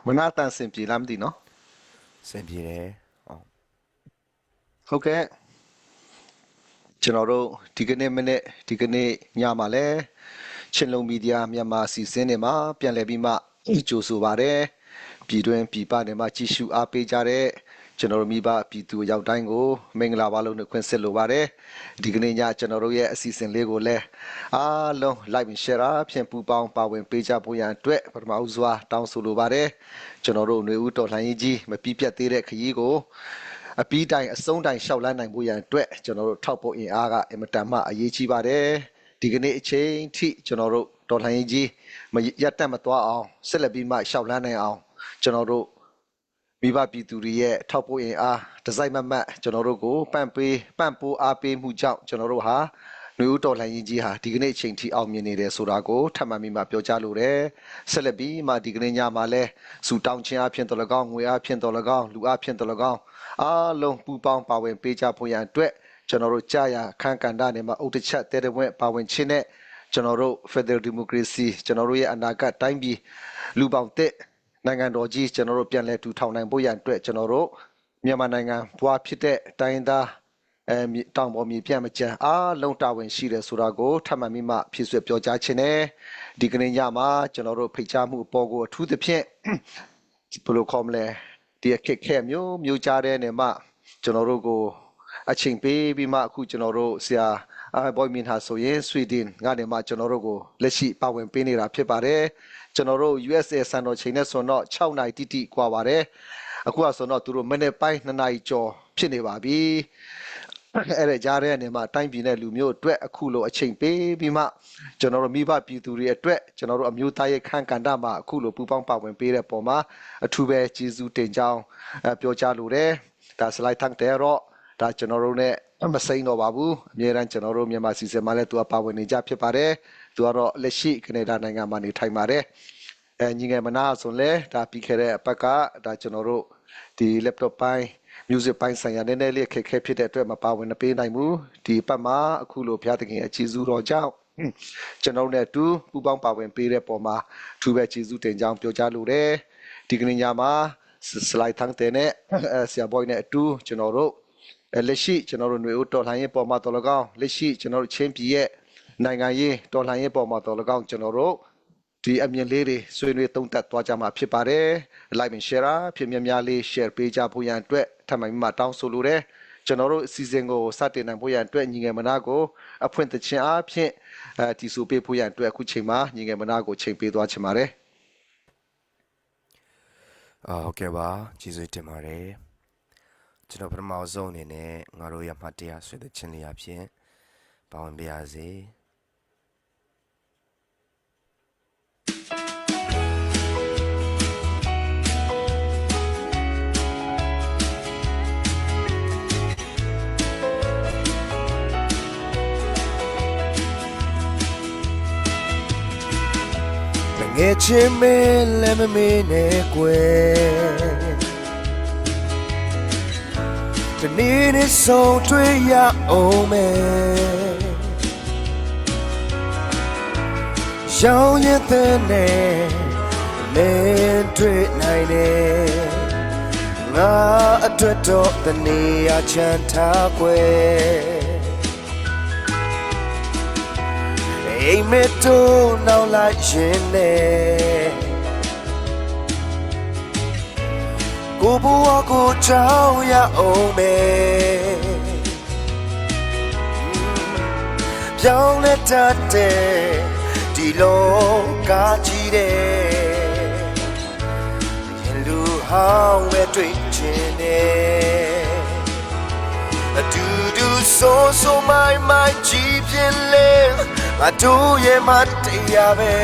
မနာတန်စင်ပြေလားမသိနော်စင်ပြေတယ်ဟုတ်ကဲ့ကျွန်တော်တို့ဒီကနေ့မနေ့ဒီကနေ့ညမှာလဲချင်းလုံးမီဒီယာမြန်မာစီစဉ်နေမှာပြန်လည်ပြီးမှကြိုဆိုပါတယ်ပြည်တွင်းပြည်ပနေမှာကြည့်ရှုအားပေးကြတဲ့ကျွန်တော်တို့မိဘပြည်သူရောက်တိုင်းကိုမင်္ဂလာပါလို့နှုတ်ခွန်းဆက်လိုပါတယ်ဒီကနေ့ညကျွန်တော်တို့ရဲ့အစီအစဉ်လေးကိုလည်းအားလုံး like and share ဖြင့်ပူပေါင်းပါဝင်ပေးကြဖို့ရန်အတွက်ပထမဦးစွာတောင်းဆိုလိုပါတယ်ကျွန်တော်တို့ຫນွေဦးတော်လှန်ရေးကြီးမပြီးပြတ်သေးတဲ့ခရီးကိုအပီးတိုင်အဆုံးတိုင်ရှောက်လန်းနိုင်ဖို့ရန်အတွက်ကျွန်တော်တို့ထောက်ပို့အင်အားကအင်မတန်မှအရေးကြီးပါတယ်ဒီကနေ့အချိန်ထိကျွန်တော်တို့တော်လှန်ရေးကြီးမရက်တက်မသွားအောင်ဆက်လက်ပြီးမှရှောက်လန်းနိုင်အောင်ကျွန်တော်တို့မိဘပြည်သူတွေရဲ့ထောက်ပို့အင်အားဒီဇိုင်းမမတ်ကျွန်တော်တို့ကိုပန့်ပိုးအားပေးမှုကြောင့်ကျွန်တော်တို့ဟာຫນွေဦးတော်လှန်ရေးကြီးဟာဒီကနေ့အချိန်ထိအောင်မြင်နေတယ်ဆိုတာကိုထပ်မံပြီးမှပြောကြားလိုတယ်ဆက်လက်ပြီးမှဒီကနေ့ညမှာလဲစူတောင်းခြင်းအဖြစ်တော်၎င်းငွေအဖြစ်တော်၎င်းလူအဖြစ်တော်၎င်းအားလုံးပူပေါင်းပါဝင်ပေးကြဖို့ရန်အတွက်ကျွန်တော်တို့ကြာရခန်းကန်တာနေမှာအုတ်တချက်တဲတဲ့ဝက်ပါဝင်ခြင်းနဲ့ကျွန်တော်တို့ Federal Democracy ကျွန်တော်တို့ရဲ့အနာဂတ်တိုင်းပြည်လူပေါင်းတဲ့နိုင်ငံတော်ကြီးကျွန်တော်တို့ပြန်လည်ထူထောင်နိုင်ဖို့ရန်အတွက်ကျွန်တော်တို့မြန်မာနိုင်ငံဘွားဖြစ်တဲ့တိုင်းသားတောင်ပေါ်မြေပြန့်မကျန်းအားလုံးတာဝန်ရှိတယ်ဆိုတာကိုထပ်မံပြီးမှဖြည့်ဆွတ်ပြောကြားခြင်းနဲ့ဒီကနေ့ညမှာကျွန်တော်တို့ဖိတ်ကြားမှုအပေါ်ကိုအထူးသဖြင့်ဘယ်လိုခေါ်မလဲဒီအခက်ခဲမျိုးကြားတဲ့နေမှာကျွန်တော်တို့ကိုအချိန်ပေးပြီးမှအခုကျွန်တော်တို့ဆရာဘွိုင်မင်ဟာဆိုရင်ဆွီဒင်ကနေမှကျွန်တော်တို့ကိုလက်ရှိပါဝင်ပေးနေတာဖြစ်ပါတယ်ကျွန်တော်တို့ USA စံတော်ချိန်နဲ့ဆိုတော့6နာရီတိတိကွာပါတယ်အခုဆိုတော့သူတို့မိနစ်ပိုင်း2နာရီကျော်ဖြစ်နေပါပြီအဲ့ဒါကြားတဲ့အနေမှာတိုင်းပြည်နဲ့လူမျိုးအတွက်အခုလိုအချိန်ပေးပြီးမှကျွန်တော်တို့မိဘပြည်သူတွေအတွက်ကျွန်တော်တို့အမျိုးသားရေးခန့်ကဏ္ဍမှာအခုလိုပူပေါင်းပါဝင်ပေးတဲ့ပုံမှာအထူးပဲကျေးဇူးတင်ကြောင်းပြောကြားလိုတယ်ဒါစလိုက်ထန်တဲ့တော့ဒါကျွန်တော်တို့ ਨੇ မစိမ့်တော့ပါဘူးအများအားကျွန်တော်တို့မြန်မာစီစဉ်မှာလည်းသူကပါဝင်နေကြဖြစ်ပါတယ်သူကတော့လက်ရှိကနေဒါနိုင်ငံမှာနေထိုင်ပါတယ်ညီငယ်မနာဆိုလဲဒါပြီးခဲ့တဲ့အပတ်ကဒါကျွန်တော်တို့ဒီ laptop ပိုင်း music ပိုင်းဆိုင်ရာနည်းနည်းလေးခက်ခဲဖြစ်တဲ့အတွက်မပါဝင်ပေးနိုင်ဘူးဒီပတ်မှာအခုလိုဘုရားသခင်ရဲ့ကျေးဇူးတော်ကြောင့်ကျွန်တော်တို့နဲ့အတူပူပေါင်းပါဝင်ပေးတဲ့ပုံမှာထူးပဲကျေးဇူးတင်ကြောင်းပြောကြားလိုတယ်ဒီကနေ့ညမှာ slide ထန်းတဲ့နဲ့ဆရာဘွိုင်နဲ့အတူကျွန်တော်တို့လက်ရှိကျွန်တော်တို့ຫນွေဦးတော်လှန်ရေးပုံမှာတော်၎င်းလက်ရှိကျွန်တော်တို့ချင်းပြည်ရဲ့နိုင်ငံရေးတော်လှန်ရေးပုံမှာတော်၎င်းကျွန်တော်တို့ဒီအမြင်လေးတွေဆွေးနွေးသုံးသပ်သွားကြမှာဖြစ်ပါတယ် like and share ဖြစ်များလေး share ပေးကြဖို့ရန်အတွက်ထပ်မံပြီးမှတောင်းဆိုလိုတယ်ကျွန်တော်တို့အစီအစဉ်ကိုစတင်နိုင်ဖို့ရန်အတွက်ညီငယ်မနာကိုအဖွင့်သခြင်းအားဖြင့်တည်ဆူပေးဖို့ရန်အတွက်အခုချိန်မှာညီငယ်မနာကိုချိန်ပေးသွားချင်ပါတယ်ဟုတ်ကဲ့ပါကျေးဇူးတင်ပါတယ်ကျွန်တော်ပထမဆုံးအနေနဲ့ငါတို့ရမှတရားဆွေးနွေးခြင်းလေးအဖြစ်ပါဝင်ပါရစေငယ်ချင်းမင်းလည်းမမေးနဲ့ကွယ်ဒီနေ့နဲ့ဆုံးတွေ့ရအောင်မယ်ရောင်ရတဲ့နဲ့မင်းတွေ့နိုင်တယ်ငါအတွက်တော့တနေရာချမ်းသာကွယ်အိမ်မက်တို့နောက်လိုက်ရင်နဲ့ကိုဘဝကိုချောင်းရအောင်မယ်ပြောင်းလဲတတ်တဲ့ဒီလောကကြီးတဲ့ရင်လူဟောင်းပဲတွေ့ချင်တယ်အတူတူဆိုမိုင်းကြည့်ပြင်းလဲငါတို့ရဲ့မတရားပဲ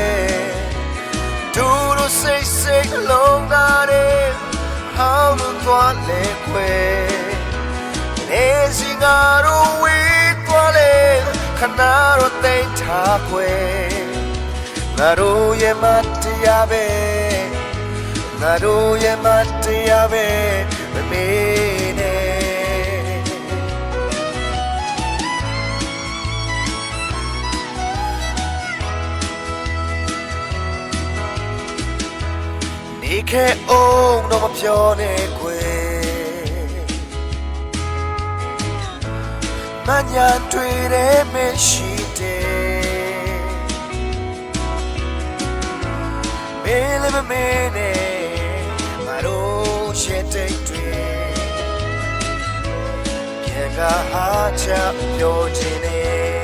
တို့စိတ်လုံးကားတဲ့ဟောင်းတို့သွားလေခွေနေစီငါတို့ဝေးသွားလေခဏတော့တိတ်ထားခွေငါတို့ရဲ့မတရားပဲငါတို့ရဲ့မတရားပဲမမေ့နဲ့ နေခဲ့အောင်တော့မပြောနဲ့ခွေမညာတွေ့တဲ့မရှိတဲ့မင်းလည်းမမင်းနဲ့မတို့ရှင်းတိတ်တွေပြန်ကအားချပြောခြင်းနဲ့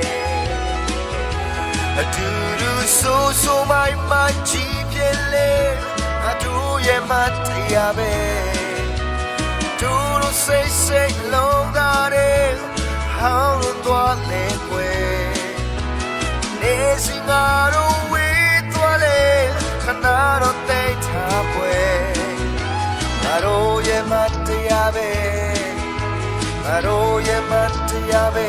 အတူတူဆိုမိုင်းကြည့်ပြလေအတူရဲ့မတရားပဲတူလို့စိတ်လုံးသားတဲ့ဟောင်းလို့သွားလေကွယ်နေစီငါတို့ဝေးသွားလေခဏတော့တိတ်ထားကွယ်ငါတို့ရဲ့မတရားပဲငါတို့ရဲ့မတရားပဲ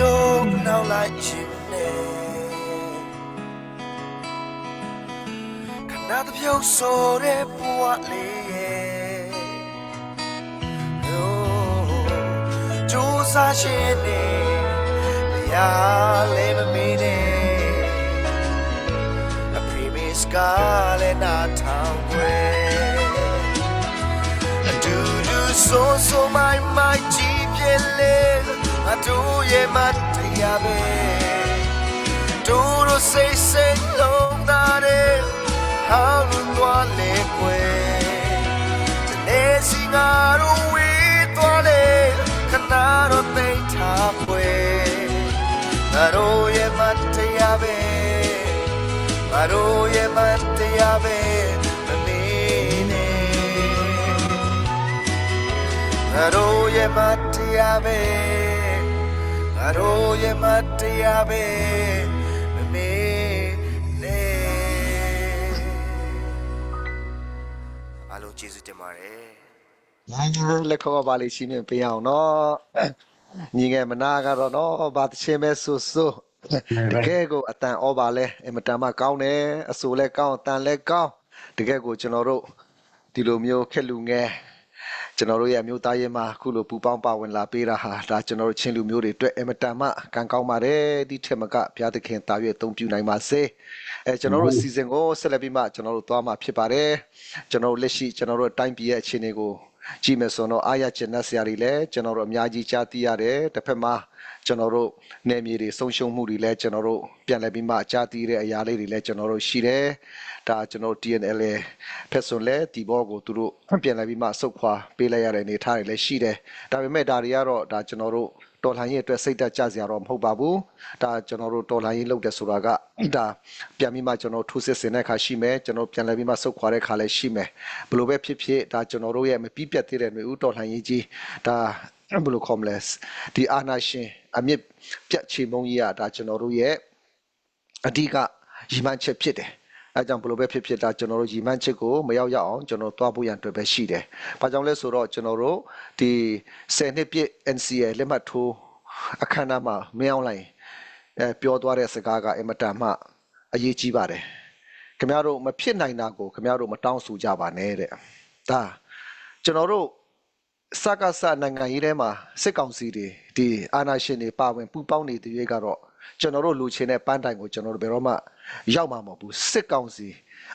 don't know like you can I be so the boy Josa shene ya live me a previous girl in a town where do so my GPL I do ye matya be do ro say long that how do le kwe ne singaro we to le kana ro te tha kwe aro ye matya be aro ye matya be me ne aro ye matya be aro ye matya be me ne alo jesu tinပါတယ်လက်ခေါ်ပါလိရှိနေပေးအောင်နော်ညီငယ်မနာကတော့နော်ဘာတချင်းပဲဆိုတကယ်ကိုအတန်ဩပါလဲအင်မတန်မှကောင်းတယ်အဆိုလဲကောင်းအတန်လဲကောင်းတကယ်ကိုကျွန်တော်တို့ဒီလိုမျိုးခက်လူငယ်ကျွန်တော်တို့ရဲ့မျိုးသားရေးမှာအခုလိုပူပေါင်းပါဝင်လာပေးတာဟာဒါကျွန်တော်တို့ချင်းလူမျိုးတွေအတွက်အင်မတန်မှကံကောင်းပါတယ်ဒီထက်မကဘုရားသခင်တာရွေ့အသုံးပြုနိုင်ပါစေကျွန်တော်တို့စီစဉ်ကိုဆက်လက်ပြီးမှကျွန်တော်တို့သွားမှာဖြစ်ပါတယ်ကျွန်တော်တို့လက်ရှိကျွန်တော်တို့တိုင်းပြည်ရဲ့အခြေအနေကိုကြည့်မယ်ဆိုတော့အားရကျဉ်းဆရာတွေလည်းကျွန်တော်တို့အများကြီးကြားသိရတယ်တစ်ဖက်မှာကျွန်တော်တို့နယ်မြေတွေဆုံးရှုံးမှုတွေလည်းကျွန်တော်တို့ပြန်လည်ပြီးမှကြားသိတဲ့အရာလေးတွေလည်းကျွန်တော်တို့ရှိတယ်ဒါကျွန်တော် TNL ဖက်ဆိုလဲဒီဘောကိုသူတို့ပြန်လည်ပြီးမှစုတ်ခွာပေးလိုက်ရတဲ့အနေအထားတွေလည်းရှိတယ်ဒါပေမဲ့ဒါတွေကတော့ဒါကျွန်တော်တို့တော်လှန်ရေးအတွက်စိတ်တက်ကြစရာတော့မဟုတ်ပါဘူးဒါကျွန်တော်တို့တော်လှန်ရေးလုပ်တယ်ဆိုတာကဒါပြန်ပြီးမှကျွန်တော်ထိုးစစ်ဆင်တဲ့အခါရှိမယ်ကျွန်တော်ပြန်လည်ပြီးမှစုတ်ခွာတဲ့အခါလည်းရှိမယ်ဘယ်လိုပဲဖြစ်ဖြစ်ဒါကျွန်တော်တို့ရဲ့မပြီးပြတ်သေးတဲ့ຫນွေဦးတော်လှန်ရေးကြီးဒါဘယ်လိုခေါ်မလဲဒီအာနာရှင်အမြင့်ပြတ်ချေမုံကြီးကဒါကျွန်တော်တို့ရဲ့အဓိကရည်မှန်းချက်ဖြစ်တယ်အဲကြောင့်ဘလို့ပဲဖြစ်ဖြစ်ဒါကျွန်တော်တို့ရည်မှန်းချက်ကိုမရောက်ရအောင်ကျွန်တော်သွားဖို့ရန်အတွက်ပဲရှိတယ်။ဘာကြောင့်လဲဆိုတော့ကျွန်တော်တို့ဒီ10နှစ်ပြည့် NCA လက်မှတ်ထိုးအခမ်းအနားမှာမင်းအောင်လိုင်းပြောသွားတဲ့စကားကအင်မတန်မှအရေးကြီးပါတယ်။ခင်ဗျားတို့မဖြစ်နိုင်တာကိုခင်ဗျားတို့မတောင်းဆိုကြပါနဲ့တဲ့။ဒါကျွန်တော်တို့စကားစနိုင်ငံရေးထဲမှာစစ်ကောင်စီတွေဒီအာဏာရှင်တွေပါဝင်ပူးပေါင်းနေတဲ့ရွေးကတော့ကျွန်တော်တို့လူချင်းတဲ့ပန်းတိုင်ကိုကျွန်တော်တို့ဘယ်တော့မှရောက်မှာမဟုတ်ဘူးစစ်ကောင်စီ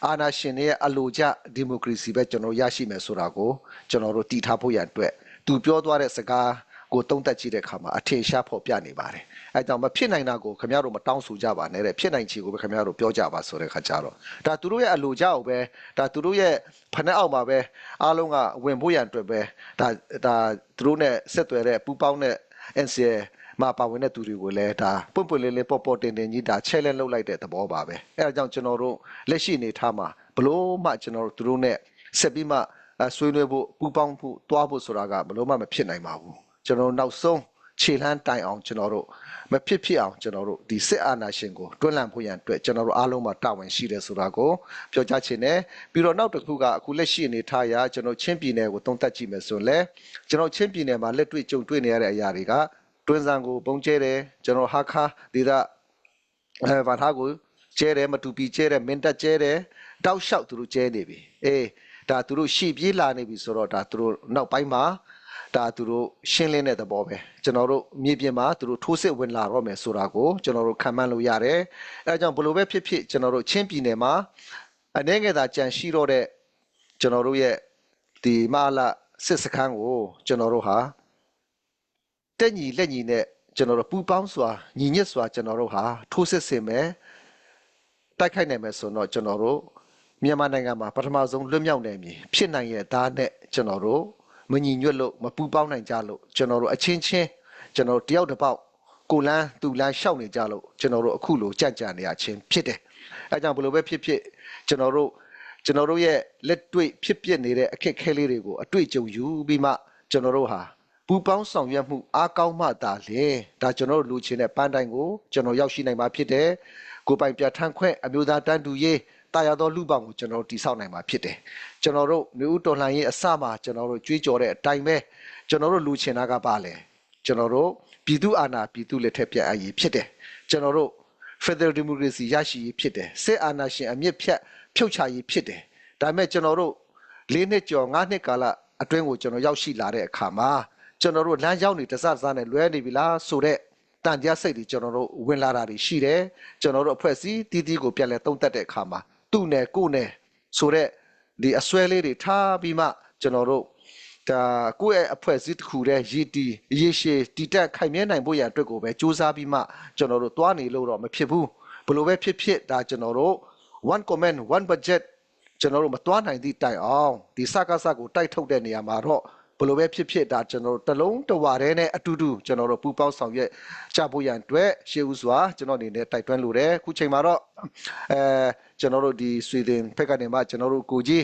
အာဏာရှင်တွေရဲ့အလိုကျဒီမိုကရေစီပဲကျွန်တော်ရရှိမယ်ဆိုတာကိုကျွန်တော်တို့တည်ထားဖို့ရန်အတွက်သူပြောသွားတဲ့စကားကိုတုံးတက်ကြည့်တဲ့အခါမှာအထင်ရှားဖော်ပြနေပါတယ်အဲကြောင့်မဖြစ်နိုင်တာကိုခင်ဗျားတို့မတောင်းဆိုကြပါနဲ့တဲ့ဖြစ်နိုင်ချေကိုပဲခင်ဗျားတို့ပြောကြပါဆိုတဲ့ခါကျတော့ဒါသူတို့ရဲ့အလိုကျကိုပဲဒါသူတို့ရဲ့ဖက်နှက်အောက်မှာပဲအားလုံးကဝင်ဖို့ရန်အတွက်ပဲဒါသူတို့နဲ့ဆက်သွယ်တဲ့ပူပေါင်းတဲ့ NCAမှာပါဝင်တဲ့သူတွေကိုလည်းဒါပွန့်ပွန့်လေးလေးပေါ်တင်ကြီးဒါချဲလဲလှုပ်လိုက်တဲ့သဘောပါပဲအဲဒါကြောင့်ကျွန်တော်တို့လက်ရှိနေထားမှာဘလို့မှကျွန်တော်တို့သူတို့နဲ့ဆက်ပြီးမှဆွေးနွေးဖို့ပူပေါင်းဖို့တွားဖို့ဆိုတာကဘလို့မှမဖြစ်နိုင်ပါဘူးကျွန်တော်နောက်ဆုံးခြေလှမ်းတိုင်အောင်ကျွန်တော်တို့မဖြစ်အောင်ကျွန်တော်တို့ဒီစစ်အာဏာရှင်ကိုတွန်းလှန်ဖို့ရန်အတွက်ကျွန်တော်တို့အားလုံးမှာတာဝန်ရှိတယ်ဆိုတာကိုပြောကြားချင်တယ်ပြီးတော့နောက်တစ်ခုကအခုလက်ရှိအနေထားရာကျွန်တော်ချင်းပြည်နယ်ကိုတုံးသက်ကြည့်မယ်ဆိုရင်လည်းကျွန်တော်ချင်းပြည်နယ်မှာလက်တွေ့ကြုံတွေ့နေရတဲ့အရာတွေကတွင်းဆန်ကိုပုံကျဲတယ်ကျွန်တော်ဟာခါဒေသ ဘာသာကိုကျဲတယ်မတူပီကျဲတယ်မင်းတက်ကျဲတယ်တောက်လျှောက်သူတို့ကျဲနေပြီဒါသူတို့ရှေ့ပြေးလာနေပြီဆိုတော့ဒါသူတို့နောက်ပိုင်းမှာဒါသူတို့ရှင်းလင်းတဲ့သဘောပဲကျွန်တော်တို့မြေပြင်မှာသူတို့ထိုးစစ်ဝင်လာတော့မယ်ဆိုတာကိုကျွန်တော်တို့ခံမှန်းလို့ရတယ်အဲဒါကြောင့်ဘလို့ပဲဖြစ်ဖြစ်ကျွန်တော်တို့ချင်းပြည်နယ်မှာအနေငယ်သာကြံရှိတော့တဲ့ကျွန်တော်တို့ရဲ့ဒီမလာစစ်စခန်းကိုကျွန်တော်တို့ဟာတက်ညီလက်ညီနဲ့ကျွန်တော်တို့ပူပေါင်းစွာညီညွတ်စွာကျွန်တော်တို့ဟာထိုးစစ်ဆင်မယ်တိုက်ခိုက်နိုင်မယ်ဆိုတော့ကျွန်တော်တို့မြန်မာနိုင်ငံမှာပထမဆုံးလွတ်မြောက်နိုင်ပြီဖြစ်နိုင်ရဲ့သားနဲ့ကျွန်တော်တို့မညီညွတ်လို့မပူပေါင်းနိုင်ကြလို့ကျွန်တော်တို့အချင်းချင်းကျွန်တော်တို့တယောက်တစ်ပေါက်ကိုလန်းသူလန်းရှောက်နေကြလို့ကျွန်တော်တို့အခုလိုကြံ့ကြံ့နေရချင်းဖြစ်တယ်အဲကြောင့်ဘယ်လိုပဲဖြစ်ဖြစ်ကျွန်တော်တို့ရဲ့လက်တွေ့ဖြစ်ပျက်နေတဲ့အခက်အခဲလေးတွေကိုအတွေ့အကြုံယူပြီးမှကျွန်တော်တို့ဟာပူပေါင်းဆောင်ရွက်မှုအားကောင်းမှသာလေဒါကျွန်တော်တို့လူချင်းတဲ့ပန်းတိုင်းကိုကျွန်တော်ရောက်ရှိနိုင်မှာဖြစ်တယ်ကိုပိုင်ပြဋ္ဌာန်းခွင့်အမျိုးသားတန်းတူရေးတာယာသောလူပောင်ကိုကျွန်တော်တို့တည်ဆောက်နိုင်မှာဖြစ်တယ်ကျွန်တော်တို့မျိုးတော်လှန်ရေးအစမှာကျွန်တော်တို့ကြွေးကြော်တဲ့အတိုင်းပဲကျွန်တော်တို့လူချင်းသားကပါလေကျွန်တော်တို့ပြည်သူအာဏာပြည်သူလက်ထက်ပြတ်အရေးဖြစ်တယ်ကျွန်တော်တို့ Federal Democracy ရရှိရေးဖြစ်တယ်စစ်အာဏာရှင်အမြင့်ဖြတ်ဖြုတ်ချရေးဖြစ်တယ်ဒါပေမဲ့ကျွန်တော်တို့၄နှစ်ကျော်၅နှစ်ကာလအတွင်းကိုကျွန်တော်ရောက်ရှိလာတဲ့အခါမှာကျွန်တော်တို့လမ်းကြောင်းတွေတစစနဲ့လွဲနေပြီလားဆိုတော့တန်ကြားစိတ်တွေကျွန်တော်တို့ဝင်လာတာတွေရှိတယ်ကျွန်တော်တို့အဖွဲ့အစည်းတီးတီးကိုပြန်လဲသုံးသပ်တဲ့အခါမှာသူ့နယ်ကိုယ်နယ်ဆိုတော့ဒီအစွဲလေးတွေထားပြီးမှကျွန်တော်တို့ဒါကိုယ့်ရဲ့အဖွဲ့အစည်းတစ်ခုတည်းရည်တည်ရေရှည်တည်တက်ခိုင်မြဲနိုင်ဖို့ရန်အတွက်ကိုပဲစူးစမ်းပြီးမှကျွန်တော်တို့တွားနေလို့တော့မဖြစ်ဘူးဘလို့ပဲဖြစ်ဖြစ်ဒါကျွန်တော်တို့ one comment one budget ကျွန်တော်တို့မတွားနိုင်သည့်တိုင်အောင်ဒီစကားစကိုတိုက်ထုတ်တဲ့နေရာမှာတော့ဘလို့ပဲဖြစ်ဖြစ်ဒါကျွန်တော်တို့တလုံးတဝါတည်းနဲ့အတူတူကျွန်တော်တို့ပူပေါင်းဆောင်ရွက်ကြဖို့ရန်အတွက်ရှေ့ဦးစွာကျွန်တော်အနေနဲ့တိုက်တွန်းလိုတယ်ခုချိန်မှာတော့ကျွန်တော်တို့ဒီဆွေဒင်ဖက်ကနေမှကျွန်တော်တို့ကိုကြီး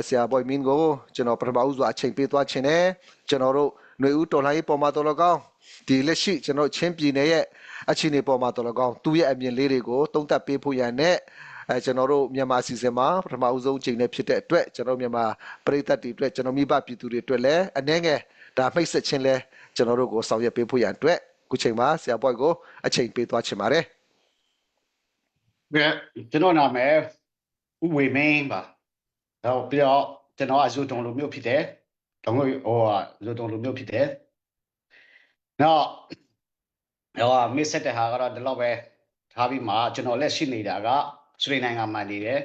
ဆရာဘွိုင်မင်းကိုကျွန်တော်ပထမဦးစွာအချိန်ပေးသွားခြင်းနဲ့ကျွန်တော်တို့ຫນွေဦးတော်လိုင်းပေါ်မှာတော်လကောင်းဒီလက်ရှိကျွန်တော်ချင်းပြည်နယ်ရဲ့အခြေအနေပေါ်မှာတော်လကောင်းသူ့ရဲ့အမြင်လေးတွေကိုသုံးသပ်ပေးဖို့ရန်နဲ့ကျွန်တော်တို့မြန်မာစီစဉ်မှာပထမဦးဆုံးချိန်နဲ့ဖြစ်တဲ့အတွက်ကျွန်တော်မြန်မာပရိသတ်တွေအတွက်ကျွန်တော်မိဘပြည်သူတွေအတွက်လည်းအနေငယ်ဒါမိတ်ဆက်ချင်းလဲကျွန်တော်တို့ကိုဆောင်ရွက်ပေးဖို့ရန်အတွက်ခုချိန်မှာဆရာဘွိုင်ကိုအချိန်ပေးသွားချင်ပါတယ်ကျွန်တော်နာမည်ဦးဝေမင်းပါတော့ပြီးတော့ကျွန်တော်အဇူတုံလူမျိုးဖြစ်တယ်တော့ဟိုအဇူတုံလူမျိုးဖြစ်တယ်နော်မစ်ဆက်တဲ့ဟာကတော့ဒီလောက်ပဲထားပြီးမှကျွန်တော်လက်ရှိနေတာကစရိနိုင်ငံမှာနေတယ်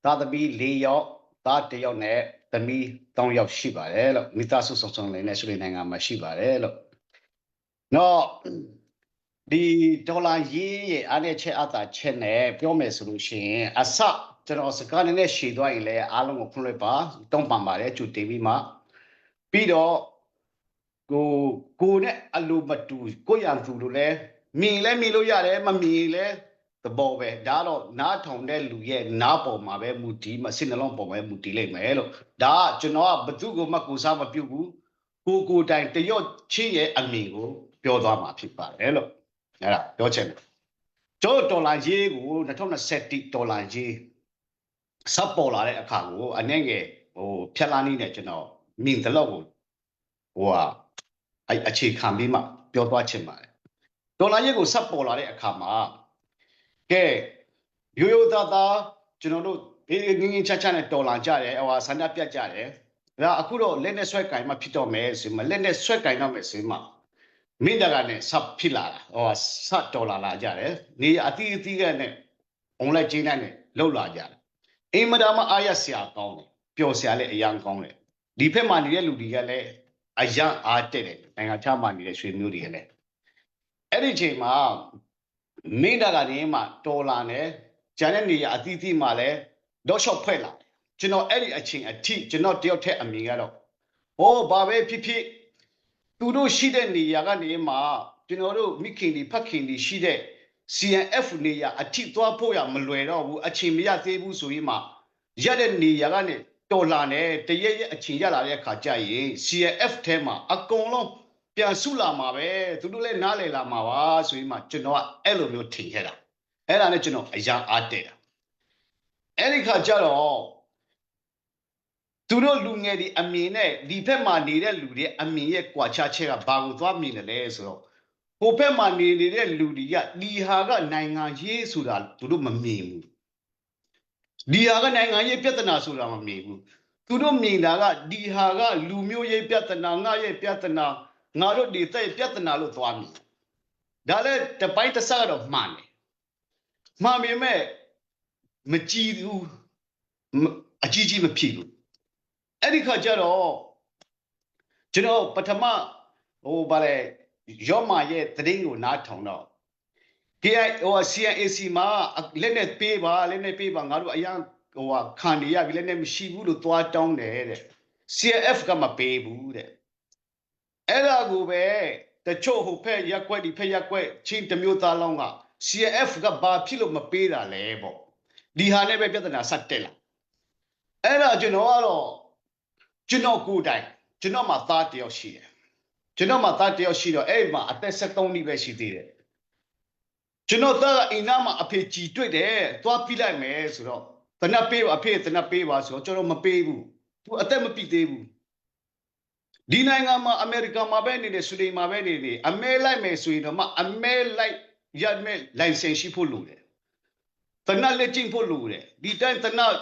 သားသမီး၄ယောက်သား၁ယောက်နဲ့သမီး၃ယောက်ရှိပါတယ်လို့မိသားစုစုံစုံလေးနဲ့စရိနိုင်ငံမှာရှိပါတယ်လို့နော်ဒီဒေါ်လာရေးရဲ့အားနဲ့ချက်အတာချက်နဲ့ပြောမယ်ဆိုလို့ရှိရင်အစကျွန်တော်စကားနဲ့ရှည်သွားရင်လည်းအားလုံးကိုဖွင့်လိုက်ပါတုံးပန်ပါတယ်ကျူတင်ပြီးမှပြီးတော့ကိုနဲ့အလိုမတူကိုရံသူလို့လဲမြင်လဲမြင်လို့ရတယ်မမြင်လဲသဘောပဲဒါတော့နားထောင်တဲ့လူရဲ့နားပေါ်မှာပဲမူတည်မစိနှလုံးပေါ်မှာမူတည်လိမ့်မယ်လို့ဒါကကျွန်တော်ကဘသူကိုမှကိုစားမပြုတ်ဘူးကိုတိုင်တရော့ချင်းရဲ့အမြင်ကိုပြောသွားမှာဖြစ်ပါတယ်လို့အဲ့ဒါပြောချင်တယ်ကျွန်တော်ဒေါ်လာရေးကို2021ဒေါ်လာရေးစပေါ်လာတဲ့အခါကိုအနေငယ်ဖြတ်လာနေတဲ့ကျွန်တော်မြင်တယ်လို့အခြေခံပြီးမှပြောသွားချင်ပါတယ်ဒေါ်လာရေးကိုစပေါ်လာတဲ့အခါမှာကဲရိုးရိုးသားသားကျွန်တော်တို့ငင်းငင်းချချနဲ့ဒေါ်လာကြတယ်ဆန္ဒပြကြတယ်ဒါအခုတော့လက်နဲ့ဆွဲကင်မှဖြစ်တော့မယ်ဆိုမှလက်နဲ့ဆွဲကင်တော့မယ်ဆိုမှမိတကနဲ့စပ်ဖြစ်လာတာစဒေါ်လာလာကြတယ်နေအတီးအတီးကနဲ့အွန်လိုင်းကျင်းနဲ့လောက်လာကြတယ်အိမ်မဒါမအားရဆရာကောင်းတယ်ပျော်ဆရာလည်းအရန်ကောင်းတယ်ဒီဖက်မှာနေတဲ့လူတွေကလည်းအရန်အားတက်တယ်နိုင်ငံခြားမှာနေတဲ့ရွှေမျိုးတွေကလည်းအဲ့ဒီချိန်မှာမိတကနေမှဒေါ်လာနဲ့ဂျန်တဲ့နေရအတီးတီးမှာလည်းတော့ရှော့ဖွဲ့လာကျွန်တော်အဲ့ဒီအချိန်အထိကျွန်တော်တယောက်ထက်အမြင်ကတော့ဘာပဲဖြစ်ဖြစ်သူတို့ရှိတဲ့နေရာကနေမှကျွန်တော်တို့မိခင်တွေဖက်ခင်တွေရှိတဲ့ CNF နေရာအထိသွားဖို့ရမလွယ်တော့ဘူးအချိန်မရသေးဘူးဆိုရင်မှရတဲ့နေရာကနေဒေါ်လာနဲ့တရက်ရက်အချိန်ရလာတဲ့အခါကျရင် CNF ထဲမှာအကုန်လုံးပြန်ဆုလာမှာပဲသူတို့လည်းနားလည်လာမှာပါဆိုရင်မှကျွန်တော်ကအဲ့လိုမျိုးထင်ခဲ့တာအဲ့ဒါနဲ့ကျွန်တော်အရာအားတက်တာအဲ့ဒီခါကျတော့သူတို့လူငယ်တွေအမြင်နဲ့ဒီဘက်မှာနေတဲ့လူတွေအမြင်ရဲ့ကွာခြားချက်ကဘာကိုသွားမြင်တယ်လဲဆိုတော့ဟ ကိုဖက်မှာနေတဲ့လူတွေကဒီဟာကနိုင်ငံရေးဆိုတာသူတို့မမြင်ဘူးဒီဟာကနိုင်ငံရေးပြဿနာဆိုတာမမြင်ဘူးသူတို့မြင်တာကဒီဟာကလူမျိုးရေးပြဿနာငါရဲ့ပြဿနာငါတို့ဒီတဲ့ပြဿနာလို့သွားမြင်ဒါလည်းတပိုင်းတစ်ဆက်တော့မှန်တယ်မှန်ပေမဲ့မကြည့်ဘူးအကြီးမဖြစ်ဘူးအဲ့ဒီခါကျတော့ကျွန်တော်ပထမဗာလေရောမာရဲ့တရင်ကိုနားထောင်တော့ CNAC မှာလက်နဲ့ပေးပါငါတို့အရင်ခံနေရပြီလက်နဲ့မရှိဘူးလို့သွားတောင်းတယ်တဲ့ CNF ကမပေးဘူးတဲ့အဲ့ဒါကိုပဲတချို့ဟိုဖက်ရက်ွက်ဒီဖက်ရက်ွက်ချင်းတမျိုးသားလောင်းက CNF ကဘာဖြစ်လို့မပေးတာလဲပေါ့ဒီဟာနဲ့ပဲပြဿနာဆက်တက်လာအဲ့ဒါကျွန်တော်ကတော့ကျွန်တော်ကိုယ်တိုင်ကျွန်တော်မှာသားတယောက်ရှိတယ်ကျွန်တော်မှာသားတယောက်ရှိတော့အဲ့မှာအသက်73နှစ်ပဲရှိသေးတယ်ကျွန်တော်သားအိမ်နာမှာအဖေကြည်တွေ့တယ်သွားပြလိုက်မယ်ဆိုတော့တနပ်ပေးပါအဖေတနပ်ပေးပါဆိုတော့ကျွန်တော်မပေးဘူးသူအသက်မပြည့်သေးဘူးဒီနိုင်ငံမှာအမေရိကန်မှာပဲနေနေဆွေဒင်မှာပဲနေနေအမဲလိုက်မယ်ဆိုရင်တော့မှအမဲလိုက်ရမယ် license ရှိဖို့လိုတယ်တနပ်လက်ကျင့်ဖို့လိုတယ်ဒီတိုင်းတနပ်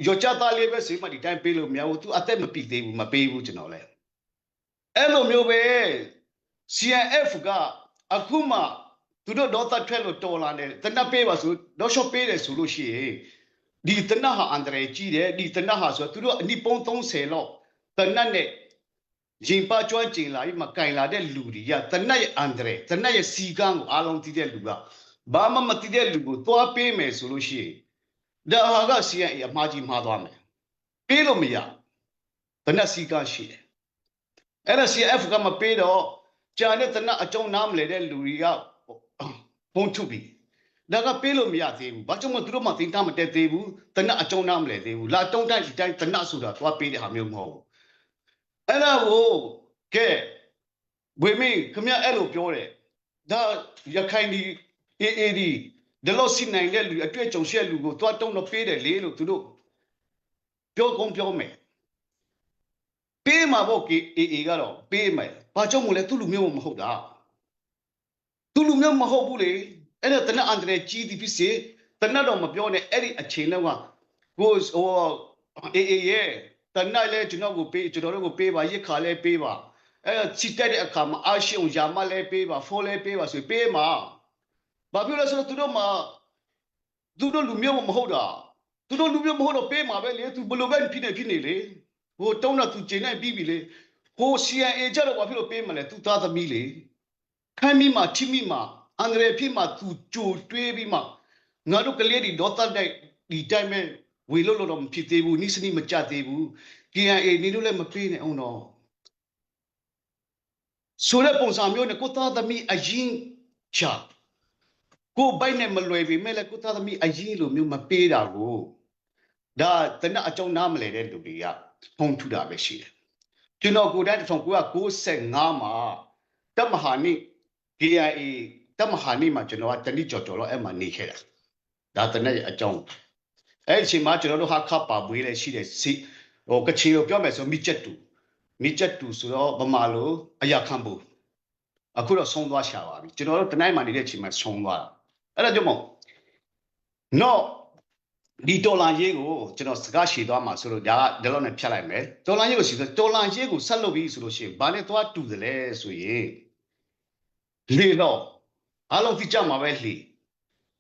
ရောချတာလေးပဲစီမဒီတိုင်းပေးလို့မရဘူးသူအသက်မပြည့်သေးဘူးမပေးဘူးကျွန်တော်လည်းအဲ့လိုမျိုးပဲ CNF ကအခုမှသူတို့တော့တထွက်လို့တော်လာတယ်တနပ်ပေးပါဆိုတော့ shop ပေးတယ်ဆိုလို့ရှိရင်ဒီတနပ်ဟာအန်ဒရယ်ကြီးတယ်ဒီတနပ်ဟာဆိုသူတို့အနည်းပုံ30လောက်တနပ်နဲ့ရင်ပါကျွမ်းကျင်လာပြီးမကင်လာတဲ့လူတွေကတနပ်ရဲ့အန်ဒရယ်တနပ်ရဲ့စီကန်းကိုအားလုံးသိတဲ့လူကဘာမှမသိတဲ့လူကိုသွားပေးမယ်ဆိုလို့ရှိရင်ဒါဟာက CNA အမှားကြီးမှားသွားမယ်ပေးလို့မရတနပ်စီကန်းရှိတယ်အဲ့ဒါ CNF ကမပေးတော့ကြာတဲ့တနပ်အကျုံးနားမလဲတဲ့လူတွေကဘုံထုပြီးဒါကပေးလို့မရသေးဘူးဘာကြောင့်မသူတို့မှတင်တာမတက်သေးဘူးတနပ်အကျုံးနားမလဲသေးဘူးလာတုံးတိုင်းဒီတိုင်းတနပ်ဆိုတာသွားပေးတဲ့ဟာမျိုးမဟုတ်ဘူးအဲ့ဒါကိုကဲဝေမင်းခမအဲ့လိုပြောတယ်ဒါရခိုင်ဒီ AAD ဒီလိုစီနိုင်တဲ့လူအတွေ့အကြုံရှိတဲ့လူကိုသွားတုံးတော့ပေးတယ်လေလို့သူတို့ပြောကုန်ပြောမယ်ပေးမှာပေါ့ AA ကတော့ပေးမယ်ဘာကြောင့်မလဲသူ့လူမျိုးမဟုတ်တာသူလူမျိုးမဟုတ်ဘူးလေအဲ့ဒါတနက်အန်တရကြီးဒီဖြစ်စေတနက်တော့မပြောနဲ့အဲ့ဒီအချိန်လောက်ကကိုအေးရဲ့တနက်လဲကျွန်တော်တို့ကိုပေးပါရစ်ခါလဲပေးပါအဲ့စစ်တက်တဲ့အခါမှာအရှုံယာမလဲပေးပါဖိုးလဲပေးပါဆိုပေးမှာဘာဖြစ်လဲဆိုတော့သူတို့လူမျိုးမဟုတ်တာသူတို့လူမျိုးမဟုတ်တော့ပေးမှာပဲလေသူဘလို့ပဲဖြစ်နေလေဟိုတုံးတော့သူကျင်နေပြီးပြီလေဟို CIA ကြတော့ဘာဖြစ်လို့ပေးမလဲသူသားသမီးလေခိုင်းမိမှာချိမိမှာအန်ဒရယ်ဖြစ်မှာသူကြိုတွေးပြီးမှငါတို့ကလေးတွေဒေါသတိုက်ဒီတိုင်းပဲဝေလို့တော့မဖြစ်သေးဘူးနိစနိမကြသေးဘူး KIA နေလို့လည်းမပေးနဲ့အောင်တော့ဆိုတဲ့ပုံစံမျိုးနဲ့ကိုသားသမီးအရင်ချကိုဘိုက်နဲ့မလွယ်ပေမဲ့လည်းကိုသားသမီးအရင်လိုမျိုးမပေးတာကိုဒါတနအကြောင်းနားမလဲတဲ့လူတွေကဖုံးထူတာပဲရှိတယ်ကျွန်တော်ကိုယ်တိုင်1995မှာတမဟာနိ KIA တမဟာနိမှာကျွန်တော်ကတနည်းကြော်တော့အဲ့မှာနေခဲ့တာဒါတနည်းအကြောင်းအဲ့ဒီအချိန်မှာကျွန်တော်တို့ဟာခပ်ပါပွေးလည်းရှိတယ်စီဟိုကချင်လိုပြောမယ်ဆိုမိချက်တူဆိုတော့ဗမာလိုအရာခံဖို့အခုတော့ဆုံးသွားရှာပါပြီကျွန်တော်တို့တနိုင်မှာနေတဲ့အချိန်မှာဆုံးသွားတာအဲ့ဒါကြောင့်မို့တော့ဒီဒေါ်လာရေးကိုကျွန်တော်စကားရှည်သွားမှာဆိုလို့ဒါကဒီလောက်နဲ့ဖြတ်လိုက်မယ်ဒေါ်လာရေးကိုစီဒေါ်လာရေးကိုဆက်လုပ်ပြီးဆိုလို့ရှိရင်ဘာနဲ့သွားတူတယ်လဲဆိုရင်လေတော့အားလုံးသိကြမှာပဲလေ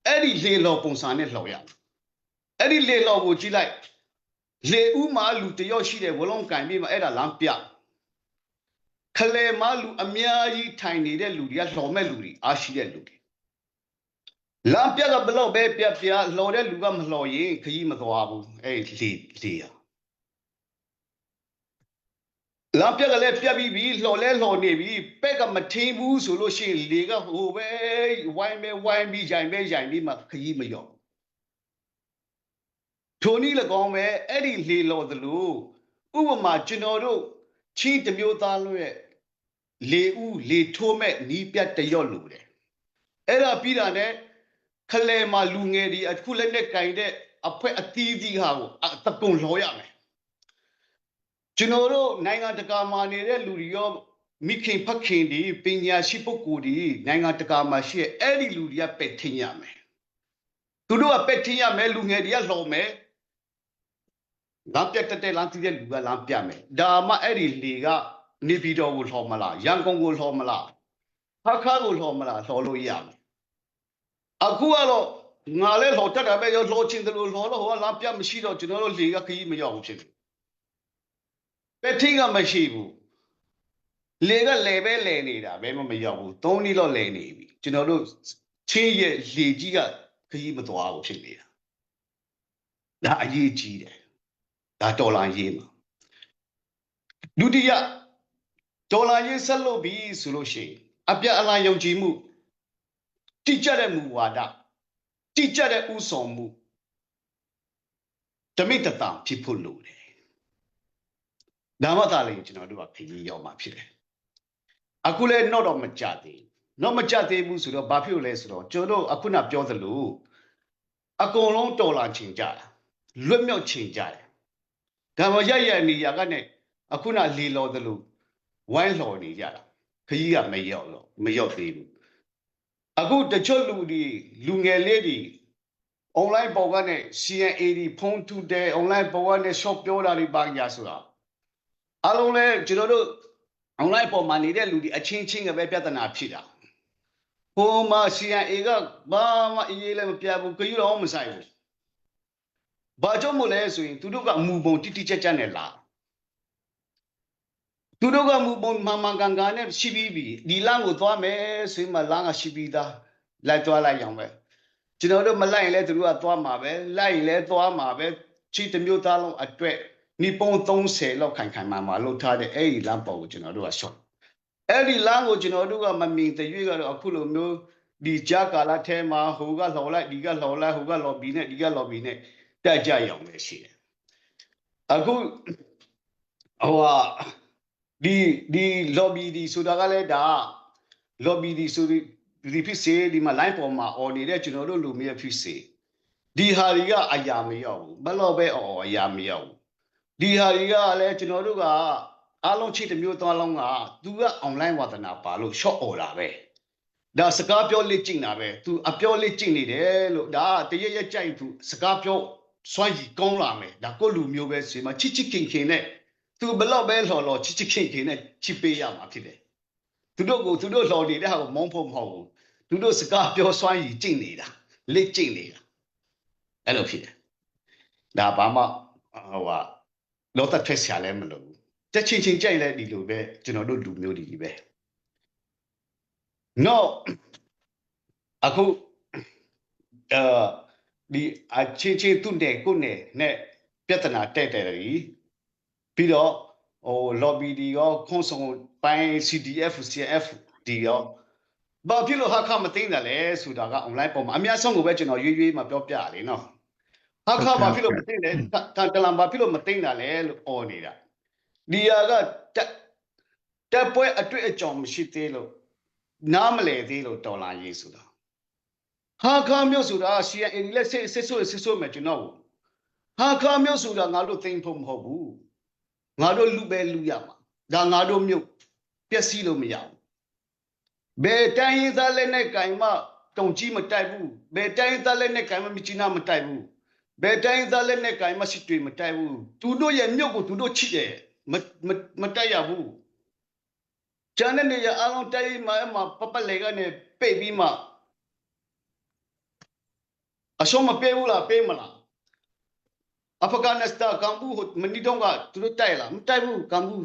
အဲ့ဒီလေလော်ပုံစံနဲ့လှော်ရအဲ့ဒီလေလော်ကိုကြည့်လိုက်လေဥမာလူတယောက်ရှိတယ်ဝလုံးကင်ပြီးမှအဲ့ဒါလမ်းပြခလေမာလူအများကြီးထိုင်နေတဲ့လူတွေကလှော်မဲ့လူတွေအားရှိတဲ့လူတွေလမ်းပြကဘလို့ပဲပြလှော်တဲ့လူကမလှော်ရင်ခကြီးမသွားဘူးအဲ့လေရလမ်းပြကလည်းပြပြီးပြီလှော်လဲလှော်နေပြီပဲ့ကမထင်းဘူးဆိုလို့ရှိရင်လေကဟိုပဲဝိုင်းပြီးရိုင်ပြီးမှခကြီးမရောထိုနည်း၎င်းပဲအဲ့ဒီလေလော်သလိုဥပမာကျွန်တော်တို့ချင်းတမျိုးသားလို့ရဲ့လေဥလေထိုးမဲ့နီးပြတ်တရော့လို့တယ်အဲ့ဒါပြီးတာနဲ့ခလဲမှာလူငယ်တွေအခုလည်းနဲ့ကင်တဲ့အဖွဲအသီးသီးဟာကိုတကုံလှော်ရမယ်ကျွန်တော်တို့နိုင်ငံတကာမှာနေတဲ့လူတွေရော မိခင်ဖခင်ဒီပညာရှိပုဂ္ဂိုလ်ဒီနိုင်ငံတကာမှာရှိအဲ့ဒီလူတွေကပယ်ထင်ရမယ်သူတို့ကပယ်ထင်ရမယ်လူငယ်တွေကလှော်မယ်လမ်းပြတ်တဲ့လမ်းတည်တဲ့လူကလမ်းပြမယ်ဒါမှအဲ့ဒီလေကနေပြည်တော်ကိုလှော်မလားရန်ကုန်ကိုလှော်မလားခါခါကိုလှော်မလားလှော်လို့ရမယ်အခုကတော့ငါလည်းလှော်တတ်တာပဲရောလှော်ချင်တယ်လို့လှော်တော့ဟိုကလမ်းပြမရှိတော့ကျွန်တော်တို့လေကခကြီးမရောက်ဘူးဖြစ်တယ်ပယ်ထင်ကမရှိဘူးလေကလေပဲလေနေတာဘယ်မှမရောက်ဘူး၃နည်းတော့လေနေပြီကျွန်တော်တို့ချင်းရဲ့လေကြီးကခကြီးမသွားဘူးဖြစ်နေတာဒါအရေးကြီးတယ်ဒါတော်လာရေးမှာဒုတိယတော်လာရေးဆက်လုပ်ပြီးဆိုလို့ရှိရင်အပြတ်အလားယုံကြည်မှုတိကျတဲ့မူဝါဒတိကျတဲ့ဥဆောင်မှုတမိတတဖြစ်ဖို့လိုတယ်ဒါမှသာလေကျွန်တော်တို့ကခကြီးရောက်မှာဖြစ်တယ်အခုလဲတော့မကြသေးတော့မကြသေးဘူးဆိုတော့ဘာဖြစ်လဲဆိုတော့ကျွန်တော်တို့အခုနပြောသလိုအကုန်လုံးတော်လာချင်ကြတာလွတ်မြောက်ချင်ကြတယ်ဒါမှရနေရကနေအခုနလေလော်သလိုဝိုင်းလော်နေကြတာခကြီးကမရောက်သေးဘူးအခုတချို့လူငယ်လေးတွေ online ပေါ်ကနေ CNA တွေဖုန်းထုတယ် online ပေါ်ကနေ shop ပြောတာတွေပါညာဆိုတာအလုံးလဲကျွန်တော်တို့ online ပေါ်မှာနေတဲ့လူတွေအချင်းချင်းကပဲပြဿနာဖြစ်တာဟိုမှာ CNA ကဘာမှအေးအေးလည်းမပြဘူးခကြီးတော့မဆိုင်ဘူးဘာကြောင့်မို့လဲဆိုရင်သူတို့ကအမူပုံတိတိကျကျနဲ့လာသူတို့ကမူပုံမှန်ကန်ကန်နဲ့ရှိပြီးပြီဒီလမ်းကိုသွားမယ်ဆိုရင်မှလမ်းကရှိပြီးသားလိုက်သွားလိုက်အောင်ပဲကျွန်တော်တို့မလိုက်ရင်လည်းသူတို့ကသွားမှာပဲလိုက်ရင်လည်းသွားမှာပဲချီတမျိုးသားလုံးအတွက်နီပုံ30လောက်ခိုင်မာလှုပ်ထားတဲ့အဲ့ဒီလမ်းပေါ်ကိုကျွန်တော်တို့ကရှော့အဲ့ဒီလမ်းကိုကျွန်တော်တို့ကမမြင်တဲ့ရွေးကတော့အခုလိုမျိုးဒီကြားကာလထဲမှာဟိုကလှော်လိုက်ဒီကလှော်လိုက်ဟိုကလော်ဘီနဲ့ဒီကလော်ဘီနဲ့တက်ကြရအောင်ပဲရှိတယ်အခုဟိုဟာဒီလော်ဘီဒီဆိုတာကလည်းဒါလော်ဘီဒီဆိုဒီဖြစ်စေဒီမှာ line ပေါ်မှာ အော်နေတဲ့ကျွန်တော်တို့လူမျိုးဖြစ်စေဒီဟာတွေကအရာမရောက်ဘူးဘယ်တော့ပဲအော်အရာမရောက်ဘူးဒီဟာတွေကလည်းကျွန်တော်တို့ကအားလုံးချိတ်တစ်မျိုးသွားလုံးကသူက online ဝါသနာပါလို့ short order ပဲဒါစကားပြောလေးကျင့်တာပဲသူအပြောလေးကျင့်နေတယ်လို့ဒါတရရကြိုက်သူစကားပြောစွမ်းရည်ကောင်းလာမယ်ဒါကိုလူမျိုးပဲစီမှာချစ်ခင်နဲ့သူဘလောက်ပဲလော်ချစ်ခင်နဲ့ချစ်ပေးရမှာဖြစ်တယ်သူတို့လော်နေတဲ့ဟာကိုမုန်းဖို့မဟုတ်ဘူးသူတို့စကားပြောစွမ်းရည်ကျင့်နေတာလက်ကျင့်နေတာအဲ့လိုဖြစ်တယ်ဒါဘာမှဟိုဟာလောသက်ထွက်ဆရာလည်းမလိုဘူးတက်ချင်းကြိုက်လဲဒီလိုပဲကျွန်တော်တို့လူမျိုးတွေပဲနော်အခုဒီအချင်းသူနဲ့ကိုနဲ့ပြဿနာတဲ့တယ်ပြီးတော့ဟို lobby ဒီရောခွန်ဆောင်ပိုင်း CDF CF ဒီရောဘာဖြစ်လို့ဟာခမသိမ်းတယ်လဲဆိုတာက online ပေါ်မှာအများဆုံးကိုပဲကျွန်တော်ရွေးမှာပြောပြရလေနော်ဟာခဘာဖြစ်လို့မသိမ်းလဲတလန်ဘာဖြစ်လို့မသိမ်းတာလဲလို့អော်နေတာဒီဟာကတက်ပွဲအတွေ့အကြုံမရှိသေးလို့နားမလဲသေးလို့တော်လာရေးဆိုတာဟာခမျိုးဆိုတာ CNA လက်စစ်ဆိုမယ်ကျွန်တော်ဟာခမျိုးဆိုတာငါတို့သိမ်းဖို့မဟုတ်ဘူးငါတို့လူပဲလူရမှာဒါငါတို့မျိုးပျက်စီးလို့မရဘူးဘယ်တိုင်းရင်းသားလက်နဲ့ကင်မတုံကြီးမတိုက်ဘူးဘယ်တိုင်းသားလက်နဲ့ကင်မမြချီနာမတိုက်ဘူးဘယ်တိုင်းသားလက်နဲ့ကင်မရှိတွေမတိုက်ဘူးသူတို့ရဲ့မြို့ကိုသူတို့ချစ်တယ်မတိုက်ရဘူးကျန်တဲ့နေရာအလုံးတိုက်မှာပလေကနေပိတ်ပြီးမှအရှုံးမပေးဘူးလားပေးမလားအာဖဂန်နစ္စတန်ကမ်ဘူမနီတုံးကသူတို့တိုက်လားမတိုက်ဘူးကမ်ဘူ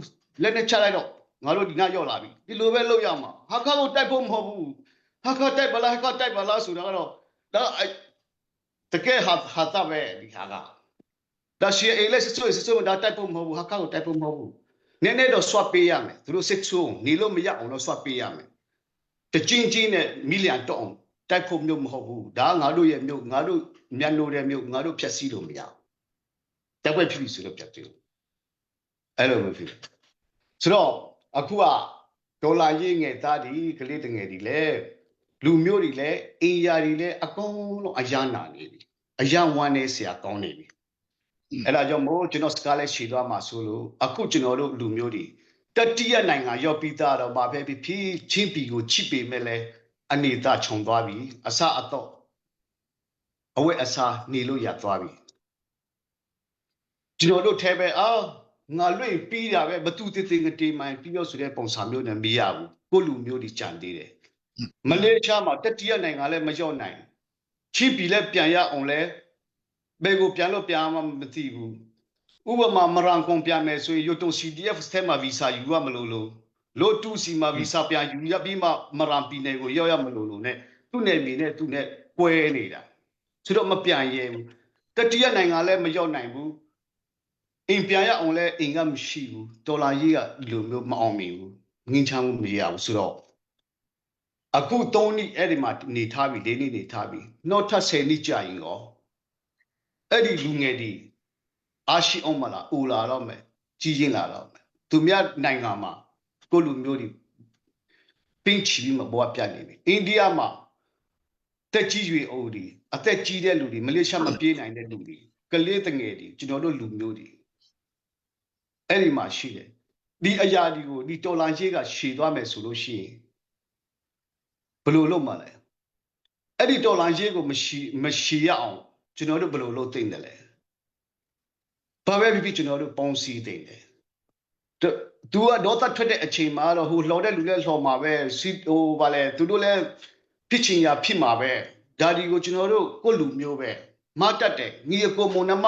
လက်နဲ့ချလိုက်တော့ငါတို့ဒီနားရောက်လာပြီဒီလိုပဲလုပ်ရမှာဟာခါကိုတိုက်ဖို့မဟုတ်ဘူးဟာခါတိုက်ပါလားဆိုတာကတော့ဒါတကယ်ဟာတာပဲဒီဟာကဒါရှိအေးလက်ဆိုဒါတိုက်ဖို့မဟုတ်ဘူးဟာခါကိုတိုက်ဖို့မဟုတ်ဘူးနည်းနည်းတော့ swap ပေးရမယ်သူတို့စစ်ဆိုးနေလို့မရအောင်တော့ swap ပေးရမယ်တချင်းနဲ့မီလီယံတော့အောင်တိုက်ဖို့မျိုးမဟုတ်ဘူးဒါငါတို့ရဲ့မျိုးငါတို့မြန်လို့တဲ့မျိုးငါတို့ဖြတ်စည်းလို့မရဘူးတက်ွက်ဖြစ်ပြီဆိုတော့ပြတ်သေးတယ်အဲ့လိုပဲဖြစ်တယ်ဆိုတော့အခုကဒေါ်လာရေးငယ်သားဒီကလေးတငယ်ဒီလဲလူမျိုးတွေလဲအင်ယာတွေလဲအကုန်လုံးအယံနာနေပြီအယံဝမ်းနေဆရာကောင်းနေပြီအဲ့ဒါကြောင့်မို့ကျွန်တော်စကားလဲရှည်သွားမှာဆိုလို့အခုကျွန်တော်တို့လူမျိုးတွေ တတိယနိုင်ငံရောက်ပြီးသားတော့ဘာပဲဖြစ်ဖြစ်ချင်းပြည်ကိုချစ်ပေမဲ့လဲအနေသာခြုံသွားပြီအစအတော့အဝက်အစားနေလို့ရသွားပြီကျွန်တော်တို့ထဲပဲငါလွင့်ပြီးတာပဲဘသူတည်တည်ငတေးမှန်ပြီးတော့ဆိုတဲ့ပုံစံမျိုးနဲ့မရဘူးကိုလူမျိုးတွေကြံသေးတယ်မလေးရှားမှာတတိယနိုင်ငံလည်းမရောက်နိုင်ချစ်ပြည်လည်းပြန်ရအောင်လဲဘယ်ကိုပြန်လို့ပြန်မှမသိဘူးဥပမာမရန်ကုန်ပြန်မယ်ဆိုရင် Yoto CDF စတဲ့မှာဗီဇာယူရမလို့လို့တူစီမှာဗီဇာပြန်ယူရပြီးမှမရန်ပြည်နယ်ကိုရောက်ရမလို့နဲ့သူ့နယ်မြေနဲ့သူ့နဲ့ကွဲနေတာဆိုတော့မပြန်ရဲဘူးတတိယနိုင်ငံလည်းမရောက်နိုင်ဘူးအိမ်ပြန်ရအောင်လဲအိမ်ကမရှိဘူးဒေါ်လာရေးကဒီလိုမျိုးမအောင်မြင်ဘူးငင်းချမ်းမှုမရဘူးဆိုတော့အခု3နှစ်အဲ့ဒီမှာနေထားပြီ4နှစ်နေထားပြီနောက်ထပ်10နှစ်ကြာရင်ရောအဲ့ဒီလူငယ်တွေအားရှိအောင်မလားအိုလာတော့မယ်ကြီးချင်းလာတော့မယ်သူများနိုင်ငံမှာကိုလူမျိုးတွေပင်းချီပြီးမပေါ်ပြနေပြီအိန္ဒိယမှာတက်ကြီးရွေအိုတွေအသက်ကြီးတဲ့လူတွေမလေးရှားမပြေးနိုင်တဲ့လူတွေကလေးတငယ်တွေကျွန်တော်တို့လူမျိုးတွေအဲ့ဒီမှာရှိတယ်ဒီအရာတွေကိုဒီတော်လန်ရေးကရှည်သွားမယ်ဆိုလို့ရှိရင်ဘယ်လိုလုပ်မှလဲအဲ့ဒီတော်လန်ရေးကိုမရှိရအောင်ကျွန်တော်တို့ဘယ်လိုလုပ်သိမ့်တယ်လဲဘာပဲဖြစ်ဖြစ်ကျွန်တော်တို့ပေါင်းစည်းသိမ့်တယ်သူကတော့တတ်ထွက်တဲ့အချိန်မှာတော့ဟိုလှော်တဲ့လူလည်းလှော်မှာပဲဗာလဲသူတို့လည်းဖြစ်ချင်ရဖြစ်မှာပဲဒါဒီကိုကျွန်တော်တို့ကိုလူမျိုးပဲမတတ်တယ်ညီအကိုမုံနမ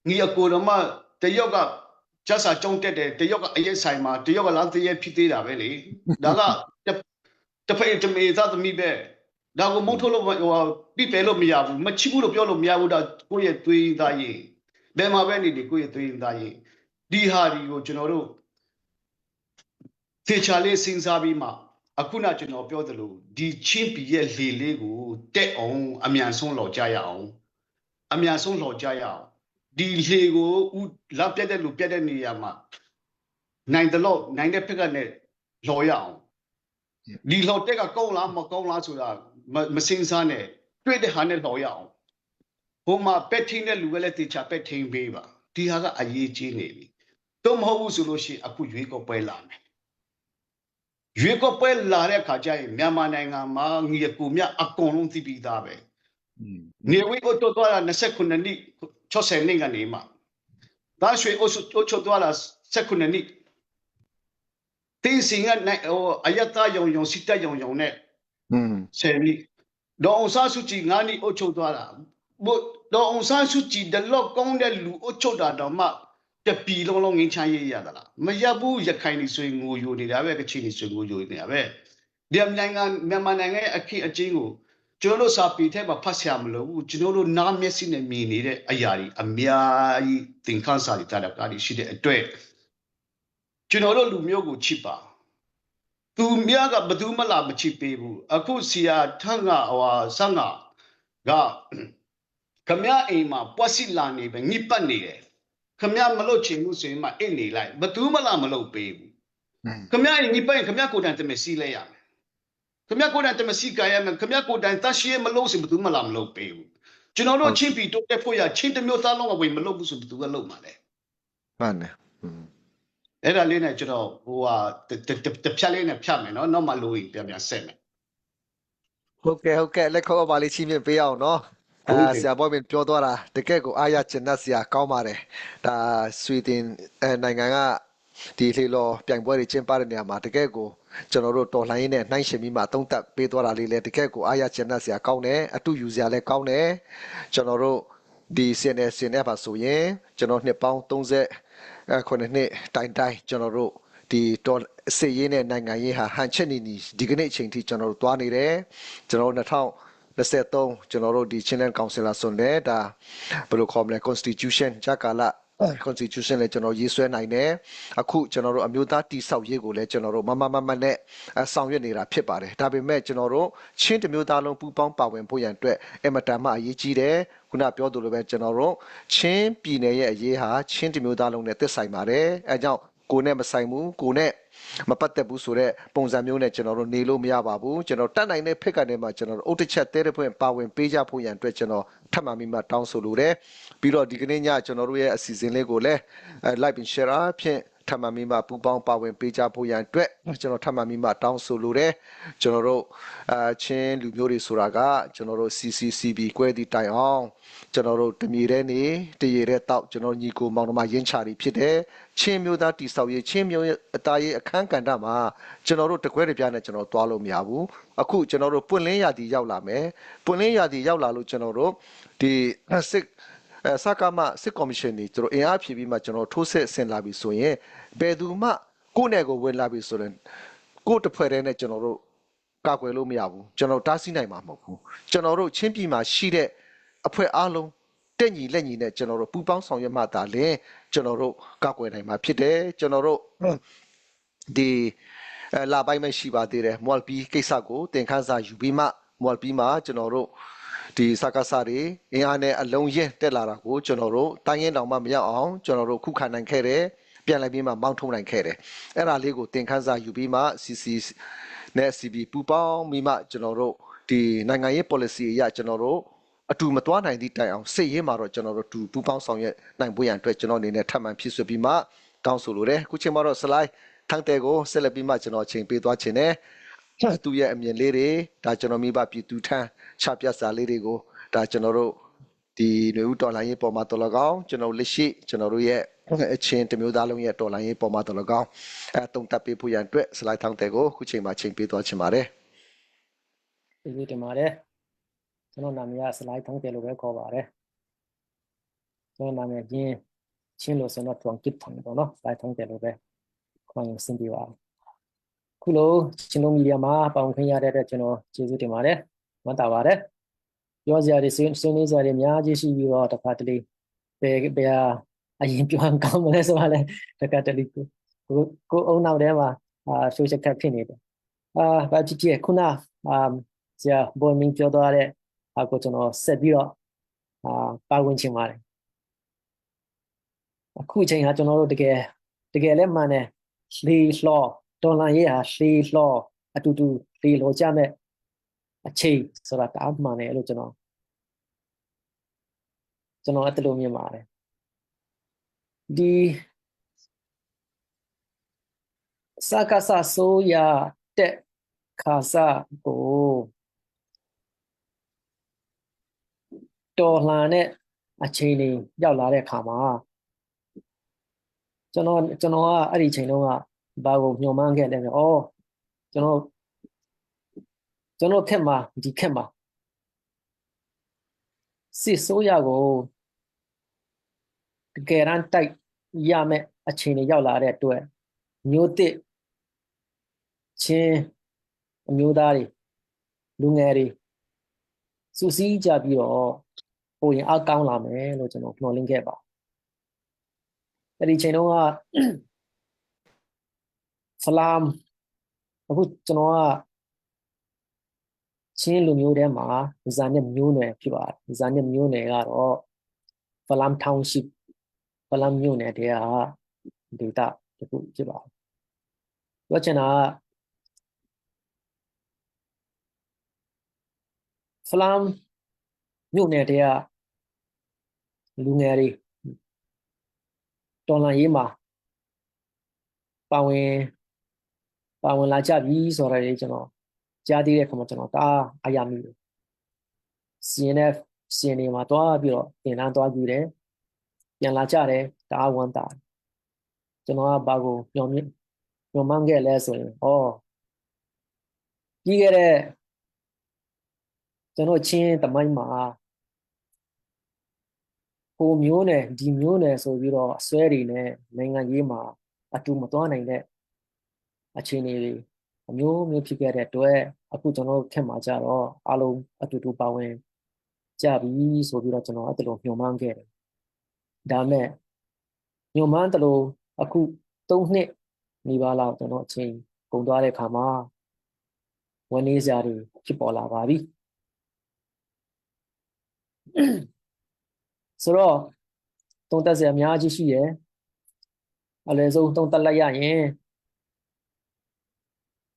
ညီအကိုတော်မတယောက်ကကျဆာကြုံတက်တယ်တယောက်ကအရေးဆိုင်မှာတယောက်ကလမ်းတရဲဖြစ်သေးတာပဲလေဒါကတဖက်တမေသားသမီးပဲဒါကိုမုံထုတ်လို့ပြစ်ပယ်လို့မရဘူးမချစ်ဘူးလို့ပြောလို့မရဘူးဒါကိုယ့်ရဲ့သွေးသားရင်ဘယ်မှာပဲနေကိုယ့်ရဲ့သွေးသားရင်ဒီဟာဒီကိုကျွန်တော်တို့သေချာလေးစဉ်းစားပြီးမှအခုနကျွန်တော်ပြောသလိုဒီချင်းပြည်ရဲ့လေလေးကိုတက်အောင်အမြန်ဆုံးလှော်ကြရအောင်အမြန်ဆုံးလှော်ကြရအောင်ဒီလေကိုလက်ပြတ်တဲ့လူပြတ်တဲ့နေရာမှာနိုင်တဲ့ဖက်ကနဲ့လှော်ရအောင်ဒီလှော်တက်ကကောင်းလားမကောင်းလားဆိုတာမစင်စားနဲ့တွေ့တဲ့ဟာနဲ့လှော်ရအောင်ဟိုမှာပက်ထင်းတဲ့လူကလည်းတေချာပက်ထင်းပေးပါဒီဟာကအရေးကြီးနေပြီတော့မဟုတ်ဘူးဆိုလို့ရှိရင်အခုရွေးကောက်ပွဲလာမယ်ရွေးကောက်ပွဲလာတဲ့အခါကျရင်မြန်မာနိုင်ငံမှာငီကူမြအကုန်လုံးသိပြီးသားပဲနေဝေးကိုတော့သွားတာ29နှစ်60နှစ်ကနေမှဒါရွှေအချို့သွားတာ19နှစ်တင်းစင်ကဟိုအယတယုံစစ်တယုံနဲ့ဆယ်နှစ်တော့အောင်စားစုကြည်9နှစ်အချို့သွားတာတော့အောင်စားစုကြည်ဒလော့ကောင်းတဲ့လူအချို့တာတော့မှတပီလုံးငင်းချမ်းရေးရတာလားမရဘူးရခိုင်နေဆိုရင်ငိုယိုနေတာပဲကချင်နေဆိုငိုယိုနေတာပဲဒီမြန်မာနိုင်ငံရဲ့အခင်းအကျင်းကိုကျွန်တော်တို့စာပေထဲမှာဖတ်ဆရာမလို့ဘူးကျွန်တော်တို့နားမျက်စိနဲ့မြင်နေတဲ့အရာတွေအများကြီးသင်ခန်းစာတွေတာကားတွေရှိတဲ့အတွက်ကျွန်တော်တို့လူမျိုးကိုချစ်ပါသူများကဘယ်သူမှလာမချစ်ပေးဘူးအခုဆရာထန်းကဆန်းကခမရအိမ်မှာပွက်စီလာနေပဲညစ်ပတ်နေတယ်ခမရမလို့ချင်ဘူးဆိုရင်မှအိတ်နေလိုက်ဘယ်သူမှလာမလို့ပေးဘူးခမရညစ်ပတ်ရင်ခမရကိုယ်တိုင်တမစီလဲရမယ်ခမရကိုယ်တိုင်တမစီကရမယ်ခမရကိုယ်တိုင်တရှိမလို့ဆိုဘယ်သူမှလာမလို့ပေးဘူးကျွန်တော်တို့ချင်းပီတိုးတက်ဖို့ရချင်းတမျိုးသားလုံးကဝင်မလို့ဘူးဆိုဘယ်သူကလုပ်မှာလဲမှန်တယ်အဲ့ဒါလေးနဲ့ကျွန်တော်တဖြတ်လေးနဲ့ဖြတ်မယ်နော်နောက်မှလို့ပြန်ဆက်မယ်ဟုတ်ကဲ့လက်ခေါ်ပါလေးချင်းပြပေးအောင်နော်ဆရာဘောမင်းပြောသွားတာတကယ်ကိုအားရချင်တဲ့ဆရာကောင်းပါတယ်ဒါဆွီဒင်နိုင်ငံကဒီလေလောပြိုင်ပွဲတွေကျင်းပတဲ့နေရာမှာတကယ်ကိုကျွန်တော်တို့တော်လှန်ရေးနဲ့နှိုင်းယှဉ်ပြီးမှသုံးသပ်ပေးသွားတာလေးလည်းတကယ်ကိုအားရချင်တဲ့ဆရာကောင်းတယ်အတူယူဆရာလည်းကောင်းတယ်ကျွန်တော်တို့ဒီစင်နေပါဆိုရင်ကျွန်တော်နှစ်ပေါင်း30ခုနှစ်တိုင်ကျွန်တော်တို့ဒီတော်စစ်ရေးနဲ့နိုင်ငံရေးဟာဟန်ချက်နေဒီကနေ့အချိန်ထိကျွန်တော်တို့သွားနေတယ်ကျွန်တော်2023ကျွန်တော်တို့ဒီ Channel Councilor ဆိုတဲ့ဒါဘယ်လိုခေါ်မလဲ Constitution ဂျာကာလာ Constitution လည်းကျွန်တော်ရေးဆွဲနိုင်တယ်အခုကျွန်တော်တို့အမျိုးသားတည်ဆောက်ရေးကိုလည်းကျွန်တော်တို့မနဲ့ဆောင်ရွက်နေတာဖြစ်ပါတယ်ဒါပေမဲ့ကျွန်တော်တို့ချင်းတမျိုးသားလုံးပူးပေါင်းပါဝင်ဖို့ရန်အတွက်အမတန်မှအရေးကြီးတယ်ခုနပြောသလိုပဲကျွန်တော်တို့ချင်းပြည်နယ်ရဲ့အရေးဟာချင်းတမျိုးသားလုံးနဲ့သက်ဆိုင်ပါတယ်အဲကြောင့်ကိုနဲ့မဆိုင်ဘူးကိုနဲ့မပတ်သက်ဘူးဆိုတော့ပုံစံမျိုးနဲ့ကျွန်တော်တို့နေလို့မရပါဘူးကျွန်တော်တတ်နိုင်တဲ့ဖက်ကနေမှကျွန်တော်တို့အုတ်တစ်ချက်တဲတဲ့ဖွင့်ပါဝင်ပေးကြဖို့ရန်အတွက်ကျွန်တော်ထပ်မံပြီးမှတောင်းဆိုလိုတယ်ပြီးတော့ဒီကနေ့ညကျွန်တော်တို့ရဲ့အစီအစဉ်လေးကိုလည်း like and share ဖြင့် ထပ်မံမိမပူပေါင်းပါဝင်ပေးကြဖို့ရန်အတွက်ကျွန်တော်ထပ်မံမိမတောင်းဆိုလိုတယ်ကျွန်တော်တို့ချင်းလူမျိုးတွေဆိုတာကကျွန်တော်တို့ CCCB ကွဲသည့်တိုင်အောင်ကျွန်တော်တို့တမြေတဲ့နေတရေတဲ့တောက်ကျွန်တော်ညီကိုမောင်နှမရင်းချတွေဖြစ်တယ်ချင်းမျိုးသားတိဆောက်ရေးချင်းမျိုးအသားရေးအခန်းကဏ္ဍမှာကျွန်တော်တို့တကွဲတပြားနဲ့ကျွန်တော်သွားလို့မရဘူးအခုကျွန်တော်တို့ပွင့်လင်းရာသီရောက်လာမယ်ပွင့်လင်းရာသီရောက်လာလို့ကျွန်တော်တို့ဒီစစ်စကားမစစ်ကော်မရှင်ကြီးကျွန်တော်အင်အားဖြည့်ပြီးမှကျွန်တော်ထိုးဆက်ဆင်လာပြီဆိုရင်ဘယ်သူမှကိုယ့်နယ်ကိုဝင်လာပြီဆိုရင်ကိုယ့်တစ်ဖွဲ့တည်းနဲ့ကျွန်တော်တို့ကာကွယ်လို့မရဘူးကျွန်တော်တားဆီးနိုင်မှာမဟုတ်ဘူးကျွန်တော်တို့ချင်းပြည်မှာရှိတဲ့အဖွဲ့အားလုံးတက်ညီလက်ညီနဲ့ကျွန်တော်တို့ပူးပေါင်းဆောင်ရွက်မှသာလျှင်ကျွန်တော်တို့ကာကွယ်နိုင်မှာဖြစ်တယ်ကျွန်တော်တို့ဒီလာပိုင်းမဲ့ရှိပါသေးတယ်မော်လ်ပီကိစ္စကိုတင်ခန်းစာယူပြီးမှမော်လ်ပီမှာကျွန်တော်တို့ဒီစကားစားတွေအင်အားနဲ့အလုံးရင်တက်လာတာကိုကျွန်တော်တို့တိုင်းရင်တောင်မှမရောက်အောင်ကျွန်တော်တို့ခုခံနိုင်ခဲ့တယ်ပြန်လိုက်ပြီးမှမောင်းထုံးနိုင်ခဲ့တယ်အဲ့ဒါလေးကိုတင်ခန်းစာယူပြီးမှ CC နဲ့ CB ပူပေါင်းပြီးမှကျွန်တော်တို့ဒီနိုင်ငံရေး policy အရကျွန်တော်တို့အတူမသွားနိုင်သည့်တိုင်အောင်စိတ်ရင်းမှာတော့ကျွန်တော်တို့ပူပေါင်းဆောင်ရွက်နိုင်ဖို့ရန်အတွက်ကျွန်တော်အနေနဲ့ထပ်မံဖြစ်ဆွပြီးမှတောင်းဆိုလိုတယ်ခုချိန်မှာတော့ slide ထန်းတဲ့ကိုဆက်လက်ပြီးမှကျွန်တော်ချိန်ပေးသွားခြင်းနဲ့သူရဲ့အမြင်လေးတွေဒါကျွန်တော်မိဘပြည်သူထမ်းချပြစာလေးတွေကိုဒါကျွန်တော်တို့ဒီຫນွေဦးတော်လိုင်းရေးပေါ်မှာတော်လကောင်းကျွန်တော်လက်ရှိကျွန်တော်တို့ရဲ့အချင်းတမျိုးသားလုံးရဲ့တော်လိုင်းရေးပေါ်မှာတော်လကောင်းတုံတက်ပေးဖို့ရန်အတွက် slide ထန်းတဲ့ကိုခုချိန်မှာချိန်ပေးသွားခြင်းပါတယ်ဒီတင်ပါတယ်ကျွန်တော်နာမည်က slide ထန်းတဲ့လို့ပဲခေါ်ပါတယ်ကျွန်တော်နာမည်ချင်းလို့ဆိုတော့တွန်ကစ်ထန်းပေါ့နော် slide ထန်းတဲ့လို့ပဲခေါ်ရင်စင်ပြပါခုလိုချင်းလုံးမီဒီယာမှာပေါင်ခွင့်ရတဲ့အတွက်ကျွန်တော်ကျေးဇူးတင်ပါတယ်ဝမ်းသာပါတယ်ပြောစရာတွေဆွေးနွေးစရာတွေအများကြီးရှိပြီးတော့တစ်ခါတလေဘယ်အရင်ပြောင်းကောင်းမလဲဆိုတော့လည်းတစ်ခါတလေကိုအုံနောက်ထဲမှာsocial cut ဖြစ်နေတယ်ဘာဖြစ်ဖြစ်ခုနဆရာဘောမင်းပြောသွားတဲ့ကိုကျွန်တော်ဆက်ပြီးတော့ပါဝင်ချင်ပါတယ်အခုအချိန်ကကျွန်တော်တို့တကယ်လည်းမှန်တယ်လေလှော်ဒေါ်လာရေးဟာလေလှော်အတူတူလေလှော်ကြမဲ့အချိန်ဆိုတာတအားမှန်တယ်လို့ကျွန်တော်အဲ့တလို့မြင်ပါတယ်ဒီစကားဆဆိုးရတဲ့ခါစားကိုတော်လှန်တဲ့အချိန်တွေရောက်လာတဲ့အခါမှာကျွန်တော်ကအဲ့ဒီအချိန်တုန်းကဘာကိုညှော်မှန်းခဲ့လဲဆိုကျွန်တော်ခက်မှာဒီခက်မှာစစ်ဆိုးရကိုတကယ်တမ်းတိုက်ရမယ်အချိန်တွေရောက်လာတဲ့အတွက်မျိုးတစ်ချင်းအမျိုးသားတွေလူငယ်တွေစုစည်းကြပြီးတော့ပိုရင်အကောင်းလာမယ်လို့ကျွန်တော်မျှော်လင့်ခဲ့ပါအဲ့ဒီချိန်တုန်းကဖလမ်အခုကျွန်တော်ကချင်းလူမျိုးထဲမှာဇာနဲ့မျိုးနွယ်ဖြစ်ပါတယ်ဇာနဲ့မျိုးနွယ်ကတော့ဖလမ် township ဖလမ်မျိုးနွယ်တဲ့ဟာဒေတာတခုဖြစ်ပါတယ်ပြောချင်တာကဖလမ်မျိုးနွယ်တဲ့လူငယ်တွေတော်လှန်ရေးမှာပါဝင်လာကြပြီဆိုတော့ကျွန်တော်ကြားသေးတဲ့ခါမှာကျွန်တော်အားရမိတယ် CNF နေမှာတွားပြီးတော့တင်တန်းတွားကြည့်တယ်ပြန်လာကြတယ်တအားဝမ်းသာကျွန်တော်ကဘာကိုညှော်မှန်းခဲ့လဲဆိုရင်ပြီးခဲ့တဲ့ကျွန်တော်ချင်းတမိုင်းမှာကိုမျိုးနဲ့ဒီမျိုးနဲ့ဆိုပြီးတော့အစွဲတွေနဲ့နိုင်ငံရေးမှာအတူမသွားနိုင်တဲ့အခြေအနေတွေအမျိုးဖြစ်ခဲ့တဲ့အတွက်အခုကျွန်တော်ခက်မှာကြတော့အားလုံးအတူတူပါဝင်ကြပြီဆိုပြီးတော့ကျွန်တော်အဲ့လိုညှော်မှန်းခဲ့တယ်ဒါမဲ့ညှော်မှန်းတယ်လို့အခု3နှစ်နေပါလောက်ကျွန်တော်အချိန်ကုန်သွားတဲ့အခါမှာဝန်နေစရာတွေဖြစ်ပေါ်လာပါပြီဆိုတော့တုံးတက်စရာအများကြီးရှိတယ်အလဲဆုံးတုံးတက်လိုက်ရရင်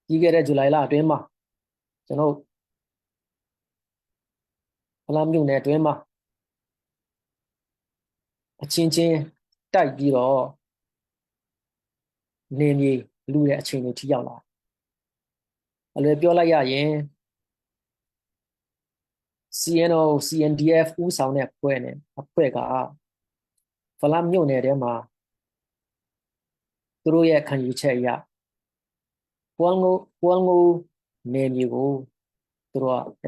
ကြီးခဲ့တဲ့ဇူလိုင်လအတွင်းမှာကျွန်တော်ဖလမ်းမြို့နယ်အတွင်းမှာအချင်းချင်းတိုက်ပြီးတော့ နေမြေလူတဲ့အခြေအနေထိရောက်လာအလွယ်ပြောလိုက်ရရင် CNO CNDF ဦးဆောင်တဲ့အဖွဲ့နဲ့အဖွဲ့ကဖလမ်မြို့နယ်ထဲမှာသူတို့ရဲ့ခံယူချက်အရပွားငိုနေမြေကိုသူတို့က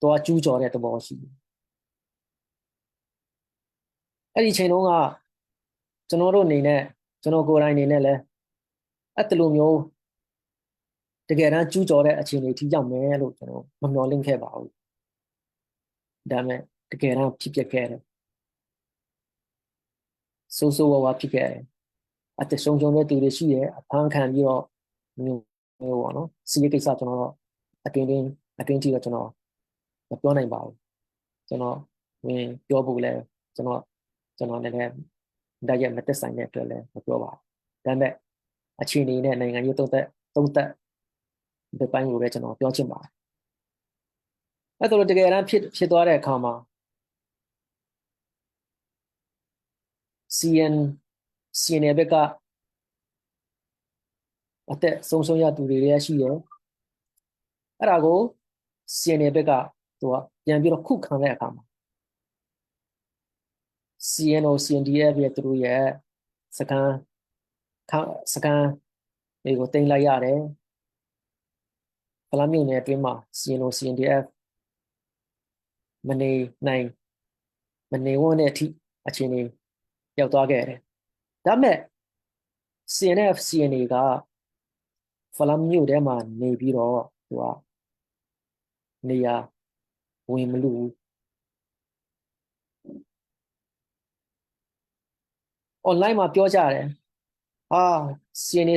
တော့ကျူးကျော်တဲ့သဘောရှိတယ်အဲ့ဒီချိန်တုန်းကကျွန်တော်တို့အနေနဲ့ကျွန်တော်ကိုယ်တိုင်အနေနဲ့လည်းအဲ့ဒီလိုမျိုးတကယ်တမ်းကျူးကျော်တဲ့အခြေအနေထိရောက်မယ်လို့ကျွန်တော်မမျှော်လင့်ခဲ့ပါဘူးဒါပေမဲ့တကယ်တမ်းဖြစ်ပျက်ခဲ့တယ်ဆိုးဆိုးဝါးဝါဖြစ်ခဲ့တယ်အသက်ဆုံးရှုံးတဲ့သူတွေရှိတယ်အဖမ်းခံပြီးတော့မျိုးပေါ့နော်စီးရေးကိစ္စကျွန်တော်တော့အတွင်းထိတော့ကျွန်တော်မပြောနိုင်ပါဘူးကျွန်တော်ဝင်ပြောဖို့လဲကျွန်တော်လည်းဒါရက်မသက်ဆိုင်တဲ့အတွက်လည်းမပြောပါဘူးဒါပေမဲ့အခြေအနေနဲ့နိုင်ငံရေးသုံးသက်ဒီပိုင်းကိုပဲကျွန်တော်ပြောချင်ပါတယ်အဲ့ဒါလိုတကယ်တမ်းဖြစ်သွားတဲ့အခါမှာ CN ဘက်ကအသက်ဆုံးရှုံးရသူတွေလည်းရှိတယ်အဲ့ဒါကို CN ဘက်ကသူကပြန်ပြီးတော့ခုခံတဲ့အခါမှာ CNO CNDF ရဲ့သူတို့ရဲ့စကန်တွေကိုတင်လိုက်ရတယ်ဖလမ်းမြို့နယ်အတွင်းမှာ CNO CNDF မနေဝန်းတဲ့အထိအခြေအနေရောက်သွားခဲ့တယ်ဒါပေမဲ့ CNF CNA ကဖလမ်းမြို့ထဲမှာနေပြီးတော့သူကနေရာဝင်မလို့ online မှာပြောကြတယ်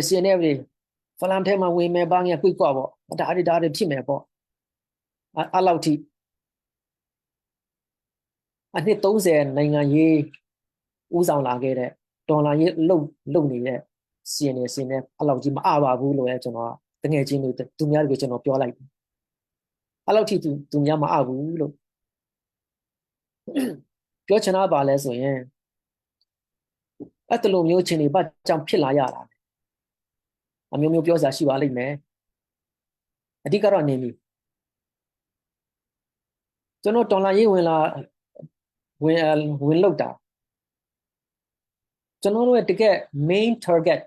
CNF တွေဖလမ်းထဲမှာဝင်မယ်ဘာငယ်ပြိကွာပေါ့ဒါတွေဖြစ်မယ်ပေါ့အဲ့လောက်ထိအနှစ်30နိုင်ငံရေးဦးဆောင်လာခဲ့တဲ့ဒေါ်လာရေးလုံနေတဲ့ CNF အဲ့လောက်ကြီးမအပါဘူးလို့လည်းကျွန်တော်တငယ်ချင်းတွေသူများတွေကိုကျွန်တော်ပြောလိုက်တယ်အဲ့လောက်ထိသူများမအဘူးလို့ပြောချင်တာပါလဲဆိုရင်အဲ့လိုမျိုးချင်းတွေဘာကြောင့်ဖြစ်လာရတာအမျိုးပြောစရာရှိပါလိမ့်မယ်အဓိကတော့နေပြီကျွန်တော်ဒေါ်လာရေးဝင်လောက်တာကျွန်တော်တို့ရဲ့တကယ် main target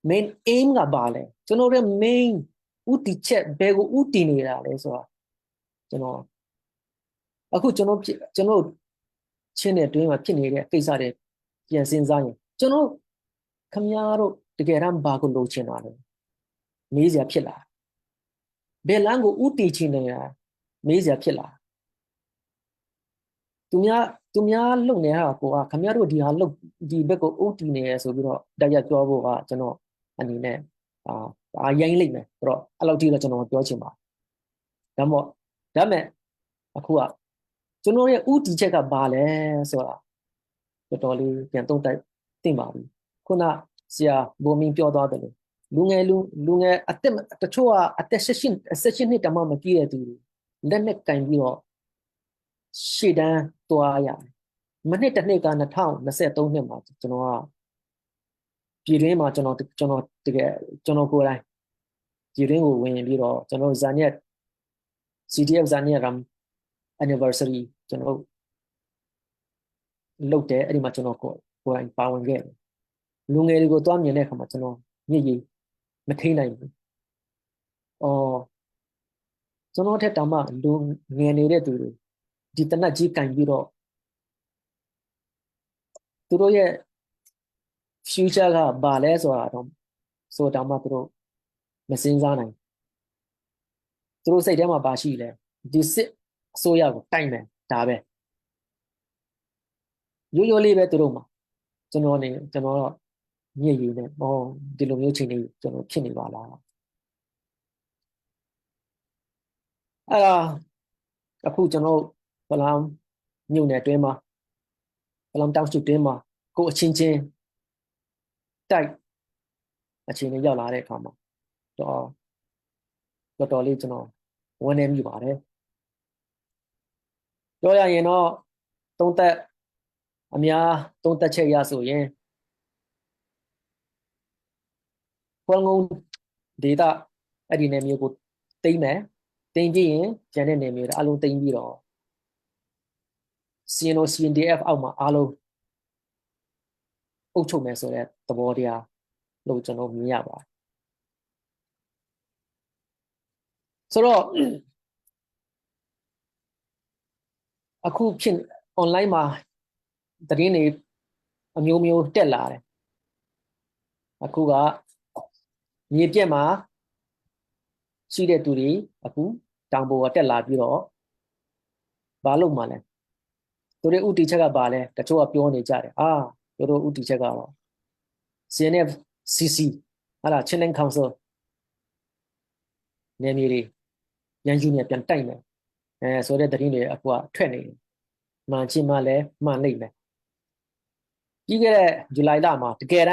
main aim ကဘာလဲကျွန်တော်ရဲ့ main ဥတီချက်ဘယ်ကိုဥတီနေတာလဲဆိုတာကျွန်တော်အခုကျွန်တော်ချင်းတဲ့တွင်းမှာဖြစ်နေတဲ့ကိစ္စတွေပြန်စဉ်းစားရင်ကျွန်တော်ခမများတို့တကယ်တမ်းဘာကိုလိုချင်တာလဲမေးစရာဖြစ်လာဘယ်လမ်းကိုဥတီချင်နေတာမေးစရာဖြစ်လာသူများလုံနေတာကိုကခမများတို့ဒီဘက်ကိုဥတီနေရဆိုပြီးတော့တရားပြောဖို့ကကျွန်တော်အနေနဲ့ရိုင်းလိုက်မယ်ဆိုတော့အဲ့လောက်ထိတော့ကျွန်တော်ပြောချင်ပါဒါမဲ့အခုကကျွန်တော်ရဲ့ဥတီချက်ကဘာလဲဆိုတာတော်တော်လေးပြန်သုံးသပ်သိပါပြီခုနဆရာဘိုမင်းပြောသွားတယ်လူငယ်အသက်တချို့ကအသက်16နှစ်တမှမကြည့်တဲ့သူလက်နဲ့ကင်ပြီးတော့ရှေ့တန်းသွားရတယ်မနှစ်တစ်နှစ်က2023နှစ်မှာကျွန်တော်ကပြည်တွင်းမှာကျွန်တော်တကယ်ကျွန်တော်ကိုယ်တိုင်ပြည်တွင်းကိုဝင်ပြီးတော့ကျွန်တော်ဇာညက် CDF ဇာညက် anniversary ကျွန်တော်လုပ်တယ်အဲ့ဒီမှာကျွန်တော်ကိုယ်တိုင်ပါဝင်ခဲ့တယ်လူငယ်တွေကိုသွားမြင်တဲ့အခါမှာကျွန်တော်ညစ်ရည်မထိနိုင်ဘူးကျွန်တော်ထက်တောင်မှလူငယ်နေတဲ့သူတွေဒီတနတ်ကြီးကင်ပြီးတော့သူတို့ရဲ့ future ကဘာလဲဆိုတာတော့ဆိုတောင်မှသူတို့မစင်စားနိုင်သူတို့စိတ်ထဲမှာဘာရှိလဲဒီစစ်အစိုးရကိုတိုက်မယ်ဒါပဲရိုးလေးပဲသူတို့မှာကျွန်တော်တော့ညစ်ရည်နဲ့ဒီလိုမျိုးချိန်တွေကျွန်တော်ဖြစ်နေပါလားအဲ့ဒါအခုကျွန်တော်ဖလမ်းမြို့နယ်အတွင်းမှာဖလမ်းတောင်စုတွင်းမှာကိုအချင်းချင်းတိုက်အခြေအနေရောက်လာတဲ့အခါမှာတော်တော်လေးကျွန်တော်ဝန်းနေမိပါတယ်ပြောရရင်တော့သုံးသက်ချက်ရဆိုရင် Huangon data at the name you go Tame, Tame, Janet name Alo Tame or CNO CNDF Alma Alo Ocho Meso at the Bordia Lojano Miaba. So a cool chin online ma the name a mu tell a couga Niema see the today a coo tambo at la bureau Balo Male. Today Uti Chaga Bale, the Choa Pione Jare. Ah, Yoro Uti Chaga. CNF CC, Ala Chilean Council. Nemiri, Yan Junior Piantine. So that the Rene Aqua training. Manchimale, Manlime. You get July Lama to get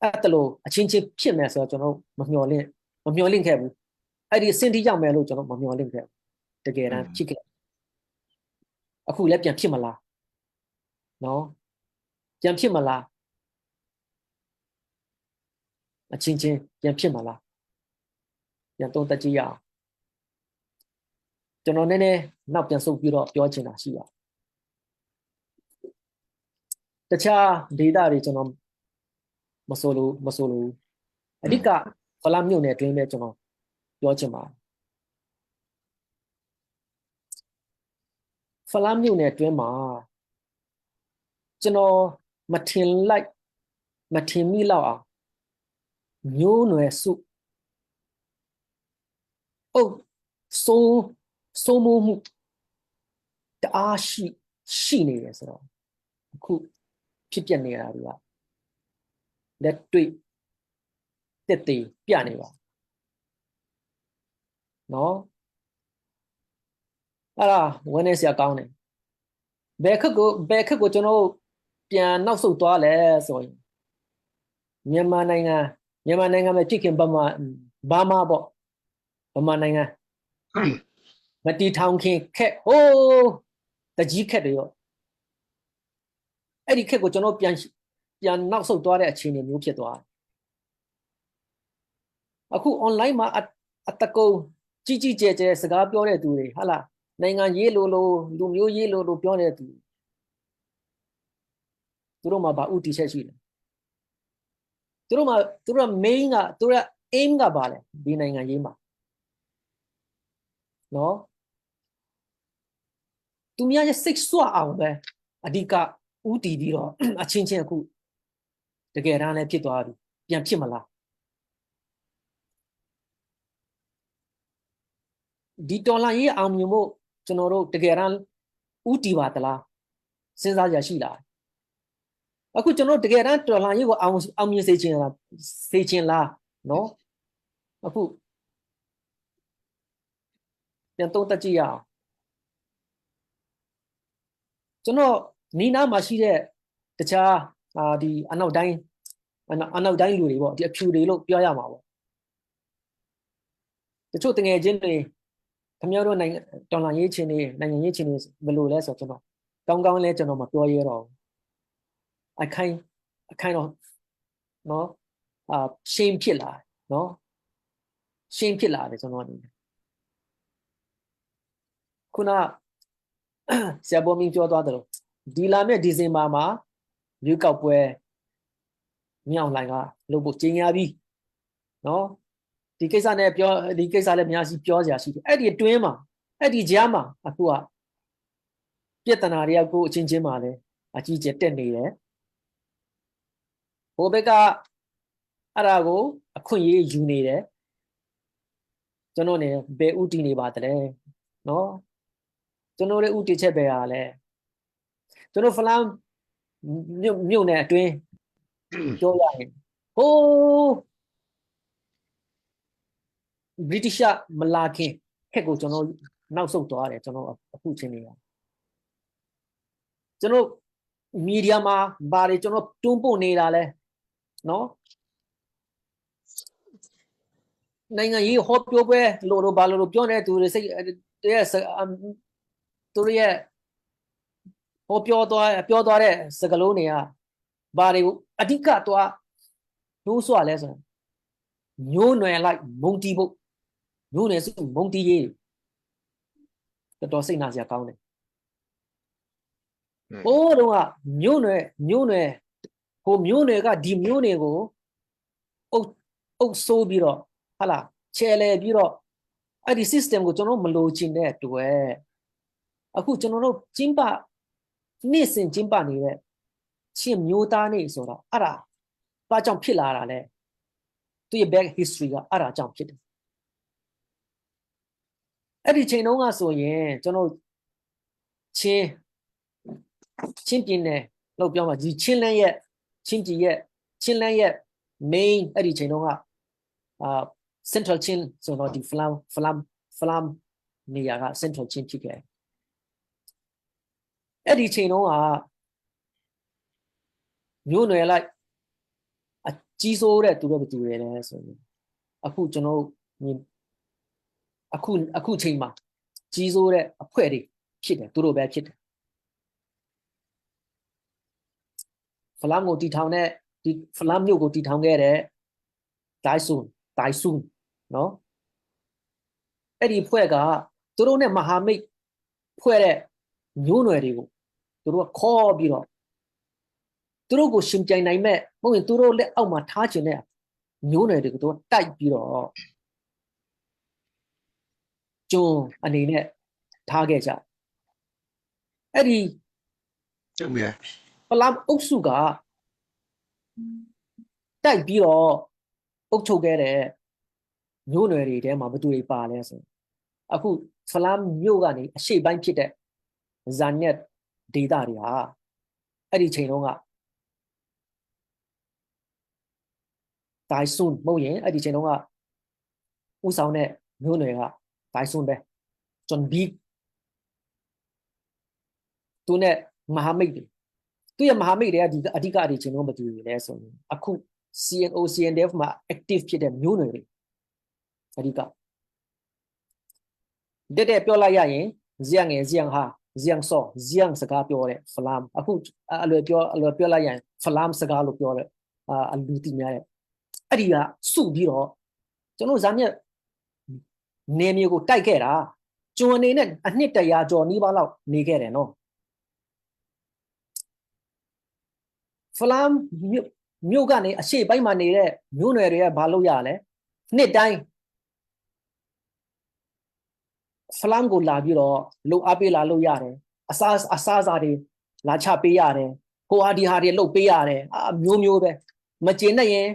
at the low, a chinchip chimness or Jono, Mammy Cable. I did send the young man, Mammy Cable. To get a chicken. A cool left Yampimala. No, Yampimala. A chinchin, Yampimala. Yanto Tajia. Jonone, not so good of Georgina. The cha data region Masolo. Adika, Falamune, dream it on Georgina. Falamune, dreamer. General Matin like Matin Mila. New no soup. Oh, so moo. The she needs a cool chicken near that tweet that the piano. No, when is your counting? Back go to know piano so toilet so. Yamananga, a chicken Bama bo. Bamananga. But the town king cat, oh, the G cat. Eddie cat go to know pian not so toilet chin in Mukia. A cool online ma at the go GGJ cigar pure to the hala. Nanga yellow, Lumio yellow, pure to Roma ba Uti Shashi. Tura main Tura aim gabale, being a yima. No? To me, I just 6 out there. Adika Uti Viro, a chinchin cool. The Gerana Pito, Pianchimala. Ditola ye amumo, Sonoro, the Geran Uti Watala, since I Yashila. I could know to get out to a line you were saying la, no? A cool. Yanto Chia. So no, Nina Mashide, the cha, the Anodyne, Luri, the Puri look Piama. The truth thing is, generally, Camero Donna Yachin is below less of no. Don't go and let you know my 4 year old. I kind of no shame killer, no shame killer is on Kuna Sabomi Jodo Dilame Dizimama, you got where meow like a lobo jingabi. No, the case I have your the case I let me ask Georgia. Eddie Twema, Eddie Jama, Akua Pietanaria go Chinchimale, a chichen. Obeka Arago, a queen you need it. Jonone, be utini battle, no? Jonore uti chebeale. Jono falam mune twin. Joya. Oh, British Malaki, Kego Jono, now so to it, Jono, a Puchinia. Jono, Mediama, Bari, Jono, Tumpo Nidale. No? Nanga you hope your way, Loro Balo Pione to say, yes, to the hope your daughter, Sagalonia, Bari, Adika to နိုးစွာလဲဆိုမျိုးနွယ်လိုက်မုံတီဖို့မျိုးနွယ်စုမုံတီရေးတော်စိတ်နာစရာကောင်းတယ်ဟိုးတော့ကမျိုးနွယ်ဟိုမျိုးနွယ်ကဒီမျိုးနွယ်ကိုအုပ်ဆိုးပြီးတော့ဟာလားချဲလဲပြီးတော့အဲ့ဒီ system ကိုကျွန်တော်မလိုချင်တဲ့အတွက်အခုကျွန်တော်တို့ကျင်းပနေ့စဉ်ကျင်းပနေတဲ့ချင်းမျိုးသားနေဆိုတော့အဲ့ဒါဘာကြောင့်ဖြစ်လာတာလဲသူရဲ့ back history ကအဲ့ဒါကြောင့်ဖြစ်တယ်အဲ့ဒီချိန်တုန်းကဆိုရင်ကျွန်တော်ချင်းပြင်းနယ်လို့ပြောမှာဒီချင်းလန်းရဲ့ချင်းပြည်ရဲ့ချင်းလန်းရဲ့ main အဲ့ဒီချိန်တုန်းကcentral chin ဆိုတော့ဒီ flam နေရာက central chin ဖြစ်ခဲ့အဲ့ဒီချိန်တုန်းကမျိုးနွယ်လိုက်အကြီးစိုးတဲ့သူတို့ဘယ်သူတွေလဲဆိုရင်အခုကျွန်တော်အခုချိန်မှာကြီးစိုးတဲ့အဖွဲ့တွေဖြစ်တယ်သူတို့ပဲဖြစ်တယ်ဖလမ်ကိုတီထောင်တဲ့ဒီဖလမ်မြို့ကိုတီထောင်ခဲ့တဲ့ဒိုင်ဆွန်နော်အဲ့ဒီဖွဲ့ကသူတို့နဲ့မဟာမိတ်ဖွဲ့တဲ့မျိုးနွယ်တွေကိုသူတို့ကခေါ်ပြီးတော့သူတို့ကိုရှင်ပြိုင်နိုင်မဲ့မဟုတ်ရင်သူတို့လက်အောက်မှာထားခြင်းတဲ့မျိုးနွယ်တွေကိုသူတို့တိုက်ပြီးတော့ကျုံအနေနဲ့ထားခဲ့ကြအဲ့ဒီဟုတ်ပြီဖလမ်အုပ်စုကတိုက်ပြီးတော့အုပ်ချုပ်ခဲ့တဲ့မျိုးနွယ်တွေထဲမှာဘယ်သူတွေပါလဲဆိုအခုဖလမ်မြို့ကနေအရှေ့ပိုင်းဖြစ်တဲ့ဇန်နက်ဒေတာတွေဟာအဲ့ဒီချိန်တုန်းကဒိုင်ဆွန်မဟုတ်ရင်အဲ့ဒီချိန်တုန်းကဥဆောင်တဲ့မျိုးနွယ်ကဒိုင်ဆွန်ပဲဂျွန်ဘီသူနဲ့မဟာမိတ်တွေသူရဲ့မဟာမိတ်တွေကဒီအဓိကအဒီချိန်တုန်းကဘယ်သူတွေလဲဆိုရင်အခု CNO CNDF မှာ active ဖြစ်တဲ့မျိုးနွယ်တွေအဓိကတဲ့ပြောလိုက်ရရင်ဇီယန်ငယ်ဇီယန်ဟာဇီယန်စောဇီယန်စကားပြောတဲ့ဖလမ်အခုအလွယ်ပြောလိုက်ရရင်ဖလမ်စကားလို့ပြောတဲ့အလူတီများတဲ့အဲ့ဒီကစုပြီးတော့ကျွန်တော်ဇာမြက်နေမျိုးကိုတိုက်ခဲ့တာကျွန်အနေနဲ့အနှစ်တရာကျော်နီးပါးလောက်နေခဲ့တယ်နော်ဖလမ်မြို့ကနေအရှေ့ပိုင်းမှာနေတဲ့မျိုးနွယ်တွေကဘာလုပ်ရလဲနှစ်တိုင်းဖလမ်ကိုလာပြီးတော့လုံအားပေးလာလို့ရတယ်အစားအစာတွေလာချပေးရတယ်ဟိုဟာဒီဟာတွေလုပ်ပေးရတယ်မျိုးပဲမကျင်နဲ့ရင်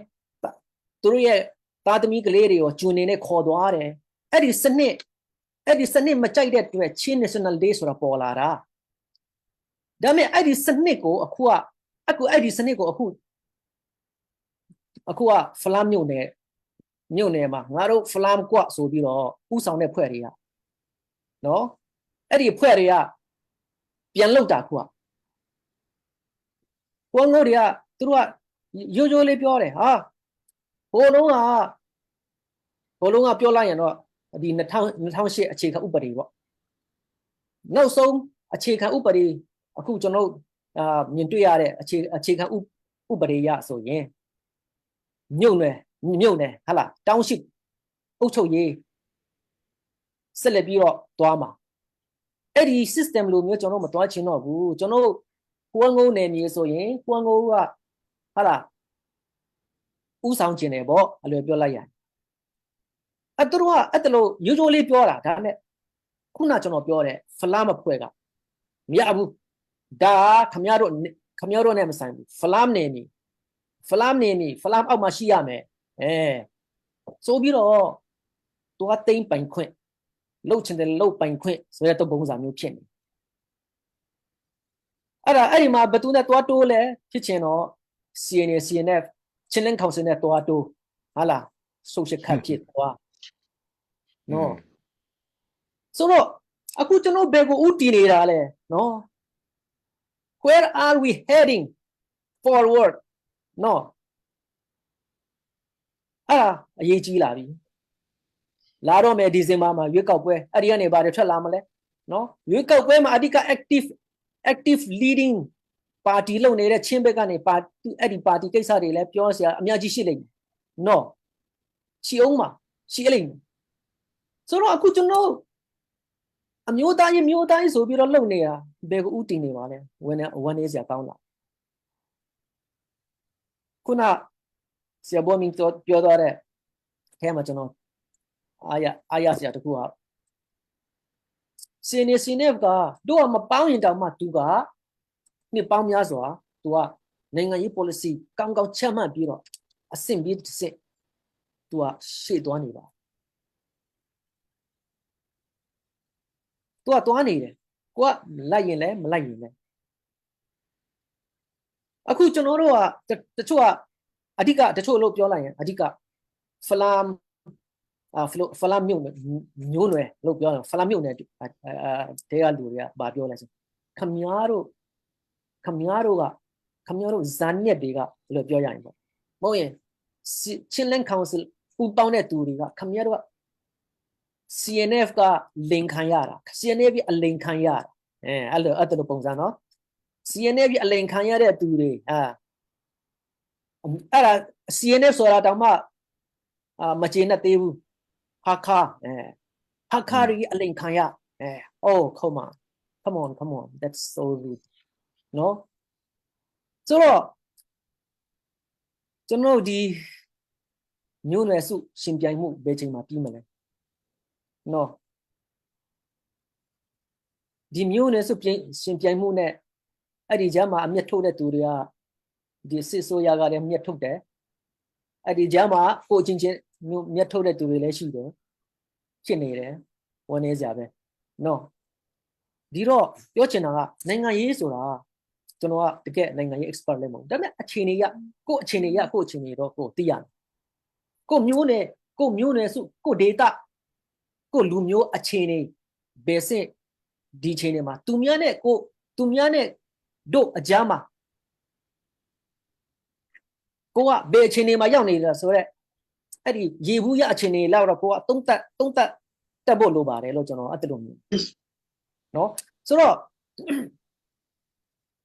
သူတို့ရဲ့သားသမီးကလေးတွေကိုဂျွန်နေနဲ့ခေါ်သွားတယ်အဲ့ဒီစနစ်မကြိုက်တဲ့အတွက်ချင်း national day ဆိုတာပေါ်လာတာဒါပေမဲ့အဲ့ဒီစနစ်ကိုအခုအဲ့ဒီစနစ်ကိုအခုကဖလမ်မြို့နယ်မှာငါတို့ဖလမ်ကွဆိုပြီးတော့ဥဆောင်တဲ့ဖွဲ့တွေကနော်အဲ့ဒီဖွဲ့တွေကပြန်လောက်တာခုကကိုငိုတွေကသူတို့ကရိုးလေးပြောတယ်ဟာဘိုးလုံးကပြောလိုက်ရင်တော့ဒီ2008အခြေခံဥပဒေပေါ့နောက်ဆုံးအခြေခံဥပဒေအခုကျွန်တော်မြင်တွေ့ရတဲ့အခြေခံဥပဒေရဆိုရင်မြုပ်နယ်ဟာလားတောင်းရှိအုပ်ချုပ်ရေးဆက်လက်ပြီးတော့သွားမှာအဲ့ဒီ system လိုမျိုးကျွန်တော်မသွားချင်တော့ဘူးကျွန်တော်ကိုငုံနယ်မြေဆိုရင်ကိုငုံကဟာလားဥဆောင်ခြင်းတယ်ပေါ့အလွယ်ပြောလိုက်ရတယ်သူတို့ကအဲ့တလို့ရိုးလေးပြောတာဒါနဲ့ခုနကျွန်တော်ပြောတယ်ဖလားမဖွဲ့ကမရဘူးဒါခမရတို့နဲ့မဆိုင်ဘူးဖလားနေမီဖလားအောက်မှာရှိရမယ်ဆိုပြီးတော့သူကတိမ့်ပိုင်ခွင့်လှုပ်ချင်တယ်လှုပ်ပိုင်ခွင့်ဆိုတဲ့ပုံစံမျိုးဖြစ်နေအဲ့ဒီမှာဘသူနဲ့တွားတိုးလဲဖြစ်ချင်တော့ CNF ချင်းလင်းကောင်စင်နဲ့တွားတိုးဟာလား social cut ဖြစ်သွားနော်ဆိုတော့အခုကျွန်တော်ဘယ်ကိုဥတည်နေတာလဲနော် where are we heading forward နော်အရေးကြီးလာပြီလာတော့မယ်ဒီဇင်ဘာမှာရွေးကောက်ပွဲအဲ့ဒီကနေဘာတွေထွက်လာမလဲနော်ရွေးကောက်ပွဲမှာအဓိက active leading ပါတီလုံနေတဲ့ချင်းဘက်ကနေအဲ့ဒီပါတီကိစ္စတွေလည်းပြောစရာအများကြီးရှိလိမ့်မယ်နော်ရှိအောင်မှာရှိလိမ့်မယ်ဆိုတော့အခုကျွန်တော်အမျိုးသားရေးဆိုပြီးတော့လုံနေတာဘယ်ကိုဥတည်နေပါလဲဝန်နေစရာကောင်းလားခုနဆရာဘောမင်းပြောသွားတဲ့အဲမှာကျွန်တော်အားရစရာတခုကစင်နေကတို့ကမပေါင်းရင်တောင်မှသူကနှစ်ပေါင်းများစွာသူကနိုင်ငံရေး policy ကောင်းကောင်းချမှတ်ပြီးတော့အဆင့်ပြီးတစ်ဆင့်သူကရှေ့သွားနေပါသူကသွားနေတယ်ကိုကလိုက်ရင်လည်းမလိုက်ရင်လည်းအခုကျွန်တော်တို့ကတချို့ကအဓိကတချို့လို့ပြောလိုက်ရင်အဓိကဖလမ်မြို့နယ်လို့ပြောတယ်ဖလမ်မြို့နယ်တဲကလူတွေကဗာပြောလိုက်ဆိုခမည်းတော်ဇန်ညက်တွေကလို့ပြောရရင်ပေါ့မဟုတ်ရင်ချင်းလန်ကောင်ဆယ်ပူပေါင်းတဲ့သူတွေကခမည်းတော်က CNF ကလင်ခံရတာ CNF အလိန်ခံရတာအဲ့လိုပုံစံနော် CNF အလိန်ခံရတဲ့သူတွေအဲ့ဒါ CNF ဆိုတာတောင်မှမကျေနပ်သေးဘူးဟာခါရီအလိန်ခံရoh come on that's so rude နော်ဆိုတော့ကျွန်တော်ဒီမျိုးနွယ်စုရှင်ပြိုင်မှုဘယ်ချိန်မှာပြီးမလဲနော်ဒီမျိုးနွယ်စုရှင်ပြိုင်မှုနဲ့အဲ့ဒီကြားမှာအမျက်ထုတ်တဲ့သူတွေကဒီစစ်ဆိုးရကလည်းမျက်ထုတ်တယ်အဲ့ဒီကြားမှာကိုအချင်းချင်းမျက်ထုတ်တဲ့သူတွေလည်းရှိတယ်ဖြစ်နေတယ်ဝန်နေစရာပဲနော်ဒီတော့ပြောချင်တာကနိုင်ငံရေးဆိုတာကျွန်တော်ကတကယ်နိုင်ငံရေး expert လည်းမဟုတ်ဒါပေမဲ့အခြေအနေကိုအခြေအနေတော့ကိုသိရတယ်ကိုမျိုးနယ်စုကို data ကိုလူမျိုးအခြေအနေဘယ်စင်ဒီအခြေအနေမှာသူများနဲ့တို့အကြားမှာကိုကဘယ်အခြေအနေမှာရောက်နေလဲဆိုတော့အဲ့ဒီရေဘူးရအခြေအနေလောက်တော့ကိုကသုံးသက်တက်ဖို့လိုပါတယ်လို့ကျွန်တော်အဲ့လိုမျိုးနော်ဆိုတော့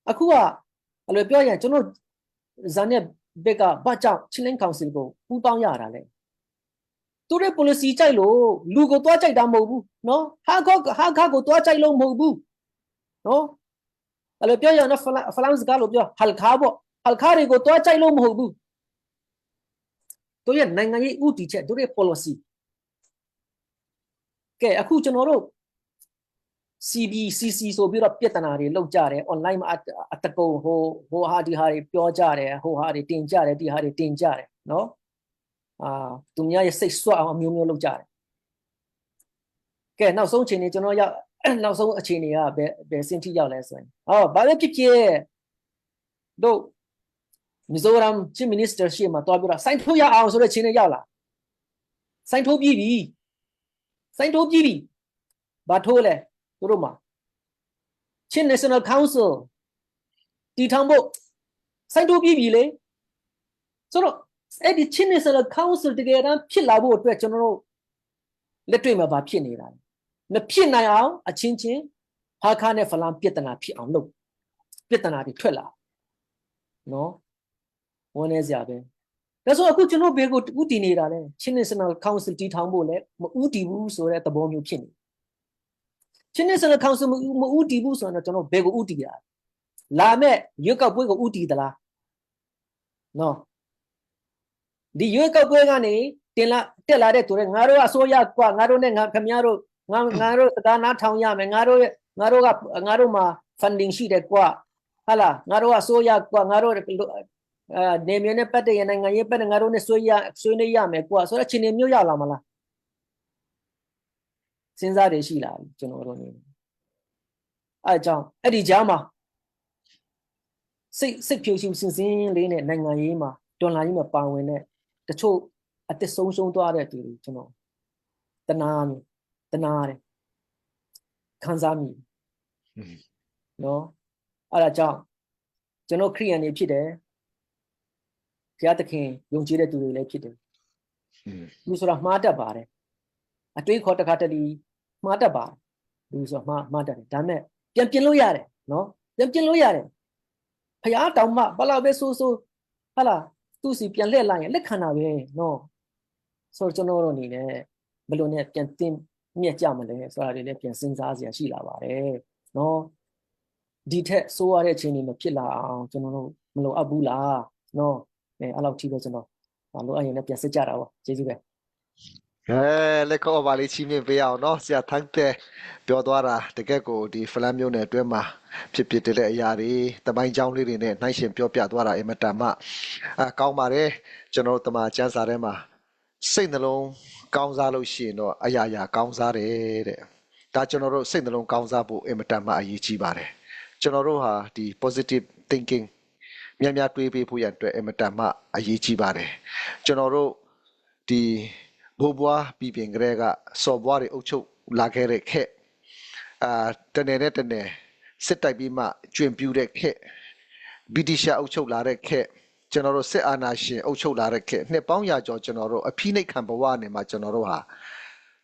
အခုကအဲ့လိုပြောရင်ကျွန်တော်ဇန်နဲ့ဘက်ကဘာကြောင့်ချင်းလင်းကောင်စီကိုပူးပေါင်းရတာလဲသူတို့ policy ကြိုက်လို့လူကိုတွားကြိုက်တာမဟုတ်ဘူးနော်ဟာခါကိုတွားကြိုက်လို့မဟုတ်ဘူးနော်အဲ့လိုပြောရင်နော်ဖလန်စကားလို့ပြောဟယ်ခါတွေကိုတွားကြိုက်လို့မဟုတ်ဘူးတို့ရဲ့နိုင်ငံရေးဥတီချက်တို့ရဲ့ policy ကဲအခုကျွန်တော်တို့ CBCC ဆိုပြီးတော့ပြဿနာတွေလောက်ကြတယ် online မှာအတကုံဟိုဟာဒီဟာတွေပြောကြတယ်ဟိုဟာတွေတင်ကြတယ်ဒီဟာတွေတင်ကြတယ်နော်သူများရဲ့စိတ်ဆွအောင်အမျိုးလောက်ကြတယ်ကဲနောက်ဆုံးအခြေအနေကျွန်တော်နောက်ဆုံးအခြေအနေကဘယ်စင်ထိရောက်လဲဆိုရင်ဘာပဲဖြစ်ဖြစ်တို့မီဇိုရမ်ချစ်မီနီစတာရှေ့မှာတွားပြီးတော့စိုင်းထိုးရအောင်ဆိုတဲ့အခြေအနေရောက်လာစိုင်းထိုးပြီးပြီဘာထိုးလဲတို့မှာချင်း National Council တည်ထောင်ဖို့စိုင်းထိုးပြီးပြီလေဆိုတော့အဲ့ဒီချင်း National Council တကယ်တမ်းဖြစ်လာဖို့အတွက်ကျွန်တော်တို့လက်တွေ့မှာဖြစ်နေတာမဖြစ်နိုင်အောင်အချင်းချင်းဟာခါနဲ့ဖလန်ပြဿနာဖြစ်အောင်လုပ်ပြဿနာတွေထွက်လာနော်ဝန်နေစရာပဲဒါဆိုအခုကျွန်တော်ဘယ်ကိုဥတည်နေတာလဲချင်း National Council တည်ထောင်ဖို့လဲမဥတည်ဘူးဆိုတဲ့သဘောမျိုးဖြစ်နေချင်း National Council မဥတည်ဘူးဆိုတော့ကျွန်တော်ဘယ်ကိုဥတည်ရလာမဲ့ရွက်ကောက်ပွဲကိုဥတည်သလားနော်ဒီရွက်ကောက်ပွဲကနေတက်လာတဲ့သူတွေငါတို့အစိုးရကွာငါတို့နဲ့ခင်ဗျားတို့ငါတို့စကားနားထောင်ရမယ်ငါတို့မှာ funding ရှိတယ်ကွာဟာလားငါတို့အစိုးရကွာငါတို့နေမြနဲ့ပတ်တဲ့နိုင်ငံရေးပတ်တဲ့ငါတို့နဲ့ဆွေးနွေးရမယ်ကွာဆိုတော့ချင်းနေမျိုးရလာမလားစဉ်းစားရရှိလာပြီကျွန်တော်တို့နေအဲကြောင့်အဲ့ဒီကြားမှာစိတ်ဖြူဖြူစင်စင်လေးနဲ့နိုင်ငံရေးမှာတွန်လာရေးမှာပါဝင်တဲ့တချို့အသက်ဆုံးသွားတဲ့သူတွေကျွန်တော်တနာတယ်ခံစားမိနော်အဲ့ဒါကြောင့်ကျွန်တော်ခရိယန်တွေဖြစ်တယ်ဘုရားသခင်ယုံကြည်တဲ့သူတွေလည်းဖြစ်တယ်လူဆိုတာမှားတတ်ပါတယ်အတွေးခေါ်တစ်ခါတလေမှားတတ်ပါတယ်လူဆိုတာမှားတတ်တယ်ဒါပေမဲ့ပြန်ပြင်လို့ရတယ်နော်ပြန်ပြင်လို့ရတယ် ဖျားတောင်မှဘလောက်ပဲဆိုးဆိုးဟာလားသူစီပြန်လှည့်လိုက်ရင်လက်ခံတာပဲနော်ဆိုတော့ကျွန်တော်တို့အနေနဲ့ဘယ်လိုနဲ့ပြန်တင်မြက်ကြမလဲဆိုတာတွေလည်းပြန်စဉ်းစားစရာရှိလာပါတယ်နော်ဒီထက်ဆိုးရတဲ့အခြေအနေမဖြစ်လာအောင်ကျွန်တော်တို့မလိုအပ်ဘူးလားနော်အဲ့လောက်ထိပဲကျွန်တော်လိုအပ်ရင်လည်းပြန်စစ်ကြတာပေါ့ကျေးဇူးပဲလက်ခေါ်ပါလေးချင်းမြင်ပေးအောင်နော်ဆရာထန်းတဲ့ပြောသွားတာတကယ်ကိုဒီဖလန်မျိုးနဲ့အတွင်းမှာဖြစ်တဲ့အရာတွေတမိုင်းကြောင်းလေးတွေနဲ့နှိုင်းရှင်ပြောပြသွားတာအင်မတန်မှကောင်းပါတယ်ကျွန်တော်တို့တမန်ကျမ်းစာထဲမှာစိတ်နှလုံးကောင်းစားလို့ရှိရင်တော့အရာရာကောင်းစားတယ်တဲ့ဒါကျွန်တော်တို့စိတ်နှလုံးကောင်းစားဖို့အင်မတန်မှအရေးကြီးပါတယ်ကျွန်တော်တို့ဟာဒီ positive thinking များတွေးပေးဖို့ရတဲ့အတွက်အင်မတန်မှအရေးကြီးပါတယ်ကျွန်တော်တို့ဒီဘိုးဘွားပြည်ပြင်ကလေးကစော်ဘွားတွေအုပ်ချုပ်လာခဲ့တဲ့ခက်တနေနဲ့တနေစစ်တိုက်ပြီးမှကျွင်ပြူတဲ့ခက်ဗြိတိရှအုပ်ချုပ်လာတဲ့ခက်ကျွန်တော်တို့စစ်အာဏာရှင်အုပ်ချုပ်လာတဲ့ခက်နှစ်ပေါင်းရာကျော်ကျွန်တော်တို့အဖိနှိတ်ခံဘဝနဲ့မှာကျွန်တော်တို့ဟာ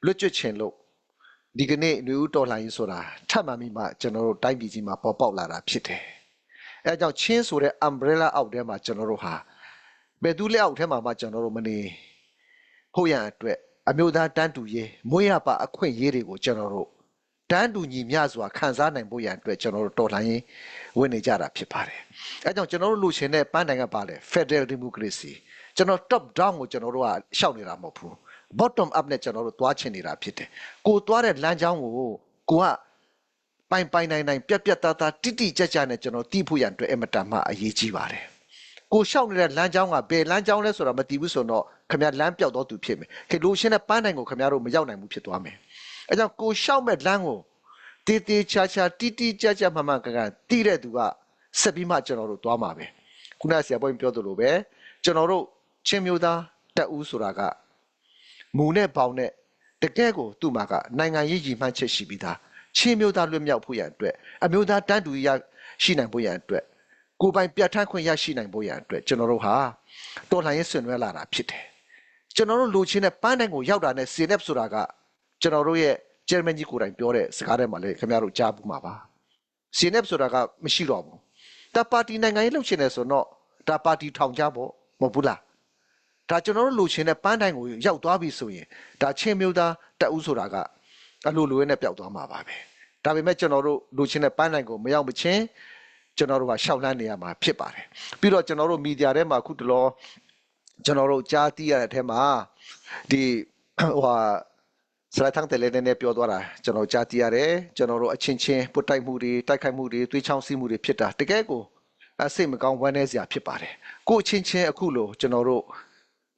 လွတ်ကျွတ်ချင်လို့ဒီကနေ့လူဦးတော်လှန်ရေးဆိုတာထပ်မှန်ပြီးမှကျွန်တော်တို့တိုင်းပြည်ကြီးမှာပေါ်ပေါက်လာတာဖြစ်တယ်အဲကြောင့်ချင်းဆိုတဲ့ umbrella အောက်ထဲမှာကျွန်တော်တို့ဟာဘယ်သူလက်အောက်ထဲမှာမှကျွန်တော်တို့မနေဖို့ရန်အတွက်အမျိုးသားတန်းတူရေးမွေးရပါအခွင့်အရေးတွေကိုကျွန်တော်တို့တန်းတူညီမျှစွာခံစားနိုင်ဖို့ရန်အတွက်ကျွန်တော်တို့တော်လှန်ရေးဝင်နေကြတာဖြစ်ပါတယ်။အဲကြောင့်ကျွန်တော်တို့လူချင်းတဲ့ပန်းတိုင်ကပါလေ Federal Democracy ကျွန်တော် top down ကိုကျွန်တော်တို့ကရှောက်နေတာမဟုတ်ဘူး bottom up နဲ့ကျွန်တော်တို့သွားချင်နေတာဖြစ်တယ်။ကိုသွားတဲ့လမ်းကြောင်းကိုကိုကပိုင်နိုင်ပြက်သားတိကြကြနဲ့ကျွန်တော်တီးဖို့ရန်အတွက်အမတန်မှအရေးကြီးပါတယ်။ကိုရှောက်နေတဲ့လမ်းကြောင်းကဘယ်လမ်းကြောင်းလဲဆိုတာမသိဘူးဆိုတော့ခင်ဗျာလမ်းပြောက်တော့သူဖြစ်မယ်ခေလိုရှင်းတဲ့ပန်းတိုင်ကိုခင်ဗျားတို့မရောက်နိုင်ဘူးဖြစ်သွားမယ်အဲကြောင့်ကိုရှောက်မဲ့လမ်းကိုတေချာတိကြမှန်ကန်တီးတဲ့သူကဆက်ပြီးမှကျွန်တော်တို့သွားမှာပဲခုနဆရာပေါ်ပြောသလိုပဲကျွန်တော်တို့ချင်းမျိုးသားတက်ဦးဆိုတာကမူနဲ့ပေါင်နဲ့တကယ်ကိုသူ့မှာကနိုင်ငံရေးရည်မှန်းချက်ရှိပြီးသားချင်းမျိုးသားလွတ်မြောက်ဖို့ရန်အတွက်အမျိုးသားတန်းတူရရှိနိုင်ဖို့ရန်အတွက်ကိုယ်ပိုင်ပြဋ္ဌာန်းခွင့်ရရှိနိုင်ဖို့ရန်အတွက်ကျွန်တော်တို့ဟာတော်လှန်ရေးဆွေးနွေးလာတာဖြစ်တယ်ကျွန်တော်တို့လူချင်းနဲ့ပန်းတိုင်ကိုရောက်တာနဲ့ CNF ဆိုတာကကျွန်တော်တို့ရဲ့ဂျာမန်ကြီးကိုယ်တိုင်ပြောတဲ့စကားထဲမှာလည်းခင်ဗျားတို့ကြားဘူးမှာပါ CNF ဆိုတာကမရှိတော့ဘူးဒါပါတီနိုင်ငံရေးလှုပ်ရှင်နေဆိုတော့ဒါပါတီထောင်ကြပေါ့မဟုတ်ဘူးလားဒါကျွန်တော်တို့လူချင်းနဲ့ပန်းတိုင်ကိုရောက်သွားပြီဆိုရင်ဒါချင်းမျိုးသားတက်ဦးဆိုတာကအလိုလိုနဲ့ပျောက်သွားမှာပါပဲဒါပေမဲ့ကျွန်တော်တို့လူချင်းနဲ့ပန်းတိုင်ကိုမရောက်မချင်းကျွန်တော်တို့ကရှောက်လန်းနေရမှာဖြစ်ပါတယ်ပြီးတော့ကျွန်တော်တို့မီဒီယာထဲမှာအခုတလောကျွန်တော်တို့ကြားသိရတဲ့အထက်မှာဒီစလိုက်ထန်းတယ်လည်းနည်းနည်းပြောသွားတာကျွန်တော်ကြားသိရတယ်ကျွန်တော်တို့အချင်းချင်းပုတ်တိုက်မှုတွေတိုက်ခိုက်မှုတွေသွေးချောင်းစီးမှုတွေဖြစ်တာတကယ်ကိုစိတ်မကောင်းဝမ်းနည်းစရာဖြစ်ပါတယ်ကိုအချင်းချင်းအခုလိုကျွန်တော်တို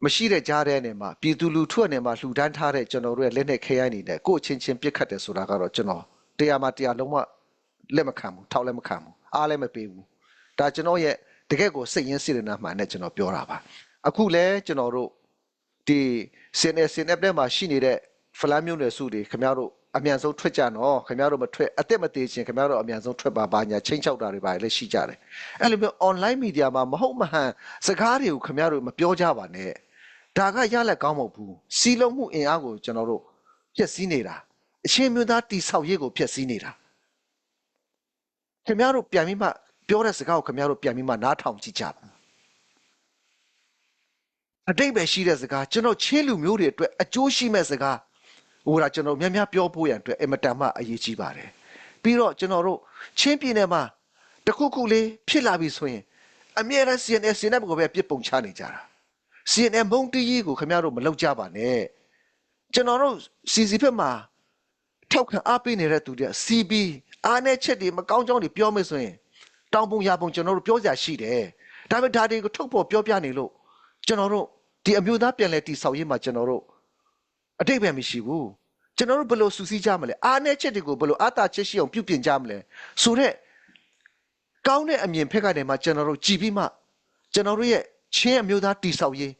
့မရှိတဲ့ကြားတဲ့နေမှာပြည်သူလူထုအနေမှာလှူဒန်းထားတဲ့ကျွန်တော်တို့ရဲ့လက်နဲ့ခဲရိုင်းနေတဲ့ကိုအချင်းချင်းပြစ်ခတ်တယ်ဆိုတာကတော့ကျွန်တော်တရားမှာတရားလုံးဝလက်မခံဘူးထောက်လည်းမခံဘူးအားလည်းမပေးဘူးဒါကျွန်တော်ရဲ့တကယ်ကိုစိတ်ရင်းစေတနာမှန်နဲ့ကျွန်တော်ပြောတာပါအခုလဲကျွန်တော်တို့ဒီ CNF ထဲမှာရှိနေတဲ့ဖလန်းမျိုးနယ်စုတွေခင်ဗျားတို့အမြန်ဆုံးထွက်ကြနော်ခင်ဗျားတို့မထွက်အသက်မသေးချင်းခင်ဗျားတို့အမြန်ဆုံးထွက်ပါညာချင်းချောက်တာတွေပါလည်းရှိကြတယ်အဲ့လိုမျိုး online media မှာမဟုတ်မဟန်စကားတွေကိုခင်ဗျားတို့မပြောကြပါနဲ့ဒါကရလက်ကောင်းမဟုတ်ဘူးစီးလုံးမှုအင်အားကိုကျွန်တော်တို့ဖျက်ဆီးနေတာအချင်းမျိုးသားတိဆောက်ရေးကိုဖျက်ဆီးနေတာခင်ဗျားတို့ပြန်ပြီးမှပြောတဲ့စကားကိုခင်ဗျားတို့ပြန်ပြီးမှနားထောင်ကြည့်ကြပါအတိတ်ပဲရှိတဲ့စကားကျွန်တော်ချင်းလူမျိုးတွေအတွက်အကျိုးရှိမဲ့စကားဟိုဒါကျွန်တော်များပြောဖို့ရန်အတွက်အမတန်မှအရေးကြီးပါတယ်ပြီးတော့ကျွန်တော်တို့ချင်းပြည်နယ်မှာတခုခုလေးဖြစ်လာပြီဆိုရင်အမြဲတမ်း CNF ကိုပဲပြစ်ပုံချနေကြတာ CNF မုံတီးကြီးကိုခင်ဗျားတို့မလောက်ကြပါနဲ့ကျွန်တော်တို့ CC ဘက်မှာထောက်ခံအားပေးနေတဲ့သူတွေ CB အားနဲ့ချက်တွေမကောင်းကြောင်းတွေပြောမယ်ဆိုရင်တောင်ပုံရပုံကျွန်တော်တို့ပြောစရာရှိတယ်ဒါပေမဲ့ဒါတွေကိုထုတ်ဖို့ပြောပြနေလို့ကျွန်တော်တို့ဒီအမျိုးသားပြန်လဲတီဆောက်ရေးမှာကျွန်တော်တို့အတိတ်ပဲမရှိဘူးကျွန်တော်တို့ဘယ်လိုစူးစီးကြမလဲအားနဲ့ချက်တွေကိုဘယ်လိုအတားချက်ရှိအောင်ပြုပြင်ကြမလဲဆိုတော့ကောင်းတဲ့အမြင်ဖက်ကနေမှကျွန်တော်တို့ကြည်ပြီးမှကျွန်တော်တို့ရဲ့ချင်းအမျိုးသားတီဆောက်ရေး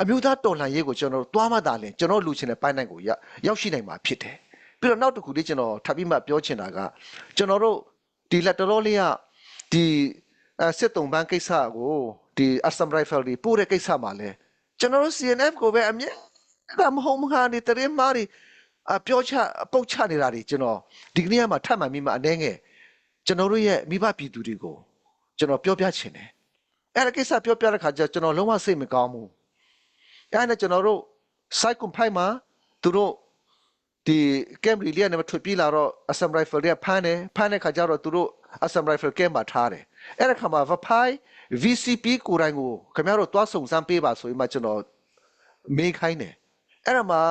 အမျိုးသားတော်လှန်ရေးကိုကျွန်တော်တို့သွားမှသာလဲကျွန်တော်လူချင်းတဲ့ပိုင်းနိုင်ကိုရောက်ရှိနိုင်မှာဖြစ်တယ်ပြီးတော့နောက်တစ်ခုလေးကျွန်တော်ထပ်ပြီးမှပြောချင်တာကကျွန်တော်တို့ဒီလက်တော်လေးကဒီစစ်တုံးပန်းကိစ္စကိုဒီအစမ်ရိုင်ဖယ်ဒီပို့တဲ့ကိစ္စမှာလဲကျွန်တော်တို့ CNF ကိုပဲအမြဲတမ်းမဟုတ်မဟာနေတရင်မာရီပြောချပုတ်ချနေတာတွေကျွန်တော်ဒီကနေ့မှထပ်မှန်ပြီးမှအနေငယ်ကျွန်တော်တို့ရဲ့မိဘပြည်သူတွေကို ကျွန်တော်ပြောပြချင်တယ်အဲ့ဒါကိစ္စပြောပြတဲ့ခါကျကျွန်တော်လုံးဝစိတ်မကောင်းဘူးအဲ့ဒါကျွန်တော်တို့ site compile မှာသူတို့ဒီ camp release နဲ့ထွက်ပြေးလာတော့ assam rifle တွေဖမ်းတဲ့ခါကျတော့သူတို့ assam rifle camp မှာထားတယ်အဲ့ဒါခါမှာ Vapai VCP ကိုယ်တိုင်ကိုခင်ဗျားတို့တွားစုံစမ်းပေးပါဆိုရင်မှကျွန်တော်မေးခိုင်းတယ်အဲ့ဒါမှာ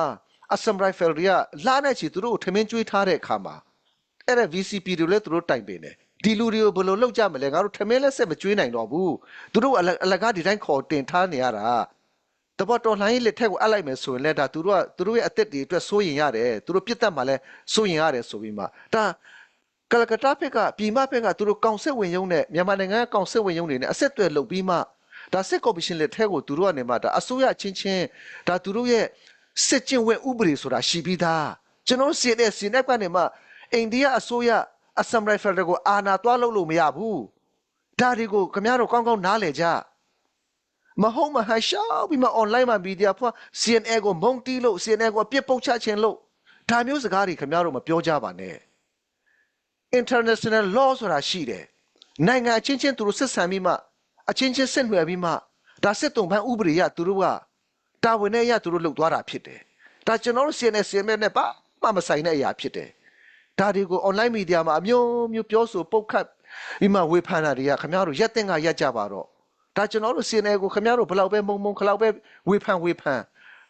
assam rifle တွေကလာတဲ့ချီသူတို့ထမင်းကျွေးထားတဲ့အခါမှာအဲ့ဒါ VCP တွေလည်းသူတို့တိုင်ပင်တယ်ဒီလူတွေကိုဘယ်လိုလုပ်ကြမလဲငါတို့ထမင်းလက်ဆက်မကျွေးနိုင်တော့ဘူးသူတို့အလကားဒီတိုင်းခေါ်တင်ထားနေရတာတပေါ်တော်လှန်ရေးလက်ထက်ကိုအပ်လိုက်မယ်ဆိုရင်လည်းဒါသူတို့ရဲ့အသက်တွေအတွက်စိုးရင်ရတယ်သူတို့ပြစ်တတ်မှလည်းစိုးရင်ရတယ်ဆိုပြီးမှဒါကလကတ္တာဘက်ကပြည်မဘက်ကသူတို့ကောင်စစ်ဝင်ရုံးနဲ့မြန်မာနိုင်ငံကကောင်စစ်ဝင်ရုံးတွေနဲ့အဆက်အသွယ်လုပ်ပြီးမှဒါစစ်ကော်မရှင်လက်ထက်ကိုသူတို့ကနေမှဒါအစိုးရချင်းဒါသူတို့ရဲ့စစ်ကျင့်ဝတ်ဥပဒေဆိုတာရှိပြီးသားကျွန်တော်စီနဲ့ကနေမှအိန္ဒိယအစိုးရAssam Rifle တွေကိုအာဏာသွားလို့မရဘူးဒါတွေကိုခင်ဗျားတို့ကောင်းကောင်းနားလည်ကြမဟုတ်မဟရှာပြီးမှ online မှာ media ဖွာ CNN ကိုမုံတီးလို့ CNN ကိုပြစ်ပုတ်ချခြင်းလို့ဒါမျိုးစကားတွေခင်ဗျားတို့မပြောကြပါနဲ့ international law ဆိုတာရှိတယ်နိုင်ငံအချင်းချင်းသူတို့ဆက်ဆံပြီးမှအချင်းချင်းဆက်နွယ်ပြီးမှဒါစစ်တုံးဖန်ဥပဒေရသူတို့ကတာဝန်နဲ့ရသူတို့လုပ်သွားတာဖြစ်တယ်ဒါကျွန်တော်တို့ CNN နဲ့ပါမဆိုင်တဲ့အရာဖြစ်တယ်ဒါတွေကို online media မှာအမျိုးပြောဆိုပုတ်ခတ်ပြီးမှဝေဖန်တာတွေကခင်ဗျားတို့ရက်တင်ကရက်ကြပါတော့ဒါကျွန်တော်တို့ CNN ကိုခင်ဗျားတို့ဘလောက်ပဲမုံခလောက်ပဲဝေဖန်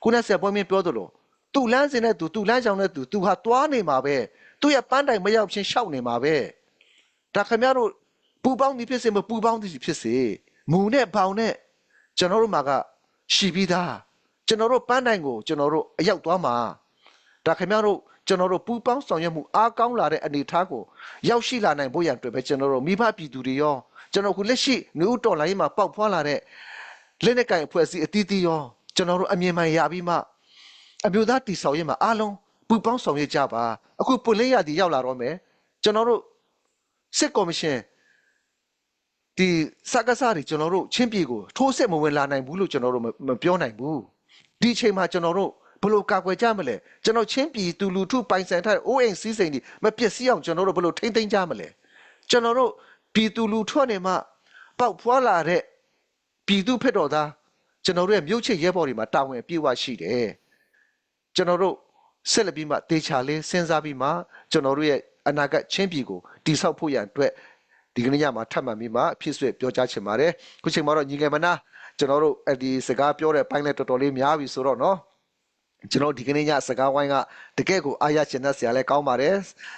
ခုနကဆက်ပွဲမင်းပြောသလိုသူ့လမ်းစဉ်နဲ့သူလမ်းကြောင်နဲ့သူဟာသွားနေမှာပဲသူ့ရဲ့ပန်းတိုင်မရောက်ချင်းရှောက်နေမှာပဲဒါခင်ဗျားတို့ပူပေါင်းသည်ဖြစ်စေမပူပေါင်းသည်ဖြစ်စေမူနဲ့ဘောင်နဲ့ကျွန်တော်တို့မှာကရှိပြီးသားကျွန်တော်တို့ပန်းတိုင်ကိုကျွန်တော်တို့အရောက်သွားမှာဒါခင်ဗျားတို့ကျွန်တော်တို့ပူပေါင်းဆောင်ရွက်မှုအားကောင်းလာတဲ့အနေအထားကိုရောက်ရှိလာနိုင်ဖို့ရန်အတွက်ပဲကျွန်တော်တို့မိဘပြည်သူတွေရောကျွန်တော်ခုလက်ရှိnewတော်လိုင်းမှာပေါက်ဖွာလာတဲ့လက်နက်ကင်အဖွဲ့အစည်းအသီးသီးရောကျွန်တော်တို့အမြင်မှန်ရပြီးမှအမျိုးသားတည်ဆောက်ရေးမှာအားလုံးပူပေါင်းဆောင်ရွက်ကြပါအခုပွင့်လင်းရသည်ရောက်လာတော့မယ်ကျွန်တော်တို့စစ်ကော်မရှင်ဒီစကားစားတွေကျွန်တော်တို့ချင်းပြည်ကိုထိုးစစ်မဝင်လာနိုင်ဘူးလို့ကျွန်တော်တို့မပြောနိုင်ဘူးဒီအချိန်မှာကျွန်တော်တို့ဘယ်လိုကာကွယ်ကြမလဲကျွန်တော်ချင်းပြည်သူလူထုပိုင်ဆိုင်ထားတဲ့အိုးအိမ်စီးစိမ်တွေမပျက်စီးအောင်ကျွန်တော်တို့ဘယ်လိုထိမ့်သိမ်းကြမလဲကျွန်တော်တို့ပြည်သူလူထုနေမှပေါက်ဖွာလာတဲ့ပြည်သူဖြစ်တော်သားကျွန်တော်တို့ရဲ့မြို့ချစ်ရဲဘော်တွေမှာတာဝန်အပြည့်အဝရှိတယ်ကျွန်တော်တို့ဆက်လက်ပြီးမှတေချာလေးစဉ်းစားပြီးမှကျွန်တော်တို့ရဲ့အနာဂတ်ချင်းပြည်ကိုတည်ဆောက်ဖို့ရန်အတွက်ဒီကနေ့ညမှာထပ်မံပြီးမှအဖြစ်ဆွေပြောကြားချင်ပါတယ်ခုချိန်မှာတော့ညီငယ်မနာကျွန်တော်တို့ဒီစကားပြောတဲ့ပိုင်းလည်းတော်တော်လေးများပြီဆိုတော့နော်ကျွန်တော်ဒီကနေ့ညစကားဝိုင်းကတကယ်ကိုအားရချင်တဲ့ဆရာလည်းကောင်းပါတယ်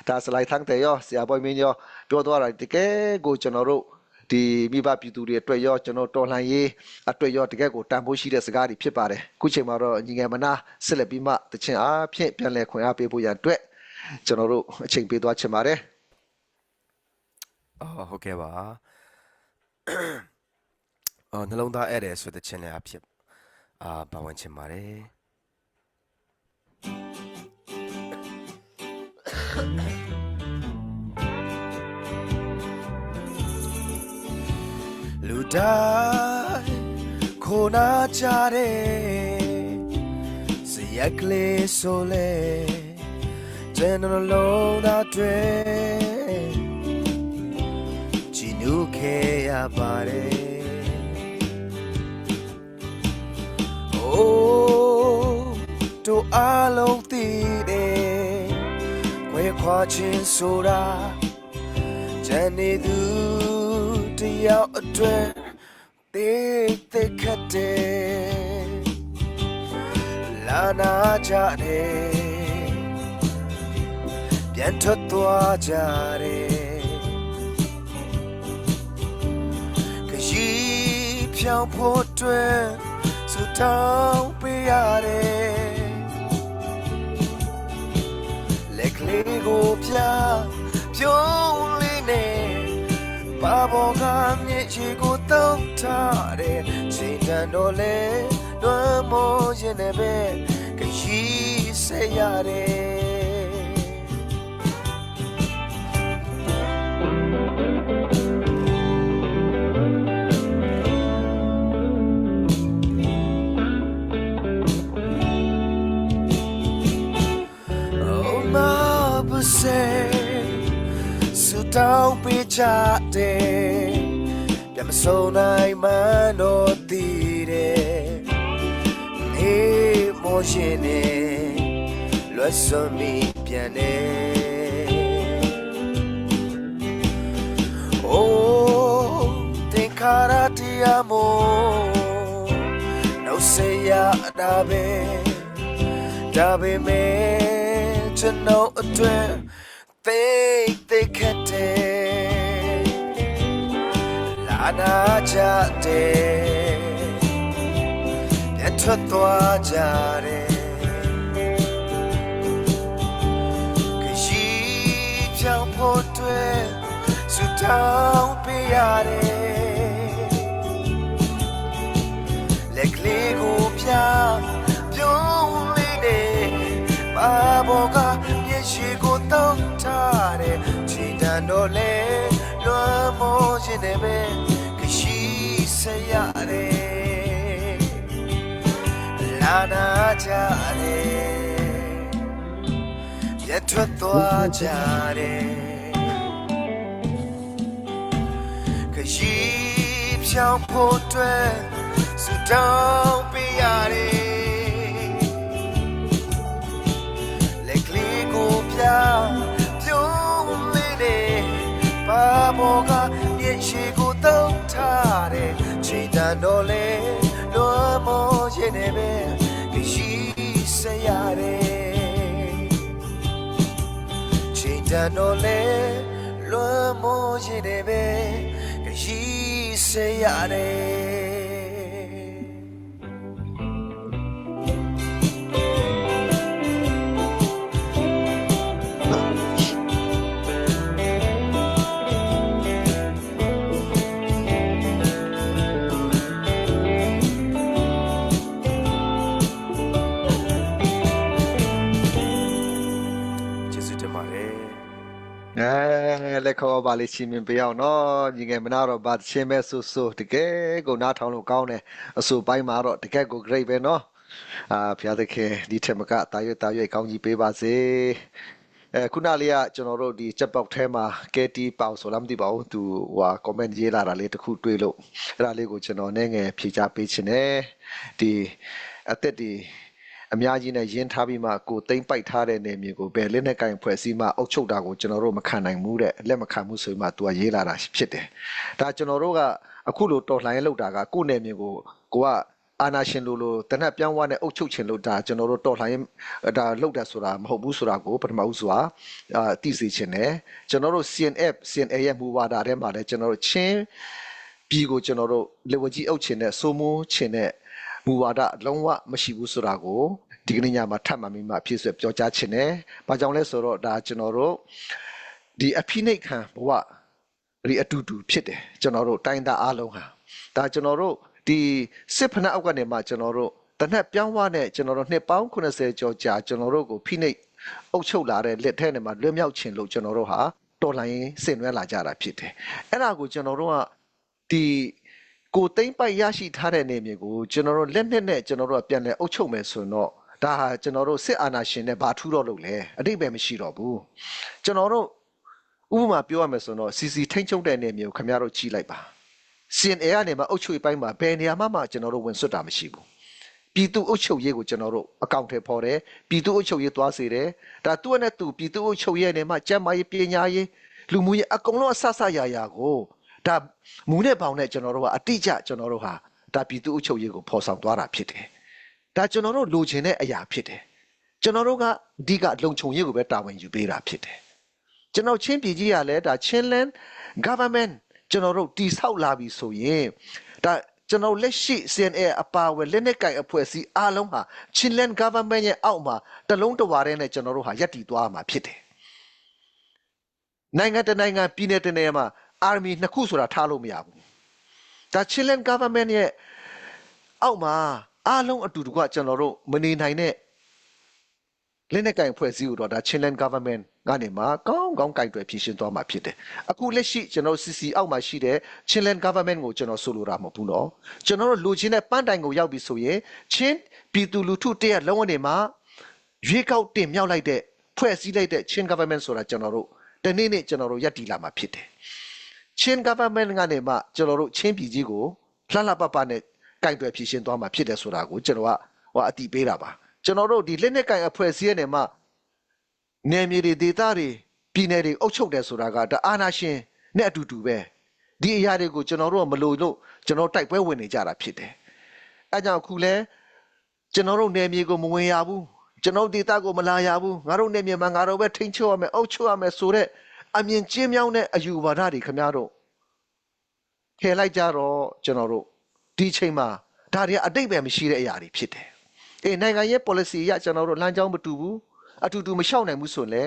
ဒါစလိုက်ထန်းတယ်ရောဆရာပေါ်မင်းရောပြောသွားတာတကယ်ကိုကျွန်တော်တို့ဒီမိဘပြည်သူတွေအတွက်ရောကျွန်တော်တော်လှန်ရေးအတွက်ရောတကယ်ကိုတန်ဖိုးရှိတဲ့စကားတွေဖြစ်ပါတယ်ခုချိန်မှာတော့ညီငယ်မနာဆက်လက်ပြီးမှတချင်အားဖြင့်ပြန်လည်ခွင့်အားပေးဖို့ရန်အတွက်ကျွန်တော်တို့အချိန်ပေးသွားချင်ပါတယ်ဟုတ်ကဲ့ပါနှလုံးသားအဲ့တယ်ဆိုတဲ့ချင်းလည်းအဖြစ်ပါဝင်ချင်ပါတယ်လူတိုင်းခိုးနာကြတဲ့စရက်ကလေးဆိုလေကျွန်တော်လုံးသားတွေကြည်နူးခဲ့ရပါတယ်အိုးတို့အားလုံးသိတယ်ခွဲခွာခြင်းဆိုတာဂျန်နေသူတယောက်အတွက်သိခတ်တယ်လာနာကြတယ်ပြန်ထွက်သွားကြတယ်ခရီးဖြောင်းဖို့အတွက်စူတောင်းပေးရတယ်လက်ကလေးကိုပြပြုံးလေးနဲ့ဘာဘောကမြစ်ချီကိုတောင်းထားတဲ့ချိန်တန်တော့လေလွမ်းမိုးရင်လည်းပဲခရီးဆက်ရတယ်စူတောင်းပေးကြတယ် ပြန်မစုံနိုင်မှန်းတော့သိတယ်နေမောရှင်နေလွတ်စွန်မိပြန်နေအိုးတင်ခါရတရားမို့နှုတ်ဆက်ရတာပဲဒါပေမဲ့ကျွန်တော်အတွင်းသိခက်တယ်လာနာကြတယ်ပြန်ထွက်သွားကြတယ်ခရီးပြောင်းဖို့တွေ့ဆူတောင်းပေးရတယ်လက်ကလေးကိုပြပြုံးလေးနဲ့ဘာဘောကမျက်ရှိကိုတောင်းထားတယ်ချီတန်တော့လေလွမ်းမိုးခြင်းနဲ့ပဲခရှိစေရတယ်လာနာကြတယ်ပြတ်ထွက်သွားကြတယ်ခရှိဖြောင်းဖို့တွေ့ဆူတောင်းပေးရတယ်ပြုံးလေးနဲ့ဘာဘောကမျက်ရှိကိုတောင်းထားတယ်ချိန်တန်တော့လေလွမ်းမောခြင်းနဲ့ပဲရှိစေရတယ်ချိန်တန်တော့လေလွမ်းမောခြင်းနဲ့ပဲရှိစေရတယ်လက်ခေါ်ပါလေးချင်းမြင်ပေးအောင်နော်ညီငယ်မနာတော့ဗာချင်းမဲ့ဆူဆူတကယ်ကိုနားထောင်လို့ကောင်းတယ်အဆူပိုင်းမှာတော့တကယ်ကို great ပဲနော်ဖျားသခင်ဒီထက်မကတာရွတ်ကောင်းကြီးပေးပါစေခုနလေးကကျွန်တော်တို့ဒီချက်ပေါက်ထဲမှာ KT ပေါဆိုလားမသိပါဘူးသူဟို comment ရေးလာတာလေးတစ်ခုတွေ့လို့အဲ့ဒါလေးကိုကျွန်တော်နည်းငယ်ဖြေချပေးခြင်းနဲ့ဒီအသက်ဒီအများကြီးနဲ့ရင်းထားပြီးမှကိုသိမ့်ပိုက်ထားတဲ့နေမျိုးကိုဘယ်လက်နဲ့ကင်ဖွဲ့စည်းမှအုပ်ချုပ်တာကိုကျွန်တော်တို့မခံနိုင်ဘူးတဲ့လက်မခံမှုဆိုမှ तू ကရေးလာတာဖြစ်တယ်ဒါကျွန်တော်တို့ကအခုလိုတော်လှန်ရေးလုပ်တာကကိုယ့်နေမျိုးကိုကအာနာရှင်လိုတနက်ပြောင်းဝါနဲ့အုပ်ချုပ်ခြင်းလို့ဒါကျွန်တော်တို့တော်လှန်ရေးဒါလုပ်တယ်ဆိုတာမဟုတ်ဘူးဆိုတာကိုပထမဦးစွာသိစေခြင်းနဲ့ကျွန်တော်တို့ CNA ရဲ့မူဝါဒထဲမှာလည်းကျွန်တော်တို့ချင်းပြည်ကိုကျွန်တော်တို့လေဝကြီးအုပ်ခြင်းနဲ့စိုးမိုးခြင်းနဲ့မူဝါဒလုံးဝမရှိဘူးဆိုတာကိုဒီကနေ့ညမှာထပ်မှအဖြစ်ဆွဲပြောကြားခြင်းနဲ့ဘာကြောင့်လဲဆိုတော့ဒါကျွန်တော်တို့ဒီအဖိနှိတ်ခံဘဝဒီအတူတူဖြစ်တယ်ကျွန်တော်တို့တိုင်းသားအားလုံးဟာဒါကျွန်တော်တို့ဒီစစ်ဖက်နှက်အောက်ကနေမှကျွန်တော်တို့တနက်ပြောင်းဝနဲ့ကျွန်တော်တို့နှစ်ပေါင်း80ကျော်ကြာကျွန်တော်တို့ကိုဖိနှိတ်အုပ်ချုပ်လာတဲ့လက်ထဲနဲ့မှလွတ်မြောက်ခြင်းလို့ကျွန်တော်တို့ဟာတော်လှန်ရေးဆင်နွှဲလာကြတာဖြစ်တယ်အဲ့ဒါကိုကျွန်တော်တို့ကဒီကိုသိမ့်ပိုက်ရရှိထားတဲ့နေမြေကိုကျွန်တော်တို့လက်နဲ့ကျွန်တော်တို့ကပြန်လဲအုပ်ချုပ်မယ်ဆိုတော့ဒါဟာကျွန်တော်တို့စစ်အာဏာရှင်နဲ့ဘာထူးတော့လို့လဲအတိတ်ပဲမရှိတော့ဘူးကျွန်တော်တို့ဥပမာပြောရမယ်ဆိုတော့ CC ထိန်းချုပ်တဲ့နေမြေကိုခင်ဗျားတို့ကြည့်လိုက်ပါ CNA ကနေမှအုပ်ချုပ်ရေးပိုင်းမှာဘယ်နေရာမှကျွန်တော်တို့ဝင်စွတ်တာမရှိဘူးပြည်သူ့အုပ်ချုပ်ရေးကိုကျွန်တော်တို့အကောင့်ထဲပေါ်တယ်ပြည်သူ့အုပ်ချုပ်ရေးသွားစေတယ်ဒါသူ့နဲ့သူပြည်သူ့အုပ်ချုပ်ရေးနဲ့မှကျန်းမာရေးပညာရေးလူမှုရေးအကုန်လုံးအဆဆရရကိုဒါမူနဲ့ပေါင်းနဲ့ကျွန်တော်တို့ကအတိအကျကျွန်တော်တို့ဟာဒါပြည်သူ့အုပ်ချုပ်ရေးကိုဖော်ဆောင်သွားတာဖြစ်တယ်ဒါကျွန်တော်တို့လိုချင်တဲ့အရာဖြစ်တယ်ကျွန်တော်တို့ကအဓိကလုံခြုံရေးကိုပဲတာဝန်ယူပေးတာဖြစ်တယ်ကျွန်တော်ချင်းပြည်ကြီးကလည်းဒါ Chinland government ကျွန်တော်တို့တည်ဆောက်လာပြီဆိုရင်ဒါကျွန်တော်လက်ရှိ CNA အပါအဝင်လက်နက်ကိုင်အဖွဲ့အစည်းအားလုံးဟာ Chinland government ရဲ့အောက်မှာတလုံးတဝါတဲ့နဲ့ကျွန်တော်တို့ဟာယက်တည်သွားမှာဖြစ်တယ်နိုင်ငံတနိုင်ငံပြည်နယ်တနယ်မှာ army နှစ်ခုဆိုတာထားလို့မရဘူးဒါ Chinland government ရဲ့အောက်မှာအားလုံးအတူတူကကျွန်တော်တို့မနေနိုင်တဲ့လက်နက်ကိုင်ဖွဲ့စည်းတော့ဒါ Chinland government ကနေမှကောင်းကင်တွယ်ဖြည့်ရှင်းသွားမှာဖြစ်တယ်အခုလက်ရှိကျွန်တော် CC အောက်မှာရှိတဲ့ Chinland government ကိုကျွန်တော်ဆိုလိုတာမဟုတ်ဘူးเนาะကျွန်တော်တို့လူချင်းတဲ့ပန်းတိုင်ကိုရောက်ပြီဆိုရင်ချင်းပြည်သူလူထုတရက်လုံးဝနေမှာရွေးကောက်တင်မြောက်လိုက်တဲ့ဖွဲ့စည်းလိုက်တဲ့ Chin government ဆိုတာကျွန်တော်တို့တနေ့နေ့ကျွန်တော်တို့ယက်တီလာမှာဖြစ်တယ် ချင်း government ကနေမှကျွန်တော်တို့ချင်းပြည်ကြီးကိုလှလှပပနဲ့ကင်တွယ်ဖြည့်ရှင်းသွားမှာဖြစ်တယ်ဆိုတာကိုကျွန်တော်ကအတိပေးတာပါကျွန်တော်တို့ဒီလက်နက်ကင်အဖွဲ့အစည်းနဲ့မှနယ်မြေတွေဒေသတွေပြည်နယ်တွေအုပ်ချုပ်တယ်ဆိုတာကဒါအာဏာရှင်နဲ့အတူတူပဲဒီအရာတွေကိုကျွန်တော်တို့ကမလို့လို့ကျွန်တော်တိုက်ပွဲဝင်နေကြတာဖြစ်တယ်အဲကြောင့်အခုလဲကျွန်တော်တို့နယ်မြေကိုမဝင်ရဘူးကျွန်တော်ဒေသကိုမလာရဘူးငါတို့နယ်မြေမှာငါတို့ပဲထိန်းချုပ်ရမယ်အုပ်ချုပ်ရမယ်ဆိုတဲ့အမြင်ကျင်းမြောင်းတဲ့အယူဝါဒတွေခင်ဗျားတို့ထည့်လိုက်ကြတော့ကျွန်တော်တို့ဒီချိန်မှာဒါတွေအတိတ်ပဲမရှိတဲ့အရာတွေဖြစ်တယ်အေးနိုင်ငံရဲ့ policy အရကျွန်တော်တို့လမ်းကြောင်းမတူဘူးအတူတူမလျှောက်နိုင်ဘူးဆိုလဲ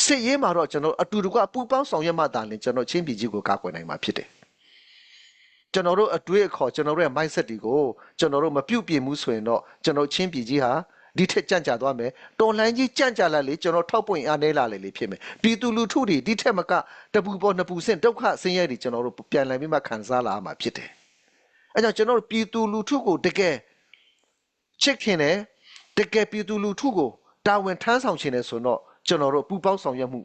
စစ်ရေးမှာတော့ကျွန်တော်အတူတူကပူပေါင်းဆောင်ရွက်မှသာလျှင်ကျွန်တော်ချင်းပြည်ကြီးကိုကာကွယ်နိုင်မှာဖြစ်တယ်ကျွန်တော်တို့အတွေးအခေါ်ကျွန်တော်တို့ရဲ့ mindset တွေကိုကျွန်တော်တို့မပြုတ်ပြင်ဘူးဆိုရင်တော့ကျွန်တော်ချင်းပြည်ကြီးဟာဒီထက်ကြံ့ကြာသွားမယ်တော်လှန်ကြီးကြံ့ကြာလာလေကျွန်တော်ထောက်ပွင့်အားနည်းလာလေဖြစ်မယ်ပြည်သူလူထုတွေဒီထက်မကတပူပေါ်နှစ်ပူဆင့်ဒုက္ခဆင်းရဲတွေကျွန်တော်တို့ပြန်လည်ပြီးမှခံစားလာမှာဖြစ်တယ်အဲကြောင့်ကျွန်တော်တို့ပြည်သူလူထုကိုတကယ်ချစ်ခင်တယ်တကယ်ပြည်သူလူထုကိုတာဝန်ထမ်းဆောင်ခြင်းနဲ့ဆိုတော့ကျွန်တော်တို့ပူပေါင်းဆောင်ရွက်မှု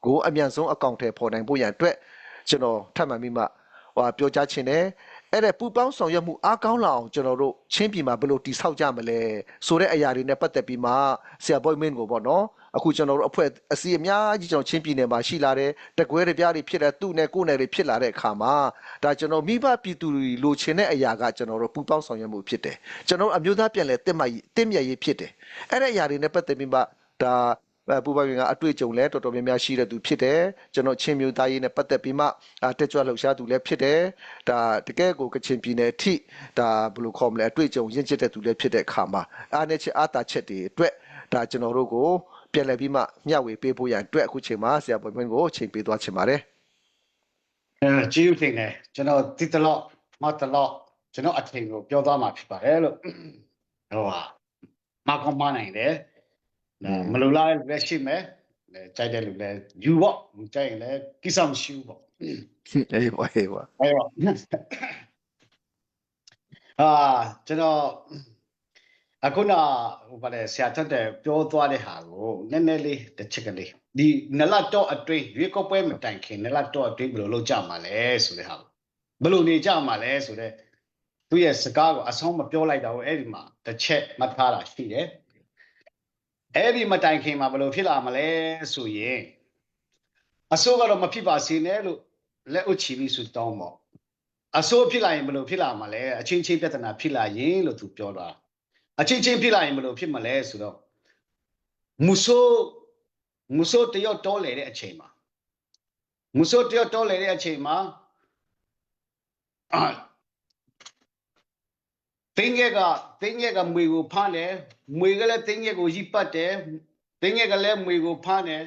ကိုအမြန်ဆုံးအကောင့်ထဲပေါ်နိုင်ဖို့ရန်အတွက်ကျွန်တော်ထပ်မံပြီးမှပြောကြားခြင်းနဲ့အဲ့ဒါပူပေါင်းဆောင်ရွက်မှုအားကောင်းလာအောင်ကျွန်တော်တို့ချင်းပြည်မှာဘယ်လိုတည်ဆောက်ကြမလဲဆိုတဲ့အရာတွေနဲ့ပတ်သက်ပြီးမှဆရာဘွိုးမင်းကိုပေါ့နော်အခုကျွန်တော်တို့အဖွဲ့အစည်းအများကြီးကျွန်တော်ချင်းပြည်နယ်မှာရှိလာတဲ့တကွဲတပြားတွေဖြစ်တဲ့သူ့နဲ့ကိုယ်နဲ့တွေဖြစ်လာတဲ့အခါမှာဒါကျွန်တော်မိဘပြည်သူတွေလိုချင်တဲ့အရာကကျွန်တော်တို့ပူပေါင်းဆောင်ရွက်မှုဖြစ်တယ်ကျွန်တော်အမျိုးသားပြန်လဲတင့်မြတ်ရေးဖြစ်တယ်အဲ့တဲ့အရာတွေနဲ့ပတ်သက်ပြီးမှဒါပူပေါင်းရင်ကအတွေ့အကြုံလဲတော်တော်များများရှိတဲ့သူဖြစ်တယ်ကျွန်တော်ချင်းမျိုးသားရေးနဲ့ပတ်သက်ပြီးမှတက်ကြွလှုပ်ရှားသူလည်းဖြစ်တယ်ဒါတကယ်ကိုကချင်ပြည်နယ်အထိဒါဘယ်လိုခေါ်မလဲအတွေ့အကြုံရင့်ကျက်တဲ့သူလည်းဖြစ်တဲ့အခါမှာအားနဲ့ချက်အားတာချက်တွေအတွက်ဒါကျွန်တော်တို့ကိုပြန်လည်ပြီးမှမျှဝေပေးဖို့ရန်အတွက်အခုချိန်မှာဆရာပွင့်ပွင့်ကိုချိန်ပေးသွားချင်ပါတယ်ကျေးဇူးတင်တယ်ကျွန်တော်ဒီတလော့မတလော့ကျွန်တော်အထင်ကိုပြောသွားမှာဖြစ်ပါတယ်လို့ဟိုဟာမကောင်းမနိုင်တယ်မလိုလားတဲ့ရှိမယ်ကြိုက်တဲ့လူလည်းယူပေါ့ကြိုက်ရင်လည်းကိစ္စမရှိဘူးပေါ့အေးပါကျွန်တော်အခုနဟိုပါတယ်ဆရာတက်တဲ့ပြောသွားတဲ့ဟာကိုနည်းနည်းလေးတစ်ချက်ကလေးဒီနလတ်တော့အတွင်းရွေးကောက်ပွဲမတိုင်ခင်နလတ်တော့အတွင်းဘယ်လိုလုပ်ကြမှာလဲဆိုတဲ့ဟာဘယ်လိုနေကြမှာလဲဆိုတဲ့သူရဲ့စကားကိုအဆုံးမပြောလိုက်တော့အဲ့ဒီမှာတစ်ချက်မှတ်ထားတာရှိတယ်အဲ့ဒီမတိုင်ခင်မှာဘယ်လိုဖြစ်လာမလဲဆိုရင်အစိုးကတော့မဖြစ်ပါစေနဲ့လို့လက်ဥချီပြီးဆိုတောင်းပေါ့အစိုးဖြစ်လာရင်ဘယ်လိုဖြစ်လာမှာလဲအချင်းချင်းပြဿနာဖြစ်လာရင်လို့သူပြောတာအချင်းချင်းဖြစ်လာရင်ဘယ်လိုဖြစ်မလဲဆိုတော့မူဆိုတယောက်တောလေတဲ့အချိန်မှာမူဆိုတယောက်တောလေတဲ့အချိန်မှာတင်းငယ်ကမွေကိုဖမ်းတယ်မွေကလည်းတင်းငယ်ကိုရိပတ်တယ်တင်းငယ်ကလည်းမွေကိုဖမ်းတယ်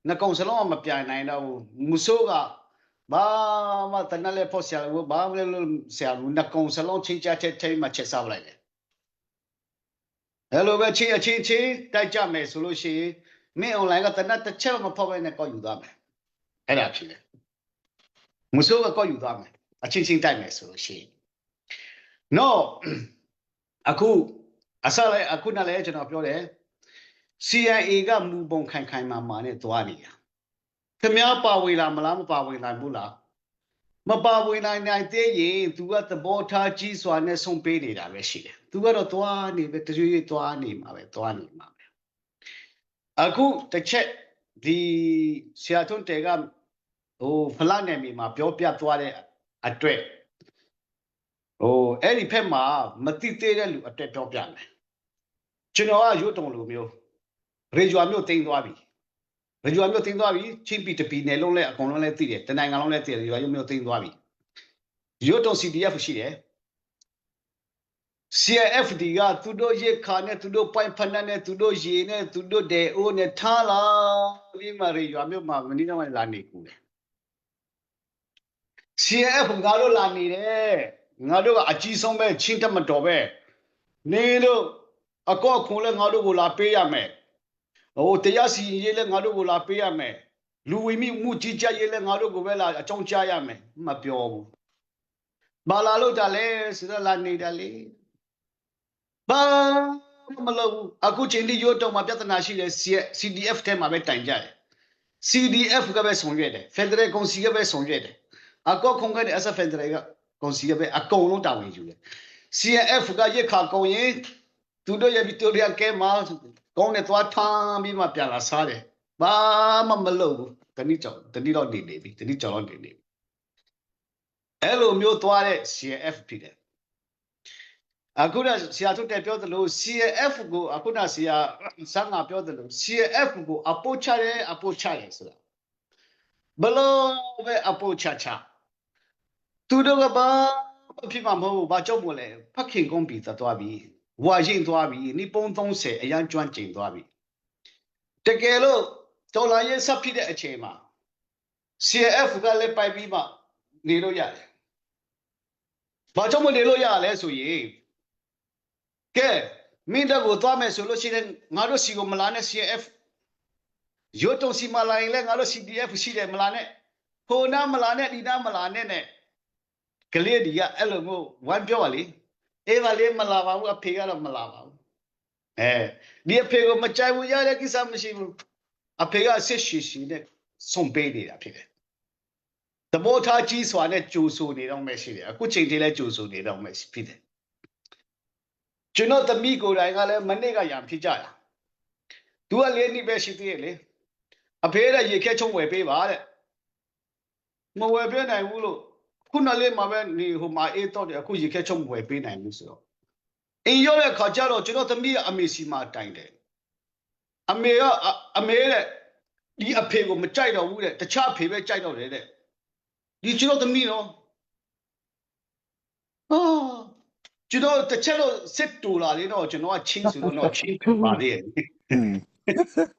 နှကောင်စလုံးမပြိုင်နိုင်တော့ဘူးမူဆိုကဘာမှတနလည်းဖို့ဆရာလို့ဘာမှလည်းဆရာလို့နှကောင်စလုံးချင်းချတဲ့ထဲမှာချက်စားလိုက်တယ်အဲ့လိုပဲချင်းအချင်းချင်းတိုက်ကြမယ်ဆိုလို့ရှိရင်မင်း online ကတနတစ်ချက်မဖောက်ဘဲနဲ့ကောက်ယူသွားမယ်အဲ့ဒါဖြစ်တယ်မူဆိုကကောက်ယူသွားမယ်အချင်းချင်းတိုက်မယ်ဆိုလို့ရှိရင်နော်အခုအစလည်းအခုနလည်းကျွန်တော်ပြောတယ် CIA ကမူပုံခိုင်မာနဲ့သွားနေတာခင်ဗျားပါဝင်လာမလားမပါဝင်နိုင်ဘူးလားမပါဝင်နိုင်သေးရင်သူကသဘောထားကြီးစွာနဲ့ဆုံးပေးနေတာပဲရှိတယ်သူကတော့သွားနေပဲတရွေ့သွားနေမှာပဲအခုတစ်ချက်ဒီဆရာထွန်းတေကဟိုဖလာနယ်မြေမှာပြောပြသွားတဲ့အတွက်အဲ့ဒီဖက်မှာမတိသေးတဲ့လူအတွက်ပြောပြမယ်ကျွန်တော်ကရုတ်တုံလူမျိုးရေဂျွာမျိုးတင်သွားပြီချင်းပီတပီနယ်လုံးလဲအကုန်လုံးလဲသိတယ်တနိုင်ငံလုံးလဲသိတယ်ရေဂျွာမျိုးတင်သွားပြီရုတ်တုံ CDF ရှိတယ် CFD ကသူတို့ရေခါနဲ့သူတို့ပိုင်ဖနက်နဲ့သူတို့ရေနဲ့သူတို့ဒေအိုနဲ့ထားလာပြီးမှရေဂျွာမျိုးမှာမင်းတော့လာနေကူတယ် CF ငါတို့လာနေတယ်ငါတို့ကအကြီးဆုံးပဲချင်းတက်မတော်ပဲနေလို့အကောက်ခွန်လဲငါတို့ကိုလာပေးရမယ်ဟိုတရားစီရင်ရေးလဲငါတို့ကိုလာပေးရမယ်လူဝီမှုကြီးကြပ်ရေးလဲငါတို့ကိုပဲလာအကြောင်းကြားရမယ်မပြောဘူးဘာလာလို့တာလဲဆိုတော့လာနေတယ်လေဘာမလို့အခုချင်းဒီရုတ်တော့မှာပြဿနာရှိတယ် CDF ထဲမှာပဲတိုင်ကြတယ် CDF ကပဲဆောင်ရွက်တယ် Federal Council ကပဲဆောင်ရွက်တယ် ကောခုံကနေ SFN တွေကကောင်စီပဲအကုန်လုံးတာဝန်ယူတယ် CNF ကရက်ခါကောင်းရင်သူတို့ရဲ့ဗီတိုရီယာကဲမှာကောင်းတဲ့သွားထမ်းပြီးမှပြန်လာစားတယ်ဘာမှမလုပ်ဘူးတနည်းတော့နေပြီတနည်းကြောင်တော့နေပြီအဲ့လိုမျိုးသွားတဲ့ CNF ဖြစ်တယ်အခုနဆရာထုတ်တယ်ပြောသလို CNF ကိုအခုနဆရာစံငါပြောသလို CNF ကိုအပို့ချတယ်ဆိုတာဘလို့ပဲအပို့ချသူတို့ကဘာဖြစ်မှာမဟုတ်ဘာကြောက်မို့လဲဖခင်ကုန်းပြီးသွားပြီဝါရင်သွားပြီနိပုံ30အရန်ကျွမ်းကျင်သွားပြီတကယ်လို့ဒေါ်လာရဲ့စပ်ဖြစ်တဲ့အချိန်မှာ CNF ကလည်းပိုက်ပြီးမှနေလို့ရတယ်ဘာကြောင့်မနေလို့ရလဲဆိုရင်ကဲမင်းတို့ကိုသွားမယ်ဆိုလို့ရှိရင်ငါတို့စီကိုမလာနဲ့ CNF ရိုးတုံစီမလာရင်လည်းငါတို့ CDF ရှိတယ်မလာနဲ့ဟိုနာမလာနဲ့ဒီနာမလာနဲ့ကလေးဒီကအဲ့လိုမျိုးဝမ်းပြောပါလေအေးပါလေမလာပါဘူးအဖေကတော့မလာပါဘူးဒီအဖေကိုမကြိုက်ဘူးရတဲ့ကိစ္စမရှိဘူးအဖေကစစ်ရှိနဲ့ဆုံးပေးနေတာဖြစ်တယ်တဘောထားကြီးစွာနဲ့ကြိုးဆိုနေတော့မှရှိတယ်အခုချိန်တည်းလဲကြိုးဆိုနေတော့မှဖြစ်တယ်ကျွန်တော်သမီးကိုယ်တိုင်ကလည်းမနေ့ကရံဖြစ်ကြတာသူကလေးနှစ်ပဲရှိသေးတယ်လေအဖေရဲ့ရေခဲချုံဝယ်ပေးပါတဲ့မဝယ်ပေးနိုင်ဘူးလို့ခုနလေးမှာပဲနေဟိုမှာအေးတော့တယ်အခုရေခဲချုံဝယ်ပေးနိုင်ဘူးဆိုတော့အင်းရောက်တဲ့ခါကျတော့ကျွန်တော်သမီးအမေစီမှာတိုင်တယ်အမေတဲ့ဒီအဖေကိုမကြိုက်တော့ဘူးတဲ့တခြားအဖေပဲကြိုက်တော့တယ်တဲ့ဒီကျွန်တော်သမီးတော့ကျွန်တော်တစ်ချက်တော့စစ်တူလာလေတော့ကျွန်တော်ကချင်းဆိုတော့ချင်းပါလေ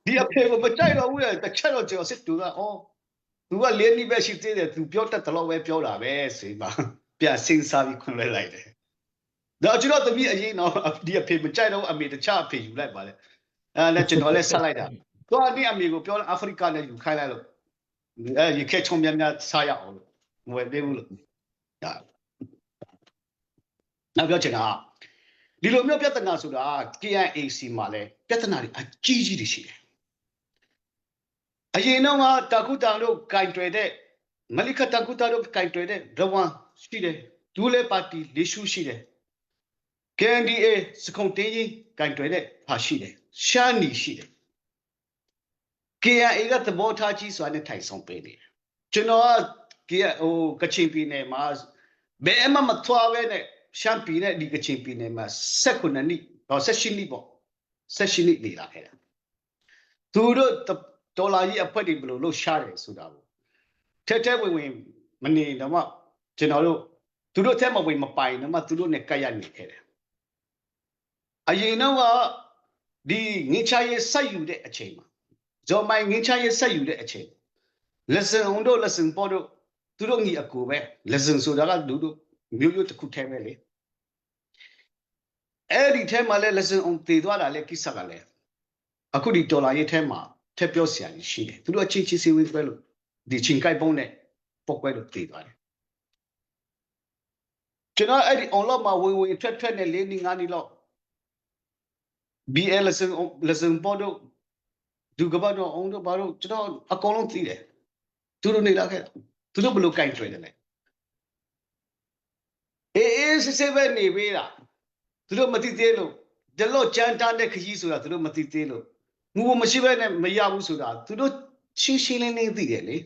ဒီအဖေကိုမကြိုက်တော့ဘူးတဲ့တစ်ချက်တော့ကျွန်တော်စစ်တူလာသူကလေးနှစ်ပဲရှိသေးတယ်သူပြောတတ်တယ်လို့ပဲပြောတာပဲဆိုမှပြန်စင်စားပြီးခွင့်လွှဲလိုက်တယ်ဒါကျွန်တော်သမီးအရင်တော့ဒီအဖေမကြိုက်တော့အမေတခြားအဖေယူလိုက်ပါလေလည်းကျွန်တော်လည်းဆက်လိုက်တာတော့ဒီအမေကိုပြောအာဖရိကနဲ့ယူခိုင်းလိုက်လို့ရေခဲချုံများစားရအောင်လို့မဝယ်ပေးဘူးလို့ဒါနောက်ပြောချင်တာဒီလိုမျိုးပြဿနာဆိုတာ KIAC မှာလည်းပြဿနာတွေအကြီးကြီးတွေရှိတယ်အရင်တော့ကတာကူတာတို့ကင်တွယ်တဲ့မလိကတာကူတာတို့ကင်တွယ်တဲ့ရဝန်ရှိတယ်ဒူလေပါတီလေးရှုရှိတယ် KNDA စကုံတင်းကြီးကင်တွယ်တဲ့ဟာရှိတယ်ရှားနီရှိတယ် KIA ကသဘောထားကြီးစွာနဲ့ထိုင်ဆောင်ပေးနေတယ်ကျွန်တော်ကကချင်ပြည်နယ်မှာဘယ်မှမထွားပဲနဲ့ရှမ်းပြည်နယ်ဒီကချင်ပြည်နယ်မှာ16နှစ်တော့16နှစ်ပေါ့16နှစ်နေလာခဲ့တာသူတို့ဒေါ်လာကြီးအဖက်တွေဘယ်လိုလုပ်ရှားတယ်ဆိုတာကိုထဲဝင်မနေတော့မှကျွန်တော်တို့သူတို့ထဲမှာဝင်မပိုင်တော့မှသူတို့နဲ့ကပ်ရနေခဲ့တယ်အရင်တော့ဒီငင်းချရေးစိုက်ယူတဲ့အချိန်မှာဇော်မိုင်ငင်းချရေးစိုက်ယူတဲ့အချိန်လက်စံအောင်တို့လက်စံပေါ်တို့သူတို့ညီအကူပဲလက်စံဆိုတာကလူတို့မျိုးတစ်ခုထဲပဲလေအဲ့ဒီထဲမှာလဲလက်စံအောင်တည်သွားတာလဲကိစ္စကလည်းအခုဒီဒေါ်လာရေးထဲမှာထက်ပြောစရာရှိတယ်သူတို့အချင်းချင်းစီဝေးပဲလို့ဒီချင်းကိုက်ပုံးနဲ့ပုတ်ပွဲလို့တည်သွားတယ်ကျွန်တော်အဲ့ဒီ online မှာဝင်ထွက်နဲ့၄နှစ်၅နှစ်လောက် BL လက်စံပေါ်တို့ဒုကဘာတော့အောင်တို့ဘာလို့ကျွန်တော်အကုန်လုံးသိတယ်သူတို့နေလာခဲ့သူတို့ဘယ်လိုကင်ထွေးတယ်လဲအေးစစ်ပဲနေပေးတာသူတို့မသိသေးလို့ဒီလိုကြမ်းတမ်းတဲ့ခကြီးဆိုတာသူတို့မသိသေးလို့ငူမရှိပဲနဲ့မရဘူးဆိုတာသူတို့ရှင်းလင်းသိတယ်လေ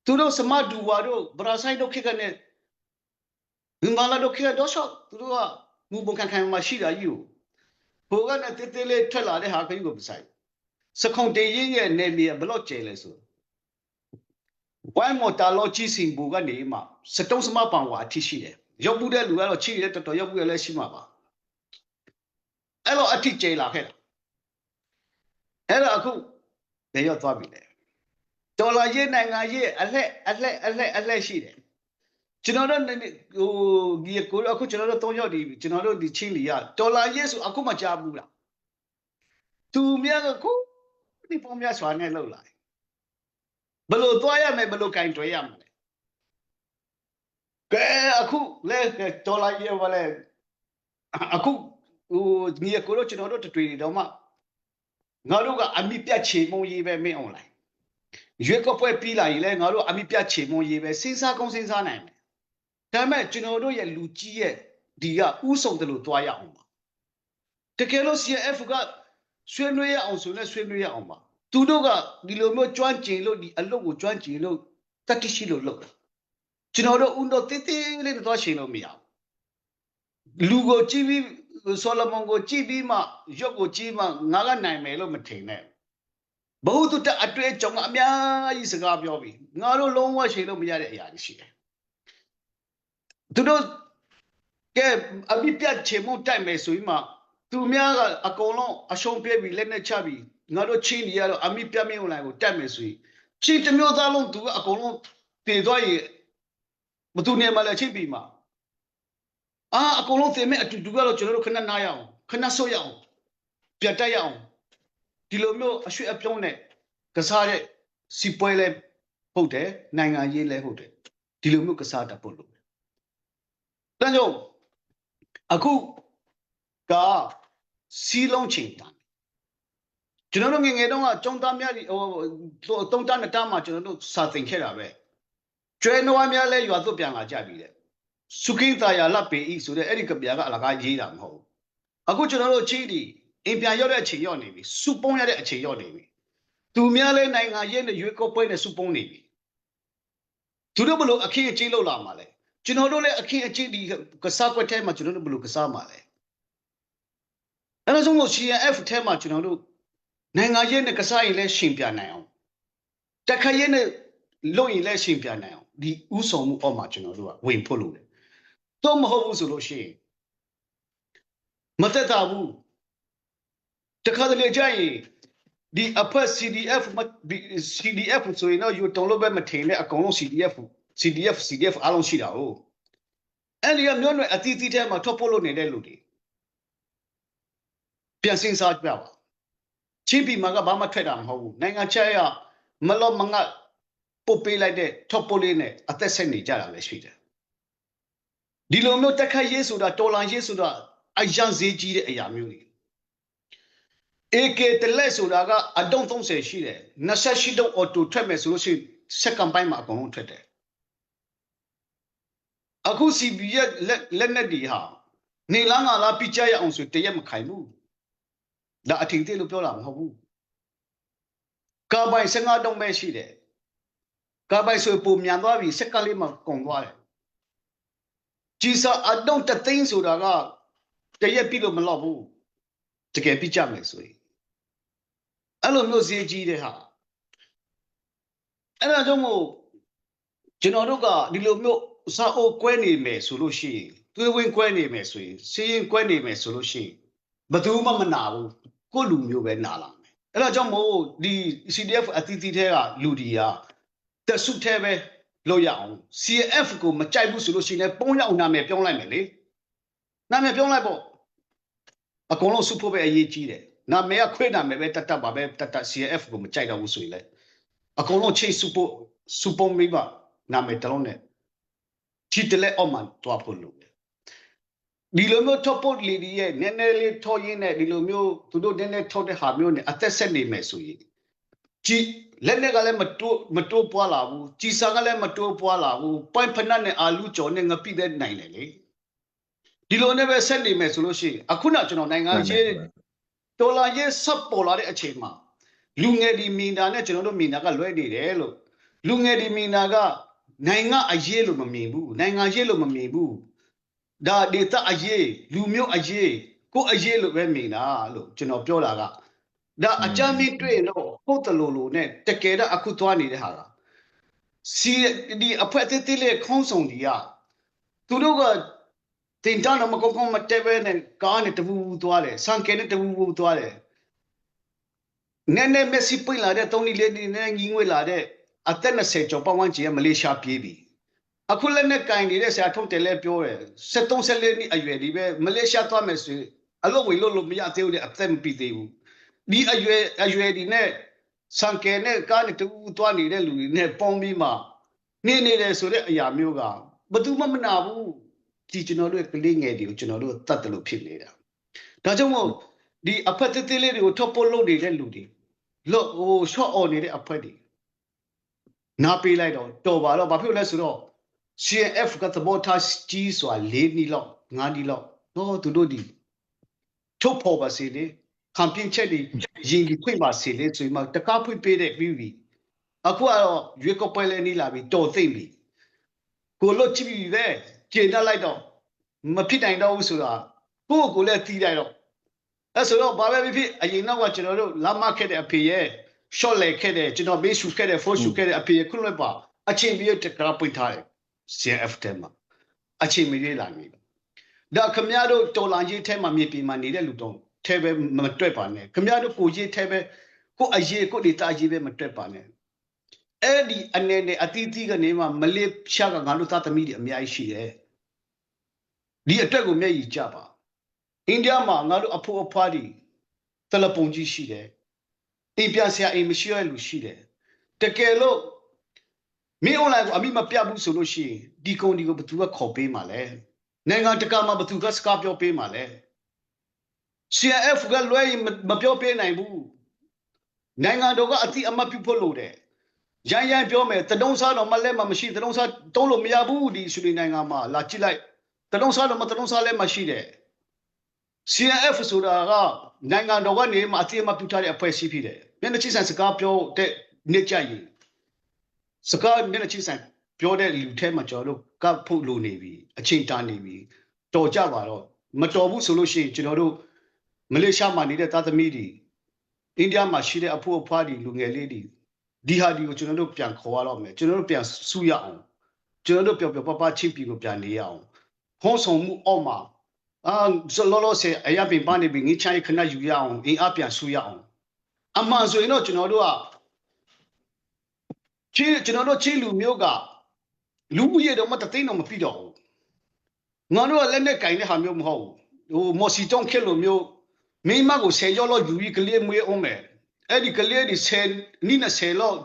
သူတို့စမဒူဝါတို့ဘရာဆိုင်တို့ခေကနေဘင်္ဂလားတို့ခေကတော့သူတို့ကငူပုံခံမှာရှိတာကြီးကိုဘိုးကနဲ့တေးလေးထွက်လာတဲ့ဟာခကြီးကိုမဆိုင်စခုံတေးရင်ရဲ့နေမြေဘလို့ကျဲလဲဆိုဝိုင်းမတာလောကြီးစင်ဘူကနေမှစတုံးစမပန်ဝါအထိရှိတယ်ရောက်ဘူးတဲ့လူကတော့ချိတယ်တော်တော်ရောက်ဘူးလည်းရှိမှာပါအဲ့လိုအထိကျဲလာခဲ့တာအဲ့တော့အခုဘယ်ရောက်သွားပြီလဲဒေါ်လာရေးနိုင်ငံရေးအလှည့်ရှိတယ်ကျွန်တော်တို့ဒီကိုအခုကျွန်တော်တို့၃ရောက်ဒီကျွန်တော်တို့ဒီချင်းလီကဒေါ်လာရေးဆိုအခုမှကြားဘူးလားသူများကကိုဒီပုံများစွာနဲ့လောက်လာဘယ်လိုသွားရမယ်ဘယ်လိုကင်တွယ်ရမလဲကဲအခုလဲဒေါ်လာရေးဘာလဲအခုဒီကိုကျွန်တော်တို့တွေ့နေတော့မှငါတို့ကအမိပြတ်ချေမုံရေးပဲမင်းအွန်လိုင်း ရွေးကောက်ပွဲပြီးလာရင်လည်းငါတို့အမိပြချေမွန်ရေးပဲစဉ်းစားကောင်းစဉ်းစားနိုင်မယ်ဒါပေမဲ့ကျွန်တော်တို့ရဲ့လူကြီးရဲ့ဒီကဥဆောင်တယ်လို့တွားရအောင်ပါတကယ်လို့ CF ကဆွေးနွေးရအောင်ဆိုလဲဆွေးနွေးရအောင်ပါသူတို့ကဒီလိုမျိုးကျွမ်းကျင်လို့ဒီအလုပ်ကိုကျွမ်းကျင်လို့တတိရှိလို့လုပ်တာကျွန်တော်တို့ဥတော်တေးသေးလေးတော့ရှင်လို့မရဘူးလူကိုကြည့်ပြီးဆိုလမွန်ကိုကြည့်ပြီးမှရွက်ကိုကြည့်မှငါကနိုင်မယ်လို့မထင်နဲ့ဘုသူတအတွေ့အကြုံအများကြီးစကားပြောပြီးငါတို့လုံးဝရှင်လို့မရတဲ့အရာတွေရှိတယ်သူတို့ကဲအပြစ်ပြတ်ချေမုန်တိုက်မယ်ဆိုပြီးမှသူများကအကုန်လုံးအရှုံးပြပြီးလက်နဲ့ချပြီးငါတို့ချင်းနေရတော့အမိပြတ်မင်းလိုက်ကိုတိုက်မယ်ဆိုရင်ချင်းတစ်မျိုးသားလုံးသူကအကုန်လုံးတည်သွားရင်ဘသူနေမှလည်းချင်းပြီးမှအကုန်လုံးတင်မဲ့အတူတူကတော့ကျွန်တော်တို့ခဏနားရအောင်ခဏဆွရအောင်ပြတ်တက်ရအောင်ဒီလိုမျိုးအရွှေ့အပြုံးနဲ့ကစားတဲ့စီပွဲလဲဟုတ်တယ်နိုင်ငံရေးလဲဟုတ်တယ်ဒီလိုမျိုးကစားတတ်ဖို့လို့တန်းကြောင့်အခုကစီလုံးချိန်တာကျွန်တော်တို့ငယ်ငယ်တုန်းကចုံသားများဟိုတုံးတန်းတာမှာကျွန်တော်တို့စာသင်ခဲ့တာပဲကျွဲနွားများလဲရွာသွတ်ပြန်လာကြပြီတဲ့စုခိတာယာလပေဤဆိုတဲ့အဲ့ဒီကဗျာကအလကားရေးတာမဟုတ်ဘူးအခုကျွန်တော်တို့ချင်းဒီအင်ပြန်ရောက်တဲ့အချိန်ရောက်နေပြီစုပုံးရတဲ့အချိန်ရောက်နေပြီသူများလဲနိုင်ငံရေးနဲ့ရွေးကောက်ပွဲနဲ့စုပုံးနေပြီသူတို့ဘလို့အခင်းအကျင်းလောက်လာမှာလဲကျွန်တော်တို့လည်းအခင်းအကျင်းဒီကစားကွက်ထဲမှာကျွန်တော်တို့ဘလို့ကစားမှာလဲအဲ့ဒါဆိုလို့ CNF ထဲမှာကျွန်တော်တို့နိုင်ငံရေးနဲ့ကစားရင်လည်းရှင်ပြနိုင်အောင်တက်ခတ်ရေးနဲ့လုပ်ရင်လည်းရှင်ပြနိုင်အောင်ဒီဥဆောင်မှုအောက်မှာကျွန်တော်တို့ကဝင်ဖို့လုပ်တယ်တော့မဟုတ်ဘူးဆိုလို့ရှိရင်မတက်တာဘူးတခါတလေကြာရင်ဒီအဖက် CDF ဆိုရင်တော့ယူတုံလို့ပဲမထင်နဲ့အကုန်လုံး CDF အားလုံးရှိတာဟုတ်အဲ့ဒီကမျိုးနွယ်အသီးသီးထဲမှာထွက်ဖို့လုပ်နေတဲ့လူတွေပြန်စဉ်းစားကြပါချင်းပြည်မှာကဘာမှထွက်တာမဟုတ်ဘူးနိုင်ငံခြားရမလောမငတ်ပုတ်ပေးလိုက်တဲ့ထော့ပိုးလေးနဲ့အသက်ဆက်နေကြတာပဲရှိတယ်ဒီလိုမျိုးတက်ခတ်ရေးဆိုတာတော်လန်ရေးဆိုတာအရန်ဈေးကြီးတဲ့အရာမျိုးတွေ AK တလက်ဆိုတာကအတုံး30ရှိတယ်28တုံးအော်တိုထွက်မယ်ဆိုလို့ရှိရင်စက္ကန့်ပိုင်းမှာအကုန်လုံးထွက်တယ်အခု CB ရဲ့လက်နဲ့ဒီဟာနေလားငါလားပြကြရအောင်ဆိုတရက်မခိုင်ဘူးဒါအထင်သေးလို့ပြောတာမဟုတ်ဘူးကာဘိုင်15တုံးပဲရှိတယ်ကာဘိုင်ဆိုပုံမြန်သွားပြီစက္ကန့်လေးမှာကုန်သွားတယ်ကြီးစားအတုံးတသိန်းဆိုတာကတရက်ပြလို့မလောက်ဘူးတကယ်ပြကြမယ်ဆိုရင်အဲ့လိုမျိုးဈေးကြီးတဲ့ဟာအဲ့ဒါကြောင့်မို့ကျွန်တော်တို့ကဒီလိုမျိုးစာအုပ်ကွဲနေမယ်ဆိုလို့ရှိရင်သွေးဝင်ကွဲနေမယ်ဆိုရင်စီးရင်ကွဲနေမယ်ဆိုလို့ရှိရင်ဘယ်သူမှမနာဘူးကိုယ့်လူမျိုးပဲနာလာမယ်အဲ့ဒါကြောင့်မို့ဒီ CDF အသီးသီးထဲကလူဒီဟာတဆုထဲပဲလို့ရအောင် CF ကိုမကြိုက်ဘူးဆိုလို့ရှိရင်ပုံရောက်နာမည်ပြောင်းလိုက်မယ်လေနာမည်ပြောင်းလိုက်ပေါ့အကုန်လုံးစုဖို့ပဲအရေးကြီးတယ်နာမည်ကခွေးနာမည်ပဲတတ်ပါပဲတတ် CF ကိုမကြိုက်တော့ဘူးဆိုရင်လေအကုန်လုံးချိတ်စုဖို့စုပုံမိပါနာမည်တလုံးနဲ့ချစ်တယ်အော်မှတွားဖို့လို့ဒီလိုမျိုးထော့ပို့လီဒီရဲ့နည်းနည်းလေးထော့ရင်းနဲ့ဒီလိုမျိုးသူတို့နည်းနည်းထော့တဲ့ဟာမျိုးနဲ့အသက်ဆက်နေမယ်ဆိုရင်ကြည်လက်နဲ့ကလည်းမတိုးပွားလာဘူးကြည်စာကလည်းမတိုးပွားလာဘူးပိုင်ဖနတ်နဲ့အာလူကြော်နဲ့ငပိတဲ့နိုင်တယ်လေဒီလိုနဲ့ပဲဆက်နေမယ်ဆိုလို့ရှိရင်အခုနကျွန်တော်နိုင်ငံရေးဒေါ်လာရေးဆက်ပေါ်လာတဲ့အချိန်မှာလူငယ်ဒီမီနာနဲ့ကျွန်တော်တို့မီနာကလွဲနေတယ်လို့လူငယ်ဒီမီနာကနိုင်ငံအရေးလို့မမြင်ဘူးနိုင်ငံရေးလို့မမြင်ဘူးဒါဒေတာအရေးလူမျိုးအရေးကိုအရေးလို့ပဲမြင်တာလို့ကျွန်တော်ပြောတာကဒါအကြမ်းမြင့်တွေ့တော့ဟုတ်တယ်လို့နဲ့တကယ်တော့အခုသွားနေတဲ့ဟာကစီဒီအဖက်သေးသေးလေးခေါင်းဆောင်ဒီကသူတို့ကတင်တန်းတော့မကောင်းမတဲပဲနဲ့ကားနဲ့တပူပူသွားတယ်စံကဲနဲ့တပူပူသွားတယ်နည်းနည်းမက်ဆီပိတ်လာတဲ့3လေးနည်းနည်းငင်းငွေလာတဲ့အသက်20ကျော်ပတ်ဝန်းကျင်ကမလေးရှားပြေးပြီအခုလည်းနဲ့ကင်နေတဲ့ဆရာထုံးတယ်လဲပြောတယ်73 74နှစ်အရွယ်ဒီပဲမလေးရှားသွားမယ်ဆိုအလုပ်ဝင်လို့မရသေးဘူးတဲ့အသက်မပြီးသေးဘူးဒီအရွယ်ဒီနဲ့စံကဲနဲ့ကားနဲ့တူသွားနေတဲ့လူတွေနဲ့ပေါင်းပြီးမှနေတယ်ဆိုတဲ့အရာမျိုးကဘယ်သူမှမနာဘူးဒီကျွန်တော်တို့ကလေးငယ်တွေကိုကျွန်တော်တို့တတ်တယ်လို့ဖြစ်နေတာဒါကြောင့်မို့ဒီအဖက်သေးသေးလေးတွေကိုထော့ပို့လုပ်နေတဲ့လူတွေလို့ဟို short on နေတဲ့အဖက်တွေ နားပေးလိုက်တော့တော်ပါတော့ဘာဖြစ်လဲဆိုတော့ CNF ကသဘောထားကြီးစွာ၄နှစ်လောက်၅နှစ်လောက်တော့သူတို့ဒီထုတ်ဖို့ပါစေလေခံပြင်းချက်တွေရင်ကြီးဖွင့်ပါစေလေဆိုမှတကားဖွင့်ပေးတဲ့ပြီးပြီအခုကတော့ရွေးကောက်ပွဲလည်းနေလာပြီတော်သိမ့်ပြီကိုလို့ကြည့်ပြီပဲကျေနပ်လိုက်တော့မဖြစ်နိုင်တော့ဘူးဆိုတာကိုကိုလည်းတီးလိုက်တော့အဲဆိုတော့ဘာပဲဖြစ်အရင်တော့ကကျွန်တော်တို့လာမခဲ့တဲ့အဖေရဲ့ short လေခဲ့တဲ့ကျွန်တော်ဘေးရှူခဲ့တဲ့ four ရှူခဲ့တဲ့အဖေရဲ့ခုလည်းပါအချင်းပြီးတကရာပွင့်ထားတယ် CNF ထဲမှာအချင်းမရွေးလာနေတယ်ဒါခမရတို့တော်လာရေးထဲမှာမြေပြင်မှာနေတဲ့လူတော့ထဲပဲမတွက်ပါနဲ့ခမရတို့ကိုရေးထဲပဲကိုအရေးကိုဒေတာရေးပဲမတွက်ပါနဲ့အဲ့ဒီအနေနဲ့အတီးတီးကနေမှမလေးရှားကငါတို့သားသမီးတွေအများကြီးရှိတယ်ဒီအတွက်ကိုမျက်ရည်ကျပါအိန္ဒိယမှာငါတို့အဖို့အဖွားတွေတလပုံကြီးရှိတယ်အိမ်ပြန်ဆရာအိမ်မရှိရလူရှိတယ်တကယ်လို့မင်း online ကိုအမိမပြဘူးဆိုလို့ရှိရင်ဒီကုန်းဒီကိုဘသူကခေါ်ပေးမှာလဲနိုင်ငံတကာမှာဘသူကစကားပြောပေးမှာလဲ CNF ကလွဲရင်မပြောပေးနိုင်ဘူးနိုင်ငံတော်ကအတိအမှတ်ပြုဖို့လိုတယ်ရန်ရန်ပြောမယ်တတုံးစားတော့မလဲမှမရှိတတုံးစားတုံးလို့မရဘူးဒီဆွေနိုင်ငံမှာလာကြည့်လိုက်တတုံးစားတော့မတတုံးစားလဲမရှိတယ် CNF ဆိုတာကနိုင်ငံတော်ကနေမှအတိအမှတ်ပြုထားတဲ့အဖွဲ့အစည်းဖြစ်တယ်မျက်နှာချင်းဆိုင်စကားပြောတဲ့နေ့ကြရင်စကားမျက်နှာချင်းဆိုင်ပြောတဲ့လူထဲမှာကျွန်တော်တို့ကပ်ဖို့လိုနေပြီအချိန်တာနေပြီတော်ကြပါတော့မတော်ဘူးဆိုလို့ရှိရင်ကျွန်တော်တို့မလေးရှားမှာနေတဲ့သားသမီးတွေအိန္ဒိယမှာရှိတဲ့အဖို့အဖွားတွေလူငယ်လေးတွေဒီဟာဒီကိုကျွန်တော်တို့ပြန်ခေါ်ရတော့မယ်ကျွန်တော်တို့ပြန်ဆူရအောင်ကျွန်တော်တို့ပျော်ပျော်ပါပါချင်းပြီးကိုပြန်နေရအောင်ဟောဆောင်မှုအောက်မှာလောလောဆယ်အရာပင်ပန်းနေပြီးငိချိုင်းခဏယူရအောင်အင်းအပြန်ဆူရအောင်အမှန်ဆိုရင်တော့ကျွန်တော်တို့ကကျွန်တော်တို့ချင်းလူမျိုးကလူဦးရေတော့မတသိန်းတော့မပြည့်တော့ဘူးငါတို့ကလက်နဲ့ကင်တဲ့ဟာမျိုးမဟုတ်ဘူးဟိုမော်စီတုံးခက်လိုမျိုးမိမကို10ရောက်လောက်ယူပြီးကလေးမွေးအောင်မယ်အဲ့ဒီကလေးဒီ10နိ20လောက်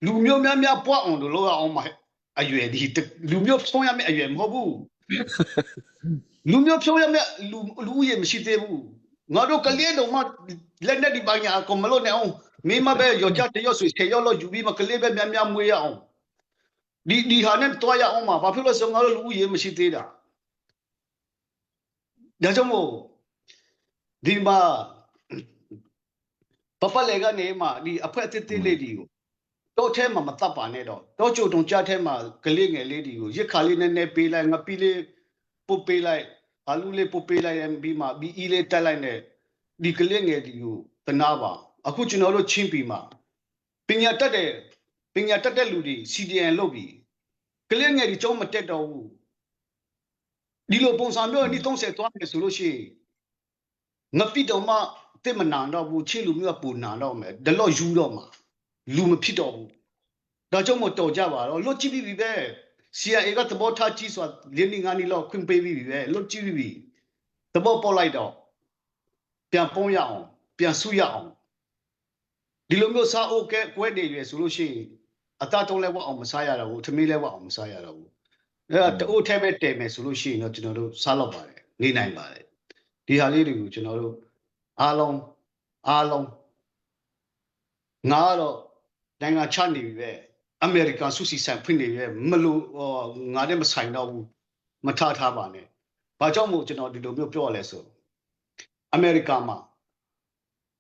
လူမျိုးများများပွားအောင်လို့လောက်အောင်မအရွယ်ဒီလူမျိုးဖုံးရမယ့်အရွယ်မဟုတ်ဘူးလူမျိုးဖုံးရမယ့်လူဦးရေမရှိသေးဘူးငါတို့ကလေးတော့မလက်နဲ့ဒီပညာကိုမလို့နဲ့အောင်မိမပဲယောက်ျားတယောက်ဆို10ရောက်လောက်ယူပြီးမကလေးပဲများများမွေးရအောင်ဒီဟာနဲ့တွားရအောင်မှာဘာဖြစ်လို့ဆိုငါတို့လူဦးရေမရှိသေးတာဒါကြောင့်မို့ဒီမှာပပလေကနေမှဒီအဖွဲအသေးသေးလေးတွေကိုတော့ထဲမှာမတတ်ပါနဲ့တော့ကြိုတုံကြားထဲမှာကလေးငယ်လေးတွေကိုရစ်ခါလေးနည်းနည်းပေးလိုက်ငပီးလေးပုတ်ပေးလိုက်အလူလေးပုတ်ပေးလိုက်ပြီးမှဘီအီလေးတက်လိုက်နဲ့ဒီကလေးငယ်တွေကိုတနာပါအခုကျွန်တော်တို့ချင်းပြီးမှပညာတတ်တဲ့လူတွေ CDN လုပ်ပြီးကလေးငယ်တွေကျုံးမတက်တော့ဘူးဒီလိုပုံစံမျိုးนี่30သွားမယ်ဆိုလို့ရှိရင်ငပိတော့မှတိမနာတော့ဘူးချင်းလူမျိုးကပူနာတော့မယ်ဒလော့ယူတော့မှာလူမဖြစ်တော့ဘူးဒါကြောင့်မတော်ကြပါတော့လွတ်ကြည့်ပြီပဲ CIA ကသဘောထားကြီးစွာလင်းနေငါးနေလောက်ခွင့်ပေးပြီပဲလွတ်ကြည့်ပြီသဘောပေါက်လိုက်တော့ပြန်ပုံးရအောင်ပြန်ဆူရအောင်ဒီလိုမျိုးစားအိုကဲကွဲနေရွယ်ဆိုလို့ရှိရင်အသားတုံးလဲဝတ်အောင်မစားရတော့ဘူးထမင်းလဲဝတ်အောင်မစားရတော့ဘူးအဲ့ဒါတိုးထဲပဲတည်မယ်ဆိုလို့ရှိရင်တော့ကျွန်တော်တို့စားလောက်ပါတယ်နေနိုင်ပါတယ်ဒီဟာလေးတွေကိုကျွန်တော်တို့အားလုံးငါတော့နိုင်ငံချနေပြီပဲအမေရိကန်စုစီဆိုင်ဖွင့်နေပြီမလို့ငါလည်းမဆိုင်တော့ဘူးမထားပါနဲ့ဘာကြောင့်မို့ကျွန်တော်ဒီလိုမျိုးပြောရလဲဆိုအမေရိကန်မှာ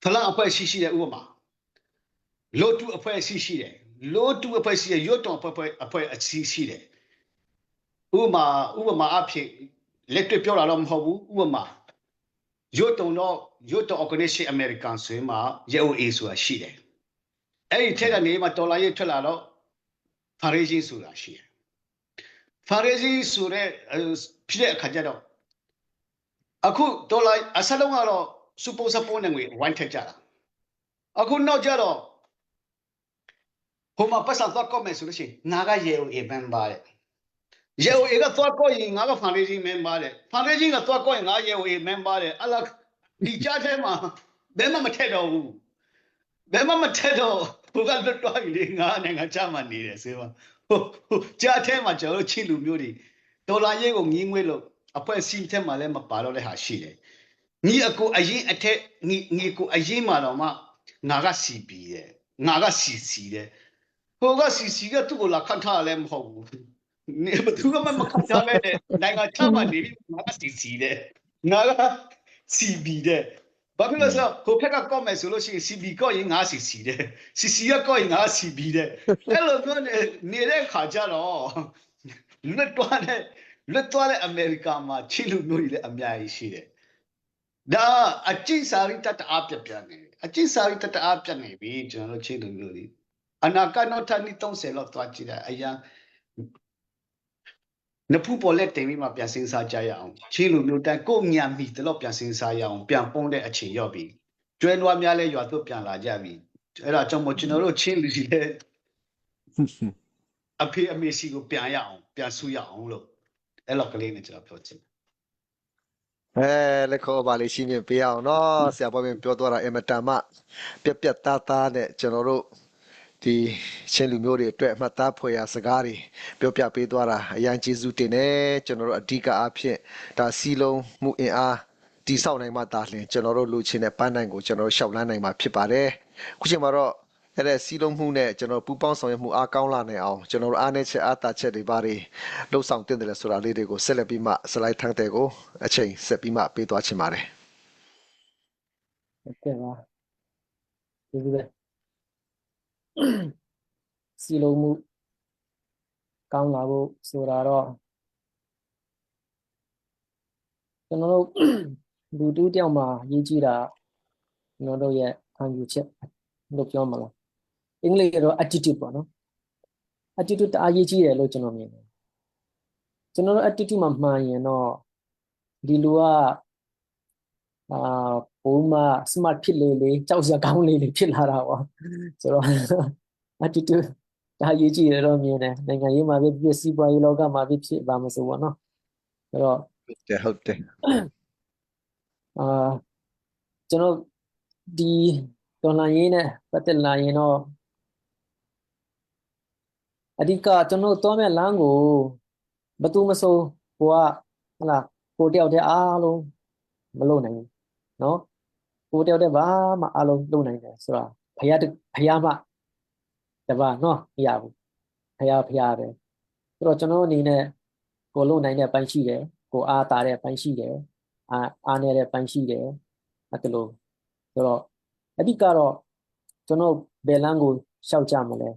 ဖလန်အဖွဲ့ရှိတဲ့ဥပမာလိုတူအဖွဲ့ရှိတယ်လိုတူအဖွဲ့ရှိရရွတ်တော်အဖွဲ့အစီရှိတယ်ဥပမာအဖြစ်လက်တွေ့ပြောတာတော့မဟုတ်ဘူးဥပမာရွတ်တော် Organization American ဆိုရင်မှာ YOA ဆိုတာရှိတယ်အဲ့ဒီထက်ကနေမှဒေါ်လာရေးထွက်လာတော့ fundraising ဆိုတာရှိတယ် fundraising ဆိုတဲ့ဖြစ်တဲ့အခါကျတော့အခုဒေါ်လာအစလုံးကတော့ support နဲ့ငွေဝိုင်းထက်ကြတာအခုနောက်ကျတော့ဟိုမှာပတ်စံသွားကောက်မယ်ဆိုလို့ရှိရင်ငါက YOA member တဲ့ YOA ကသွားကောက်ရင်ငါက fundraising member တဲ့ fundraising ကသွားကောက်ရင်ငါ YOA member တဲ့အလားဒီကြားထဲမှာဘယ်မှမထက်တော့ဘူးဘယ်မှမထက်တော့ဟိုကလွတ်သွားပြီလေငါနိုင်ငံချမှနေတယ်ဆိုတော့ဟိုကြားထဲမှာကျွန်တော်တို့ချင်းလူမျိုးတွေဒေါ်လာရေးကိုငင်းငွေလို့အဖွဲ့အစည်းထဲမှာလည်းမပါတော့တဲ့ဟာရှိတယ်ညီအကိုအရင်အထက်ညီကိုအရင်မှာတော့မှငါက CP တဲ့ငါက CC တဲ့ ဟိုကစီကသူ့ကိုလာခန့်ထားလည်းမဟုတ်ဘူးနေဘသူကမှခန့်ထားမဲ့နိုင်ငံချမှနေပြီးငါကစီတဲ့ငါက CB တဲ့ဘာဖြစ်လို့ဆိုဟိုဖက်ကကော့မယ်ဆိုလို့ရှိရင် CB ကော့ရင်ငါစီတဲ့ CC ကကော့ရင်ငါ CB တဲ့အဲ့လိုမျိုးနေတဲ့ခါကျတော့လွတ်သွားတဲ့အမေရိကန်မှာချင်းလူမျိုးတွေလည်းအများကြီးရှိတယ်ဒါအကျင့်စာရိတ္တအားပြပြနေအကျင့်စာရိတ္တအားပြနေပြီကျွန်တော်တို့ချင်းလူမျိုးတွေအနာကနောထနီ30လောက်သွားကြည့်တယ်အရင်နဖူးပေါ်လက်တင်ပြီးမှပြန်စင်းစားကြရအောင်ချင်းလူမျိုးတိုင်းကိုညံမိတလို့ပြန်စင်းစားရအောင်ပြန်ပုံးတဲ့အချိန်ရောက်ပြီကျွဲနွားများလဲရွာသွပြန်လာကြပြီအဲ့ဒါကြောင့်မို့ကျွန်တော်တို့ချင်းလူကြီးလဲအဖေအမေစီကိုပြန်ရအောင်ပြန်ဆူရအောင်လို့အဲ့လောက်ကလေးနဲ့ကျွန်တော်ပြောချင်လက်ခေါ်ပါလေးရှင်းပြပေးအောင်နော်ဆရာပေါ်ပြန်ပြောသွားတာအမတန်မှပြတ်သားနဲ့ကျွန်တော်တို့ဒီချင်းလူမျိုးတွေအတွက်မှတ်သားဖွယ်ရာစကားတွေပြောပြပေးသွားတာအရင်ကျေးဇူးတင်တယ်ကျွန်တော်တို့အဓိကအားဖြင့်ဒါစီလုံးမှုအင်အားတိဆောက်နိုင်မှသာလျှင်ကျွန်တော်တို့လူချင်းတဲ့ပန်းနိုင်ကိုကျွန်တော်တို့ရှောက်လန်းနိုင်မှာဖြစ်ပါတယ်ခုချိန်မှာတော့အဲ့ဒါစီလုံးမှုနဲ့ကျွန်တော်ပူပေါင်းဆောင်ရွက်မှုအားကောင်းလာနိုင်အောင်ကျွန်တော်တို့အားနည်းချက်အားသာချက်တွေဘာတွေလှုပ်ဆောင်တင်တယ်ဆိုတာလေးတွေကိုဆက်လက်ပြီးမှစလိုက်ထန်းတဲ့ကိုအချိန်ဆက်ပြီးမှပေးသွားချင်ပါတယ် ဟုတ်ကဲ့ပါဒီလိုပဲစီလုံးမှုကောင်းလာဖို့ဆိုတာတော့ကျွန်တော်တို့လူတူးတယောက်မှာရေးကြည့်တာကျွန်တော်တို့ရဲ့ခံယူချက်လို့ပြောမှာလားအင်္ဂလိပ်ကတော့ attitude ပေါ့နော် attitude တအားရေးကြည့်တယ်လို့ကျွန်တော်မြင်တယ်ကျွန်တော်တို့ attitude မှာမှန်ရင်တော့ဒီလူကဘုံမှာ smart ဖြစ်လေကြောက်စရာကောင်းလေဖြစ်လာတာပေါ့ဆိုတော့ attitude ဒါရေးကြည့်ရတော့မြင်တယ်နိုင်ငံရေးမှာဖြစ်စီးပွားရေးလောကမှာဖြစ်ပါမစို့ပေါ့နော်အဲ့တော့ဟုတ်တယ်ကျွန်တော်ဒီတော်လှန်ရေးနဲ့ပတ်သက်လာရင်တော့အဓိကကျွန်တော်သွားမဲ့လမ်းကိုဘယ်သူမဆိုကိုကဟလာကိုတယောက်တည်းအားလုံးမလုပ်နိုင်ဘူးနော်ကိုတယောက်တည်းဘာမှအားလုံးလုပ်နိုင်တယ်ဆိုတာဖယားမှတပါနော်မရဘူးဖယားပဲဆိုတော့ကျွန်တော်အနေနဲ့ကိုလုပ်နိုင်တဲ့ပိုင်းရှိတယ်ကိုအားတာတဲ့ပိုင်းရှိတယ်အားနေတဲ့ပိုင်းရှိတယ်အဲ့လိုဆိုတော့အဓိကတော့ကျွန်တော်ဘယ်လမ်းကိုရှောက်ကြမလဲ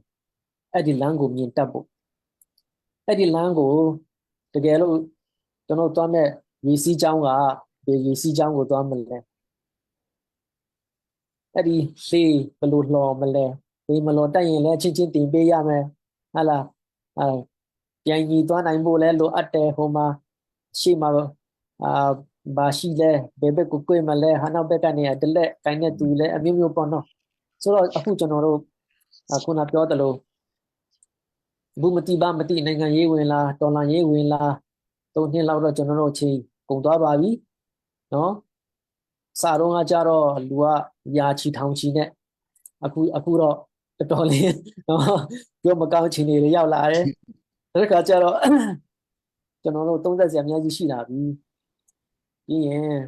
အဲ့ဒီလမ်းကိုမြင်တတ်ဖို့အဲ့ဒီလမ်းကိုတကယ်လို့ကျွန်တော်သွားမဲ့ရေစီးချောင်းကဒီရေစီးချောင်းကိုသွားမလဲအဲ့ဒီလေဘယ်လိုလှော်မလဲဒီမလှော်တက်ရင်လည်းချင်းတင်ပေးရမယ်ဟာလားပြန်ကြီးသွားနိုင်ဖို့လဲလိုအပ်တယ်ဟိုမှာရှေ့မှာဘာရှိလဲဘယ်ဘက်ကိုကိုယ်မလဲဟာနောက်ဘက်ကနေတလက်ကိုင်းနေသူလဲအမျိုးမျိုးပေါ့နော်ဆိုတော့အခုကျွန်တော်တို့ခုနပြောသလိုဘူးမတိနိုင်ငံရေးဝင်လာတော်လှန်ရေးဝင်လာ3နှစ်လောက်တော့ကျွန်တော်တို့အချိန်ကုန်သွားပါပြီနော်စာတော့ကကြတော့လူကယာချီထောင်ချီနဲ့အခုတော့တော်တော်လေးနော်ပြောမကောင်းချင်တွေရောက်လာတယ်ဒါကကြတော့ကျွန်တော်တို့30ဆရာအများကြီးရှိလာပြီပြီးရင်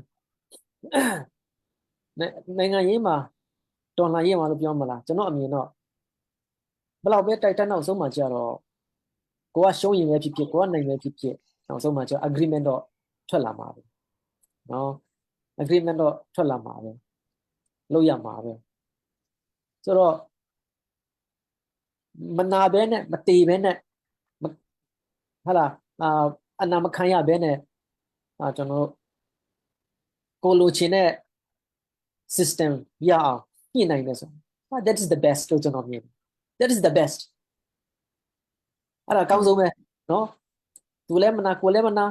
နိုင်ငံရေးမှာတော်လှန်ရေးမှာလို့ပြောမလားကျွန်တော်အမြင်တော့ဘယ်လောက်ပဲတိုက်တန်းနောက်ဆုံးမှကြတော့ကိုကရှုံးရင်ပဲဖြစ်ကိုကနိုင်ပဲဖြစ်နောက်ဆုံးမှကျ agreement တော့ထွက်လာမှာပဲနော် agreement တော့ထွက်လာမှာပဲလုပ်ရမှာပဲဆိုတော့မနာပဲနဲ့မတေပဲနဲ့ဟာလားအနာမခံရပဲနဲ့ကျွန်တော်ကိုလိုချင်တဲ့ system ရအောင်ညှိနိုင်တယ်ဆိုthat is the best လို့ကျွန်တော်မြင် that is the best အဲ့ဒါအကောင်းဆုံးပဲနော်သူလည်းမနာကိုလည်းမနာ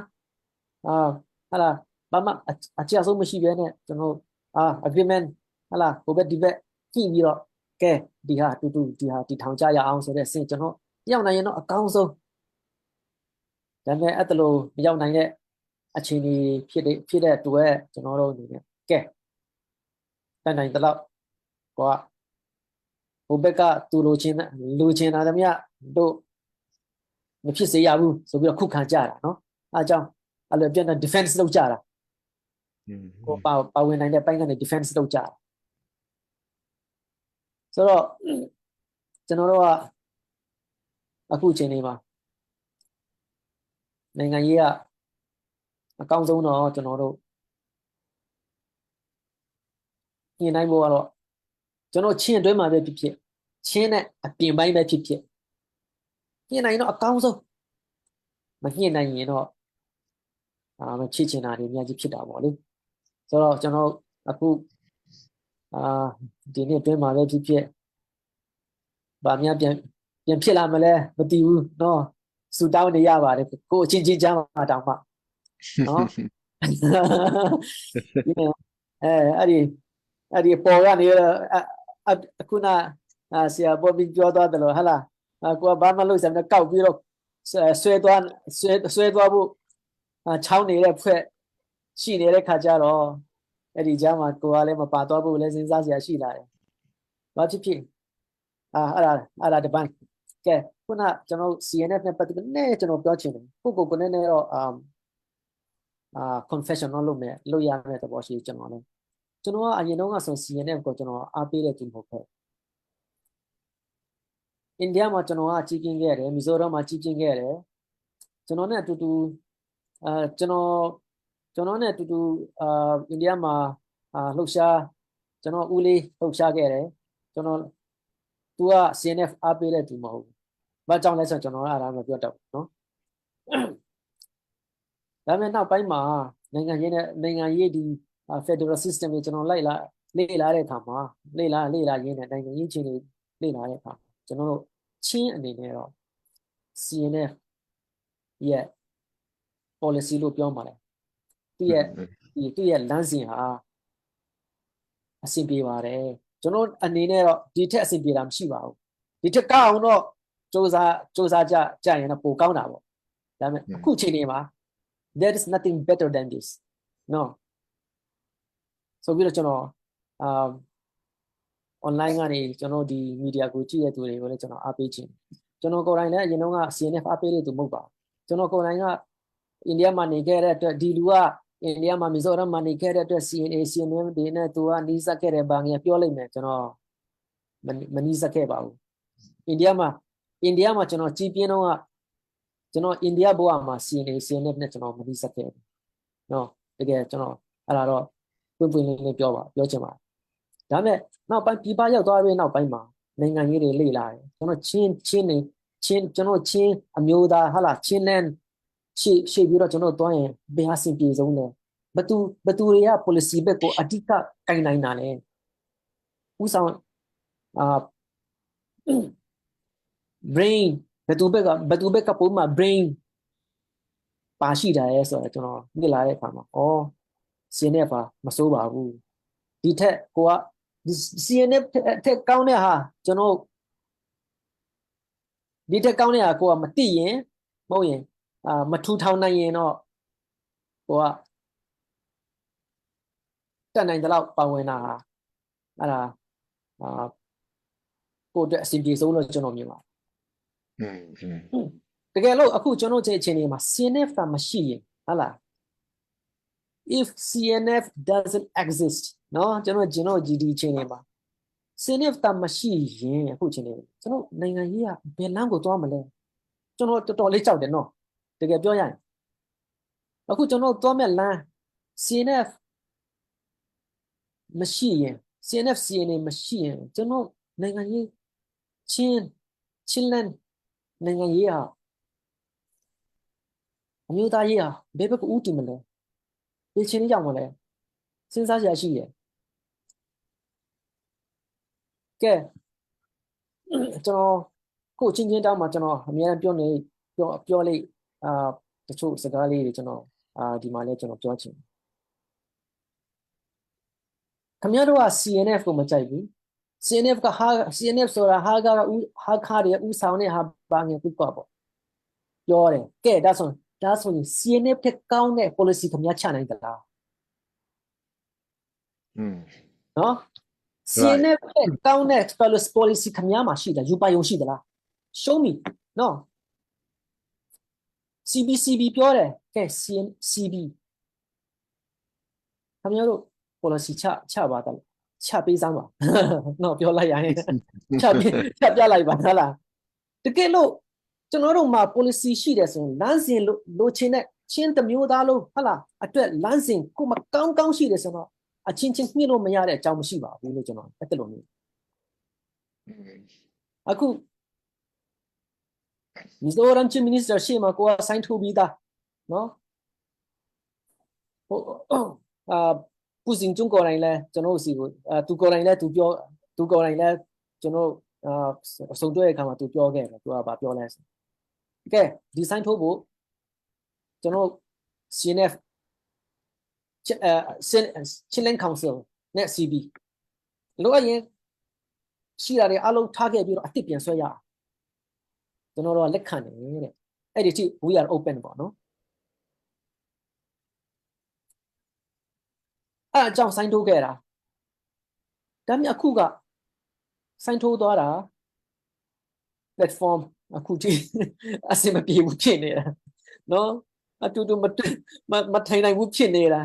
ဟာလားဘာမှအကျဆုံးမရှိဘဲနဲ့ကျွန်တော်agreement ဟာလားဟိုဘက်ဒီဘက်ကြည့်ပြီးတော့ကဲဒီဟာတူဒီဟာဒီထောင်ကြရအောင်ဆိုတဲ့စင်ကျွန်တော်ရောက်နိုင်ရင်တော့အကောင်းဆုံးဒါပေမဲ့အဲ့လိုမရောက်နိုင်တဲ့အခြေအနေဖြစ်တဲ့အတွက်ကျွန်တော်တို့အနေနဲ့ကဲတန်တိုင်းတလောက်ကိုကဟိုဘက်ကသူလိုချင်တာတည်းမြတို့မဖြစ်စေရဘူးဆိုပြီးတော့ခုခံကြတာနော်အားကြောင့်အဲ့လိုပြန်တော့ defense လုပ်ကြတာကိုပါဝင်နိုင်တဲ့ပိုင်းကနေ defense လုပ်ကြတာဆိုတော့ကျွန်တော်တို့က အခုချိန်လေးမှာနိုင်ငံရေးကအကောင်းဆုံးတော့ကျွန်တော်တို့ညှိနှိုင်းဖို့ကတော့ကျွန်တော်ချင်းအတွင်းမှာပဲဖြစ်ဖြစ်ချင်းနဲ့အပြင်ပိုင်းပဲဖြစ်ဖြစ်ညှိနှိုင်းတော့အကောင်းဆုံးမညှိနှိုင်းရင်တော့မဖြစ်ချင်တာတွေအများကြီးဖြစ်တာပေါ့လေဆိုတော့ကျွန်တော်အခုဒီနေ့အတွင်းမှာပဲဖြစ်ဖြစ်ဗာများပြန်ဖြစ်လာမလဲမသိဘူးเนาะစူတောင်းနေရပါတယ်ကိုအချင်းချင်းကြားမှာတောင်းမှเนาะအဲ့ဒီပေါ်ကနေအခုနဆရာပေါ်ပြီးပြောသွားတယ်လို့ဟာလားကိုကဘာမှလုပ်စမ်းကောက်ပြီးတော့ဆွဲသွားဖို့ချောင်းနေတဲ့ဖွဲ့ရှိနေတဲ့ခါကျတော့အဲ့ဒီကြားမှာကိုကလည်းမပါသွားဖို့လည်းစဉ်းစားစရာရှိလာတယ်ဘာဖြစ်ဖြစ်အဲ့ဒါတပန်းကဲခုနကျွန်တော် CNF နဲ့ပတ်သက်ပြီးကျွန်တော်ပြောချင်တယ်ကိုနည်းတော့confession လုပ်ရမယ့်သဘောရှိကျွန်တော်ကအရင်တော့ဆို CNF ကိုကျွန်တော်အားပေးတဲ့သူမဟုတ်ဘူးအိန္ဒိယမှာကျွန်တော်ကကြီးပြင်းခဲ့တယ်မီဇိုရမ်မှာကြီးပြင်းခဲ့တယ်ကျွန်တော်နဲ့အတူတူကျွန်တော်နဲ့အတူတူအိန္ဒိယမှာလှုပ်ရှားကျွန်တော်ဦးလေးလှုပ်ရှားခဲ့တယ်ကျွန်တော်သူက CNF အားပေးတဲ့သူမဟုတ်ဘူးဘာကြောင့်လဲဆိုတော့ကျွန်တော်ကအဲ့ဒါမပြောတော့ဘူးเนาะဒါပေမဲ့နောက်ပိုင်းမှာနိုင်ငံရေးဒီ federal system ကိုကျွန်တော်လေ့လာတဲ့အခါမှာလေ့လာရင်းနဲ့နိုင်ငံရေးချင်းတွေလေ့လာတဲ့အခါကျွန်တော်တို့ချင်းအနေနဲ့တော့ CNF ရဲ့ policy လို့ပြောမှာလေသူရဲ့လမ်းစဉ်ဟာအဆင်ပြေပါတယ်ကျွန်တော်အနေနဲ့တော့ဒီထက်အဆင်ပြေတာမရှိပါဘူးဒီထက်ကောင်းအောင်တော့စ조사ကြရင်တော့ပိုကောင်းတာပေါ့ဒါပေမဲ့အခုချိန်နေမှာ there is nothing better than this no ဆိုပြီးတော့ကျွန်တော် online ကနေကျွန်တော်ဒီ media ကိုကြည့်ရတဲ့သူတွေကိုလည်းကျွန်တော်အားပေးခြင်းကျွန်တော်ကိုယ်တိုင်လည်းအရင်တော့က CNF အားပေးတဲ့သူမဟုတ်ပါကျွန်တော်ကိုယ်တိုင်ကအိန္ဒိယမှာနေခဲ့တဲ့အတွက်ဒီလူကအိန္ဒိယမှာမီဇိုရမ်မှာနေခဲ့တဲ့အတွက် CNF တွေနဲ့သူကနီးစပ်ခဲ့တဲ့ဘာငယ်ပြောလိုက်မယ်ကျွန်တော်မနီးစပ်ခဲ့ပါဘူးအိန္ဒိယမှာကျွန်တော်ကြီးပြင်းတော့ကကျွန်တော်အိန္ဒိယဘဝမှာ CNF နဲ့ကျွန်တော်မနီးစပ်ခဲ့ဘူးနော်တကယ်ကျွန်တော်အဲ့ဒါတော့ပွင့်လင်းပြောချင်ပါဒါပေမဲ့နောက်ပိုင်းပြပရောက်သွားပြီးနောက်ပိုင်းမှာနိုင်ငံရေးတွေလေ့လာတယ်ကျွန်တော်ချင်းကျွန်တော်ချင်းအမျိုးသားဟာလားချင်းနဲ့ရှေ့ပြီးတော့ကျွန်တော်တွားရင်ဘယ်ဟာစင်ပြေဆုံးလဲဘသူတွေက policy ဘက်ကိုအဓိကကိုင်နိုင်တာလဲဥဆောင်brain ဘသူဘက်ကပုံမှာ brain ပါရှိတာရဲဆိုတော့ကျွန်တော်လေ့လာတဲ့အခါမှာCNF ပါမစိုးပါဘူးဒီထက်ကိုက CNF ထက်ကောင်းတဲ့ဟာကျွန်တော်ဒီထက်ကောင်းတဲ့ဟာကိုကမသိရင်မဟုတ်ရင်မထူထောင်နိုင်ရင်တော့ကိုကတက်နိုင်တဲ့လောက်ပါဝင်တာအဲ့ဒါကိုအတွက်အဆင်ပြေဆုံးလို့ကျွန်တော်မြင်ပါတယ်တကယ်လို့အခုကျွန်တော်ချိန်နေမှာ CNF ကမရှိရင်ဟုတ်လား if CNF doesn't exist เนาะကျွန်တော် GD ချိန်နေမှာ CNF ကမရှိရင်အခုချိန်နေကျွန်တော်နိုင်ငံရေးကဘယ်လမ်းကိုသွားမလဲကျွန်တော်တော်တော်လေးကြောက်တယ်เนาะတကယ်ပြောရရင်အခုကျွန်တော်သွားမဲ့လမ်း CNF မရှိရင် CNA မရှိရင်ကျွန်တော်နိုင်ငံရေးချင်းလန်နိုင်ငံရေးဟာအမျိုးသားရေးဟာဘယ်ဘက်ကဦးတည်မလဲဘယ်ချင်းကြောင်မလဲစဉ်းစားရရှိရကဲကျွန်တော်ကိုချင်းတောင်းမှာကျွန်တော်အများကြီးပြောလိုက်တချို့စကားလေးတွေကျွန်တော်ဒီမှာလည်းကျွန်တော်ပြောချင်ခင်ဗျားတို့က CNF ကိုမကြိုက်ဘူး CNF ဆိုတာဟာခါတွေဥဆောင်နေဟာဘာငယ်ပြပေါ့ပြောတယ်ကဲဒါဆိုရင် CNF ထက်ကောင်းတဲ့ policy ခင်ဗျားချနိုင်သလားနော် CNF ထက်ကောင်းတဲ့ policy ခင်ဗျားမှာရှိတယ်ယူပါယုံရှိသလား show me နော် CB ပြောတယ်ကဲ CB ခင်ဗျားတို့ policy ချပါတော့ချပေးစမ်းပါနော်ပြောလိုက်ရရင်ချပြလိုက်ပါဟုတ်လားတကယ်လို့ ကျွန်တော်တို့မှာ policy ရှိတယ်ဆိုရင်လမ်းစဉ်လိုချင်တဲ့ချင်းတစ်မျိုးသားလုံးဟုတ်လားအတွက်လမ်းစဉ်ကိုမကောင်းကောင်းရှိတယ်ဆိုတော့အချင်းချင်းညှိလို့မရတဲ့အကြောင်းမရှိပါဘူးလို့ကျွန်တော်အဲ့တလို့မျိုးအခုမီဇိုရမ်ချင်း minister ရှေ့မှာကိုက sign ထိုးပြီးသားနော်ဟိုပူစင်ကျုံကိုယ်တိုင်လဲကျွန်တော်စီကိုသူကိုယ်တိုင်လဲသူကိုယ်တိုင်လဲကျွန်တော်ဆုံတွေ့တဲ့အခါမှာသူပြောခဲ့တယ်သူကဘာပြောလဲကဲဒီဆိုင်ထိုးဖို့ကျွန်တော် CNF Chilean Council နဲ့ CB လို့အရင်ရှိတာတွေအလုံးထားခဲ့ပြီးတော့အစ်ပြန်ဆွဲရကျွန်တော်တို့လက်ခံတယ်တဲ့အဲ့ဒီထိ we are open ပေါ့နော်အဲ့အကြောင်းဆိုင်ထိုးခဲ့တာဒါမြအခုကဆိုင်ထိုးသွားတာ platform အခုထိအစင်မပြေဘူးဖြစ်နေတာနော်အတူတူမထိုင်နိုင်ဘူးဖြစ်နေတာ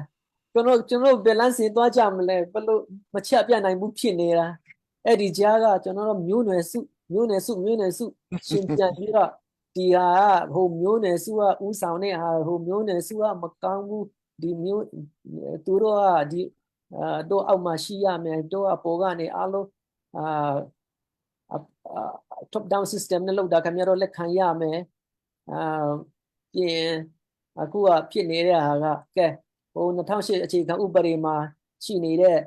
ကျွန်တော် balance သွားကြမလဲဘယ်လိုမချက်ပြနိုင်ဘူးဖြစ်နေတာအဲ့ဒီကြားကကျွန်တော်တို့မျိုးနွယ်စုရှင်ပြန်ပြီးတော့ဒီဟာဟိုမျိုးနွယ်စုကဥဆောင်တဲ့ဟာဟိုမျိုးနွယ်စုကမကောင်းဘူးဒီမျိုးသူတို့ကဒီတို့အောက်မှာရှိရမယ်တို့အပေါ်ကနေအားလုံးtop down system နဲ့လောက်တာခင်ဗျားတို့လက်ခံရမယ်ပြင်အခုကဖြစ်နေတဲ့ဟာကကဲဟို2008အခြေခံဥပဒေမှာရှိနေတဲ့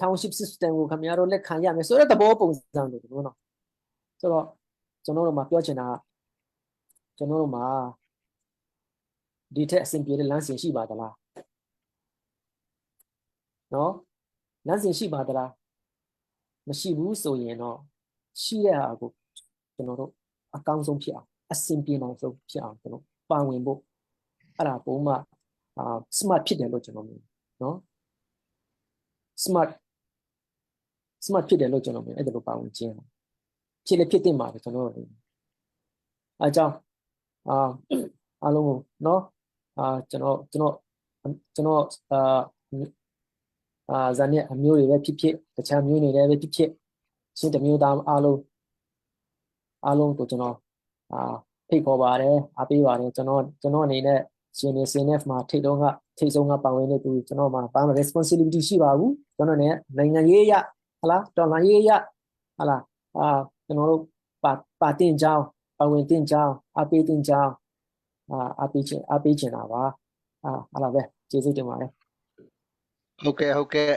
township system ကိုခင်ဗျားတို့လက်ခံရမယ်ဆိုတဲ့သဘောပုံစံတွေပေါ့နော်ဆိုတော့ကျွန်တော်တို့မှာပြောချင်တာကျွန်တော်တို့မှာဒီထက်အဆင်ပြေတဲ့လမ်းစဉ်ရှိပါသလားနော်လမ်းစဉ်ရှိပါသလားမရှိဘူးဆိုရင်တော့ရှိတဲ့ဟာကိုကျွန်တော်တို့အကောင်းဆုံးဖြစ်အောင်အဆင်ပြေနိုင်ဆုံးဖြစ်အောင်ကျွန်တော်ပါဝင်ဖို့အဲ့ဒါပုံမှsmart ဖြစ်တယ်လို့ကျွန်တော်မြင်နော် smart ဖြစ်တယ်လို့ကျွန်တော်မြင်အဲ့ဒါလိုပါဝင်ခြင်းဖြစ်လေဖြစ်တဲ့မှာပဲကျွန်တော်တို့အားကြောင့်အားလုံးကိုနော်ကျွန်တော်ဇာနဲ့အမျိုးတွေပဲဖြစ်တခြားမျိုးတွေလည်းပဲဖြစ်ရှင်းတမျိုးသားအားလုံးကိုကျွန်တော်ဖိတ်ခေါ်ပါတယ်အားပေးပါတယ်ကျွန်တော်အနေနဲ့ CNF မှာထိတ်ဆုံးကပါဝင်နေသူကျွန်တော်မှာဘာမှ responsibility ရှိပါဘူးကျွန်တော်နဲ့နိုင်ငံရေးရဟလားတော်လှန်ရေးရဟလားကျွန်တော်တို့ပါတင်ကြောင်းပါဝင်တင်ကြောင်းအားပေးတင်ကြောင်းအားပေးချင်တာပါဟလားပဲကျေးဇူးတင်ပါတယ်ဟုတ်ကဲ့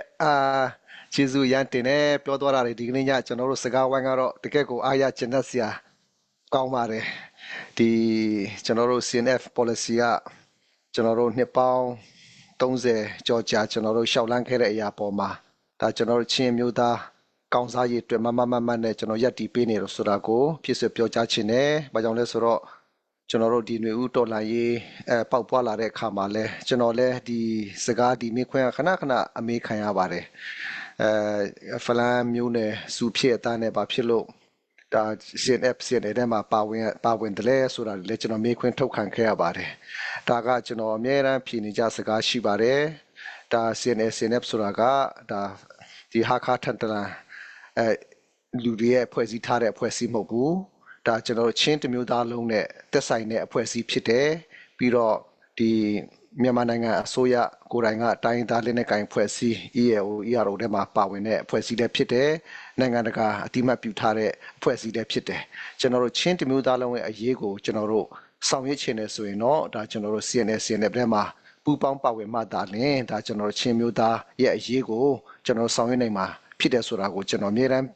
ကျေးဇူးရန်တင်နေပြောသွားတာတွေဒီကနေ့ညကျွန်တော်တို့စကားဝိုင်းကတော့တကယ့်ကိုအားရကျဉ်းစရာကောင်းပါတယ်ဒီကျွန်တော်တို့ CNF policy ကကျွန်တော်တို့နှစ်ပေါင်း30ကျော်ကြာကျွန်တော်တို့ရှောက်လန်းခဲ့တဲ့အရာပေါ်မှာဒါကျွန်တော်တို့ချင်းမျိုးသားကောင်းစားရေးအတွက်မနဲ့ကျွန်တော်ရက်တီပေးနေလို့ဆိုတာကိုဖြစ်စွပြောကြားခြင်းနဲ့ဘာကြောင့်လဲဆိုတော့ကျွန်တော်တို့ဒီຫນွေဦးတော်လှန်ရေးပေါက်ပွားလာတဲ့အခါမှာလဲကျွန်တော်လဲဒီစကားဒီမိခွင့်ခဏအမေးခံရပါတယ်ဖလန်မျိုးနဲ့စူဖြစ်အသားနဲ့ဘာဖြစ်လို့ဒါ CNF ထဲမှာပါဝင်တယ်လဲဆိုတာလေကျွန်တော်မေးခွန်းထုတ်ခံခဲ့ရပါတယ်ဒါကကျွန်တော်အများအားဖြေနေကြစကားရှိပါတယ်ဒါ CNF ဆိုတာကဒါဒီဟာခါထန်တလန်လူတွေရဲ့ဖွဲ့စည်းထားတဲ့ဖွဲ့စည်းမဟုတ်ဘူးဒါကျွန်တော်ချင်းတမျိုးသားလုံးနဲ့သက်ဆိုင်တဲ့အဖွဲ့အစည်းဖြစ်တယ်ပြီးတော့ဒီမြန်မာနိုင်ငံအစိုးရကိုယ်တိုင်ကတိုင်းသားလက်နက်ကိုင်ဖွဲ့စည်း ERO ထဲမှာပါဝင်တဲ့အဖွဲ့အစည်းတွေဖြစ်တယ်နိုင်ငံတကာအတိအမှတ်ပြုထားတဲ့အဖွဲ့အစည်းတွေဖြစ်တယ်ကျွန်တော်တို့ချင်းတမျိုးသားလုံးရဲ့အရေးကိုကျွန်တော်တို့ဆောင်ရွက်ချင်တယ်ဆိုရင်တော့ဒါကျွန်တော်တို့ CNF ထဲမှာပူးပေါင်းပါဝင်မှသာလျှင်ဒါကျွန်တော်တို့ချင်းမျိုးသားရဲ့အရေးကိုကျွန်တော်ဆောင်ရွက်နိုင်မှာဖြစ်တယ်ဆိုတာကိုကျွန်တော်အမြဲတမ်း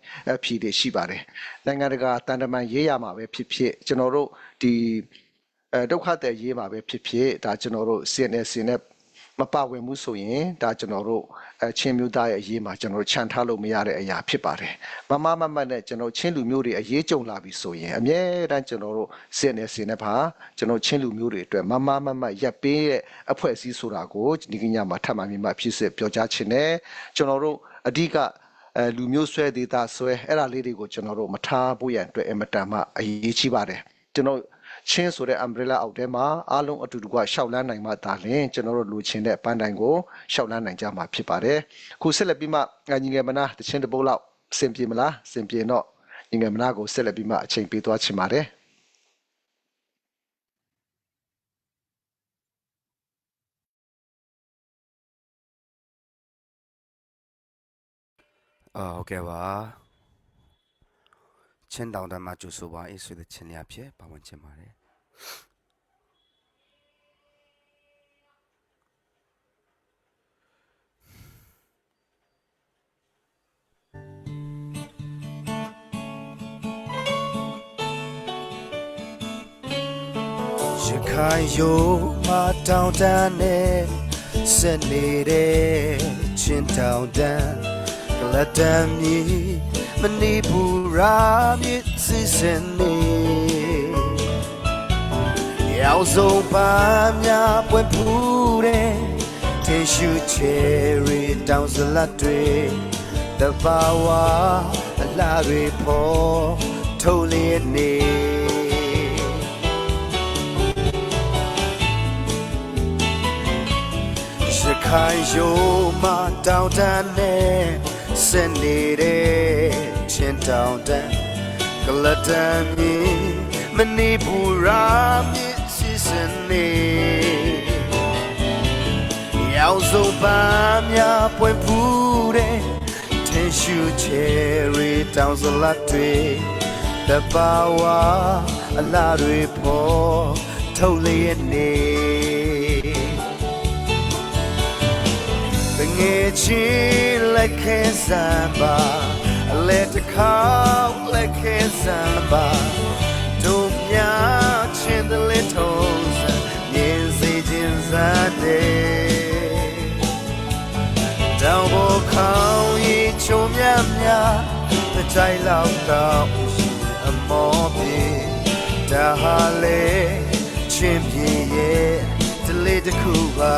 ဖြေတယ်ရှိပါတယ်နိုင်ငံတကာတန်တမန်ရေးရမှာပဲဖြစ်ကျွန်တော်တို့ဒီဒုက္ခသည်ရေးမှာပဲဖြစ်ဒါကျွန်တော်တို့ CNF မပါဝင်မှုဆိုရင်ဒါကျွန်တော်တို့ချင်းမျိုးသားရဲ့အရေးမှာကျွန်တော်တို့ခြံထားလို့မရတဲ့အရာဖြစ်ပါတယ်မနဲ့ကျွန်တော်ချင်းလူမျိုးတွေအရေးကြုံလာပြီဆိုရင်အမြဲတမ်းကျွန်တော်တို့ CNF ပါကျွန်တော်ချင်းလူမျိုးတွေအတွက်မရပ်ပေးတဲ့အဖွဲ့အစည်းဆိုတာကိုဒီကညမှာထပ်မံပြီးမှဖြစ်စစ်ပြောကြားခြင်းနဲ့ကျွန်တော်တို့အဓိကလူမျိုးဆွဲဒေတာဆွဲအဲ့ဒါလေးတွေကိုကျွန်တော်တို့မထားဖို့ရန်အတွက်အမတန်မှအရေးကြီးပါတယ်ကျွန်တော်ချင်းဆိုတဲ့ umbrella အောက်ထဲမှာအားလုံးအတူတကွရှောက်လန်းနိုင်မှသာလျှင်ကျွန်တော်တို့လူချင်းတဲ့ပန်းတိုင်ကိုရှောက်လန်းနိုင်ကြမှာဖြစ်ပါတယ်ခုဆက်လက်ပြီးမှညီငယ်မနာတချင်းတစ်ပုတ်လောက်စင်ပြေမလားစင်ပြေတော့ညီငယ်မနာကိုဆက်လက်ပြီးမှအချိန်ပေးသွားချင်ပါတယ် OK 吧。青岛的嘛就是话，一岁的青两片，把我钱买的。ရခိုင်ရိုးမှာတောင်တန်းနဲ့ဆက်နေတဲ့ချင်းတောင်တန်းကလတန်မီမနီပူရာမြစ်စီစင်နေရောက်ဆုံးပါများပွင့်ဖူးတဲ့တင်ရှူချယ်ရီတောင်စလတ်တွေတဘာဝအလားတွေပေါ်ထုတ်လျက်နေရခိုင်ရိုးမှာတောင်တန်းနဲ့ဆက်နေတဲ့ချင်းတောင်တန်းကလတန်မီမနီပူရာမြစ်စီစင်နေရောက်ဆုံးပါများပွင့်ဖူးတဲ့ထင်ရှူချယ်ရီတောင်စလတ်တွေတဘာဝအလားတွေပေါ်ထုတ်လျက်နေငယ်ချင်းလက်ခဲစံပါအလဲတစ်ခေါက်လက်ခဲစံပါတို့များချင်းတဲ့လက်ထုံးစံမြင်စေခြင်းစတဲ့တောင်ပေါ်ခေါင်းရီချုံမြမြတကြိုင်လောက်တော့အမောပြေဒါဟာလေချင်းပြေရဲ့တလေးတစ်ခုပါ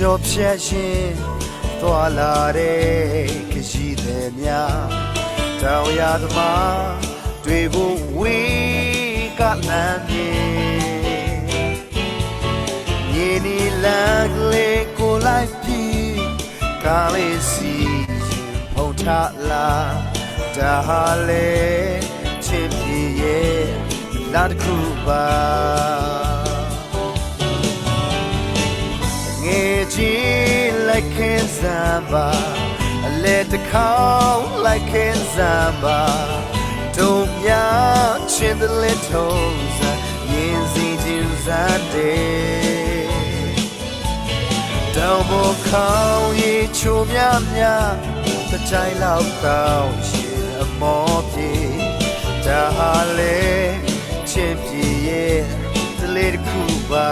ကြောဖြတ်ရှင်သွားလာတဲ့ခရီးသည်များတောင်ရသမားတွေ့ဖို့ဝေးကလမ်းမြေမြေနီလမ်းကလေးကိုလိုက်ပြီးကားလေးစီဖုန်ထလာဒါဟာလေချင်းပြေရဲ့လာတစ်ခုပါချင်းလိုက်ခဲစံပါအလဲတစ်ခေါက်လိုက်ခဲစံပါတို့များချင်းတဲ့လက်ထုံးစံရင်စီခြင်းစတဲ့တောင်ပေါ်ခေါင်းရီချိုများများတကြိုင်လောက်ကောင်းရှင်အမောပြေဒါဟာလေချင်းပြေရဲ့တလေးတစ်ခုပါ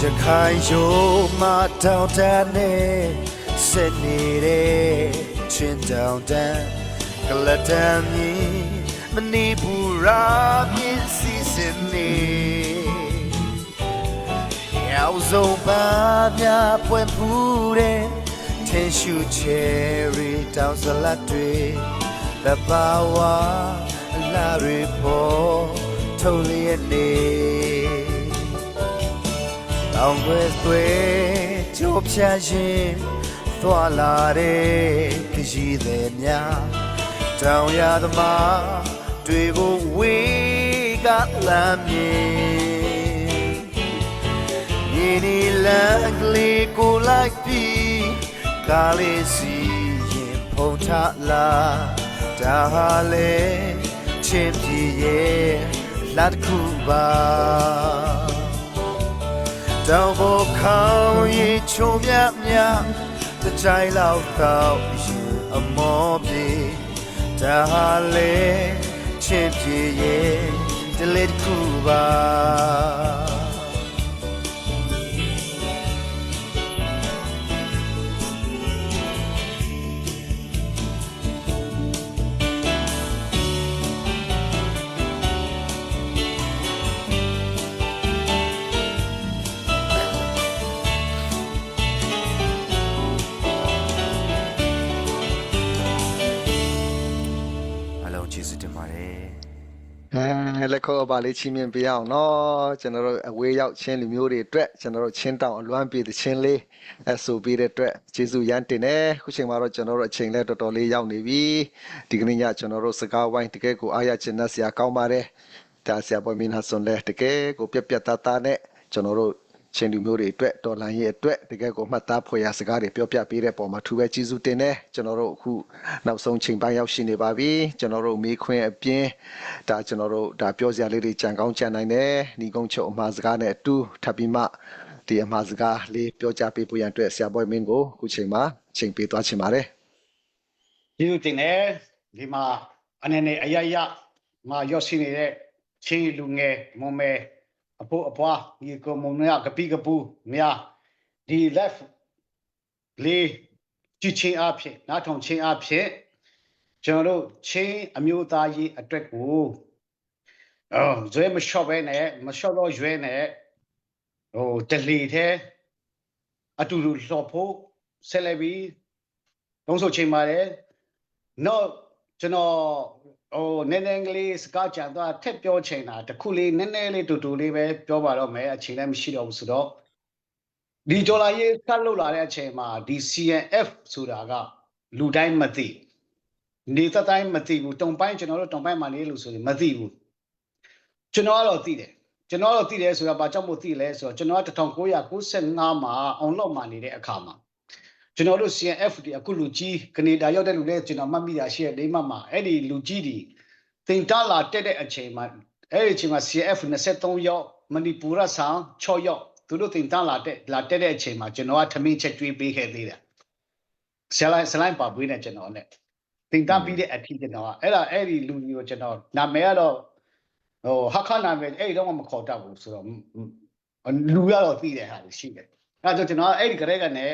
ရခိုင်ရိုးမှာတောင်တန်းနဲ့ဆက်နေတဲ့ချင်းတောင်တန်းကလတန်မီမနီပူရာမြစ်စီစင်နေရောက်ဆုံးပါများပွင့်ဖူးတဲ့ထင်ရှူချယ်ရီတောင်စလတ်တွေတဘာဝအလားတွေပေါ်ထုတ်လျက်နေတောင်ွယ်သွေးချိုးဖြတ်ရှင်သွားလာတဲ့ခရီးသည်များတောင်ရသမားတွေ့ဖို့ဝေးကလမ်းမြေမြေနီလမ်းကလေးကိုလိုက်ပြီးကားလေးစီရင်ဖုန်ထလာဒါဟာလေချင်းပြေရဲ့လာတစ်ခုပါတောင်ပေါ်ခေါင်းရီချုံမြမြတကြိုင်လောက်တော့ရှင်အမောပြေဒါဟာလေချင်းပြေရဲ့တလေးတစ်ခုပါ လက်ခေါ်ပါလေးချင်းမြင်ပေးအောင်နော်ကျွန်တော်တို့အဝေးရောက်ချင်းလူမျိုးတွေအတွက်ကျွန်တော်တို့ချင်းတောင်အလွမ်းပြေတဲ့ချင်းလေးအဆိုပေးတဲ့အတွက်ကျေးဇူးရမ်းတင်တယ်ခုချိန်မှာတော့ကျွန်တော်တို့အချိန်လည်းတော်တော်လေးရောက်နေပြီဒီကနေ့ညကျွန်တော်တို့စကားဝိုင်းတကယ်ကိုအားရချင်တဲ့ဆရာကောင်းပါတယ်ဒါဆရာပေါ်မင်းဟာဆွန်လဲတကယ်ကိုပြက်ပြက်သားသားနဲ့ကျွန်တော်တို့ချင်းလူမျိုးတွေအတွက်တော်လှန်ရေးအတွက်တကယ်ကိုမှတ်သားဖွယ်ရာစကားတွေပြောပြပေးတဲ့ပုံမှာထူပဲကျေးဇူးတင်တယ်ကျွန်တော်တို့အခုနောက်ဆုံးချိန်ပိုင်းရောက်ရှိနေပါပြီကျွန်တော်တို့မေးခွန်းအပြင်ဒါကျွန်တော်တို့ဒါပြောစရာလေးတွေကြံကောင်းကြံနိုင်တယ်ညီကုန်းချုပ်အမှားစကားနဲ့အတူထပ်ပြီးမှဒီအမှားစကားလေးပြောကြပေးဖို့ရန်အတွက်ဆရာပေါ်မင်းကိုအခုချိန်မှာချိန်ပေးသွားချင်ပါတယ် ကျေးဇူးတင်တယ်ဒီမှာအနေနဲ့အရရမှာရောက်ရှိနေတဲ့ချင်းလူငယ်မုံမဲအဖို့အပွားဒီကမုံရကပိကပူများဒီ left လေးကြည့်ချင်းအဖြစ်နားထောင်ချင်းအဖြစ်ကျွန်တော်တို့ချင်းအမျိုးသားရေးအတွက်ကိုဇွဲမလျှော့ပဲနဲ့မလျှော့တော့ရွဲနဲ့တလီတဲ့အတူတူလှော်ဖို့ဆက်လက်ပြီးတုံးဆိုချိန်ပါတယ်နော်ကျွန်တော်နည်းနည်းလေးစကားကြံသွားထက်ပြောချင်တာတခုလေးနည်းနည်းလေးတူတူလေးပဲပြောပါတော့မယ်အချိန်လည်းမရှိတော့ဘူးဆိုတော့ဒီဒေါ်လာရေးကတ်လို့လာတဲ့အချိန်မှာဒီ CNF ဆိုတာကလူတိုင်းမသိနေသက်တိုင်းမသိဘူးတုံပိုင်းကျွန်တော်တို့တုံပိုင်းမှာနေလို့ဆိုရင်မသိဘူးကျွန်တော်ကတော့သိတယ်ဆိုတာဘာကြောင့်မို့သိလဲဆိုတော့ကျွန်တော်က1995မှာအောင်လောက်မှာနေတဲ့အခါမှာကျွန်တော်တို့ CNF ဒီအခုလူကြီးကနေဒါရောက်တဲ့လူလည်းကျွန်တော်မှတ်မိတာရှိတဲ့လိမ့်မှာအဲ့ဒီလူကြီးဒီတင်တလာတက်တဲ့အချိန်မှာအဲ့ဒီအချိန်မှာ CNF 23ရောက်မဏိပူရဆောင်6ရောက်သူတို့တင်တလာတက်တဲ့အချိန်မှာကျွန်တော်ကထမင်းချက်ကျွေးပေးခဲ့သေးတယ်ဆလိုင်းပါပွေးနဲ့ကျွန်တော်နဲ့တင်တပြီးတဲ့အဖြစ်ကျွန်တော်ကအဲ့ဒီလူကြီးကိုကျွန်တော်နာမည်ကတော့ဟာခနာမည်အဲ့ဒီတော့မခေါ်တတ်ဘူးဆိုတော့လူရတော့သိတဲ့ဟာရှိတယ်အဲ့တော့ကျွန်တော်အဲ့ဒီကလေးကနေ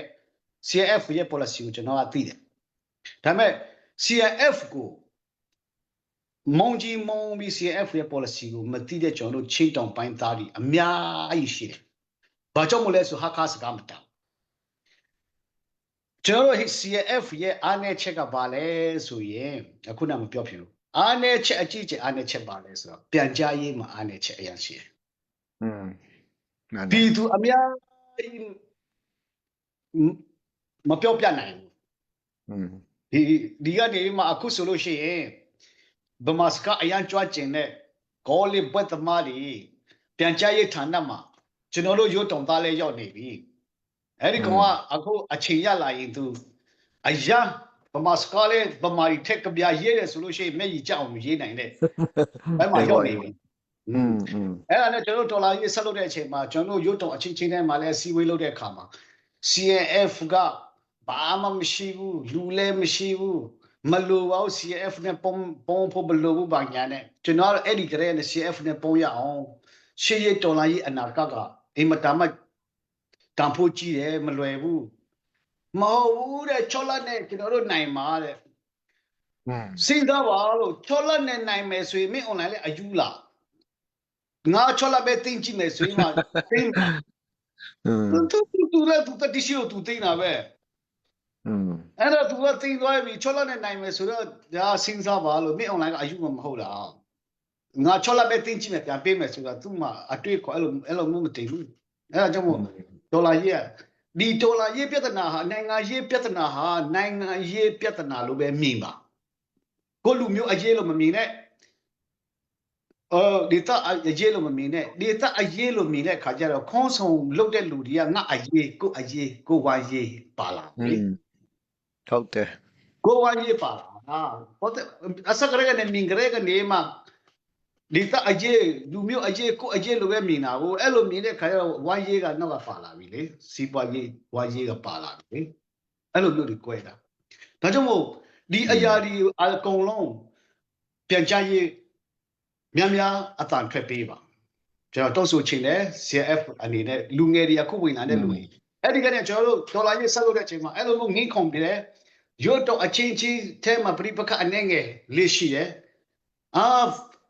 CNF ရဲ့ policy ကိုကျွန်တော်ကသိတယ်ဒါပေမဲ့ CNF ကိုမုံပြီး CNF ရဲ့ policy ကိုမသိတဲ့ကျွန်တော်တို့ချင်းတောင်ပိုင်းသားတွေအများကြီးရှိတယ်ဘာကြောင့်မလဲဆိုဟာခါစကားမတောင်းကျွန်တော်တို့ CNF ရဲ့အားနည်းချက်ကဘာလဲဆိုရင်အခုနမပြောဖြစ်ဘူးအားနည်းချက်အကြည့်ချက်အားနည်းချက်ပါလဲဆိုတော့ပြန်ကြားရေးမှာအားနည်းချက်အရင်ရှိတယ်ပြည်သူအများကြီးမပြောပြနိုင်ဘူးဒီကနေမှအခုဆိုလို့ရှိရင်ဗမာစကအရန်ကြွားကျင်တဲ့ကောလေးဘွက်သမားတွေပြန်ကြားရေးဌာနမှာကျွန်တော်တို့ရုပ်တုံသားလေးရောက်နေပြီအဲ့ဒီကောင်ကအခုအချိန်ရလာရင်သူအရန်ဗမာစကလေးဗမာတွေထက်ကပြရေးတယ်ဆိုလို့ရှိရင်မျက်ရည်ကျအောင်ရေးနိုင်တဲ့အဲ့မှာရောက်နေပြီအဲ့ဒါနဲ့ကျွန်တော်ဒေါ်လာရေးဆက်လုပ်တဲ့အချိန်မှာကျွန်တော်တို့ရုပ်တုံအချင်းချင်းထဲမှာလဲစီဝေးလုပ်တဲ့အခါမှာ CNF ကဘာမှမရှိဘူးလူလည်းမရှိဘူးမလိုပါဘူး CNF နဲ့ပုံဖို့ဘလို့ဘူးဘာညာနဲ့ကျွန်တော်အဲ့ဒီကလေးနဲ့ CNF နဲ့ပုံရအောင်ရှေ့ရဒေါ်လာရေးအနာကအိမ်မတမတန်ဖို့ကြီးတယ်မလွယ်ဘူးမဟုတ်ဘူးတဲ့ချောလက်နဲ့ကျွန်တော်တို့နိုင်မှာတဲ့စဉ်းစားပါလို့ချောလက်နဲ့နိုင်မယ်ဆိုရင်မင်း online လဲအယူလာငါချောလက်ပဲတင်ကြည့်မယ်ဆိုရင်မှတင်သူလည်းသူတတိရှိကိုသူတင်တာပဲအဲ့တော့သူကတင်သွားပြီချောလက်နဲ့နိုင်မယ်ဆိုတော့ဒါစဉ်းစားပါလို့မင်း online ကအယူမဟုတ်လားငါချောလက်ပဲတင်ကြည့်မယ်ပြန်ပေးမယ်ဆိုတော့သူ့မှာအတွေ့ခေါ်အဲ့လိုမျိုးမတင်ဘူးအဲ့ဒါကြောင့်မို့ဒေါ်လာရေးဒီဒေါ်လာရေးပြဿနာဟာနိုင်ငံရေးပြဿနာဟာနိုင်ငံရေးပြဿနာလို့ပဲမြင်ပါကိုလူမျိုးအရေးလို့မမြင်နဲ့ဒေတာအရေးလို့မမြင်နဲ့ဒေတာအရေးလို့မြင်တဲ့ခါကျတော့ခေါင်းဆောင်လုပ်တဲ့လူတွေကငါအရေးကိုဝါရေးပါလာပြီဟုတ်တယ်ကိုဝါရေးပါလာဟုတ်တယ်အစကရကနေမြင်ကြတဲ့ကနေမှာဒေတာအရေးလူမျိုးအရေးကိုအရေးလို့ပဲမြင်တာကိုအဲ့လိုမြင်တဲ့ခါကျတော့ဝါရေးကနောက်ကပါလာပြီလေစီးပွားရေးဝါရေးကပါလာပြီအဲ့လိုမျိုးတွေ꿰တာဒါကြောင့်မို့ဒီအရာဒီအကုန်လုံးပြန်ကြားရေးများအတန်ထွက်ပေးပါကျွန်တော်တောက်ဆိုချိန်လဲ CF အနေနဲ့လူငယ်တွေအခုဝင်လာတဲ့လူတွေအဲ့ဒီကနေကျွန်တော်တို့ဒေါ်လာရေးဆက်လုပ်တဲ့အချိန်မှာအဲ့လိုမျိုးငင်းခုန်ပြတယ်ရုပ်တော့အချင်းချင်းထဲမှာပြိပခအနေငယ်လေးရှိတယ်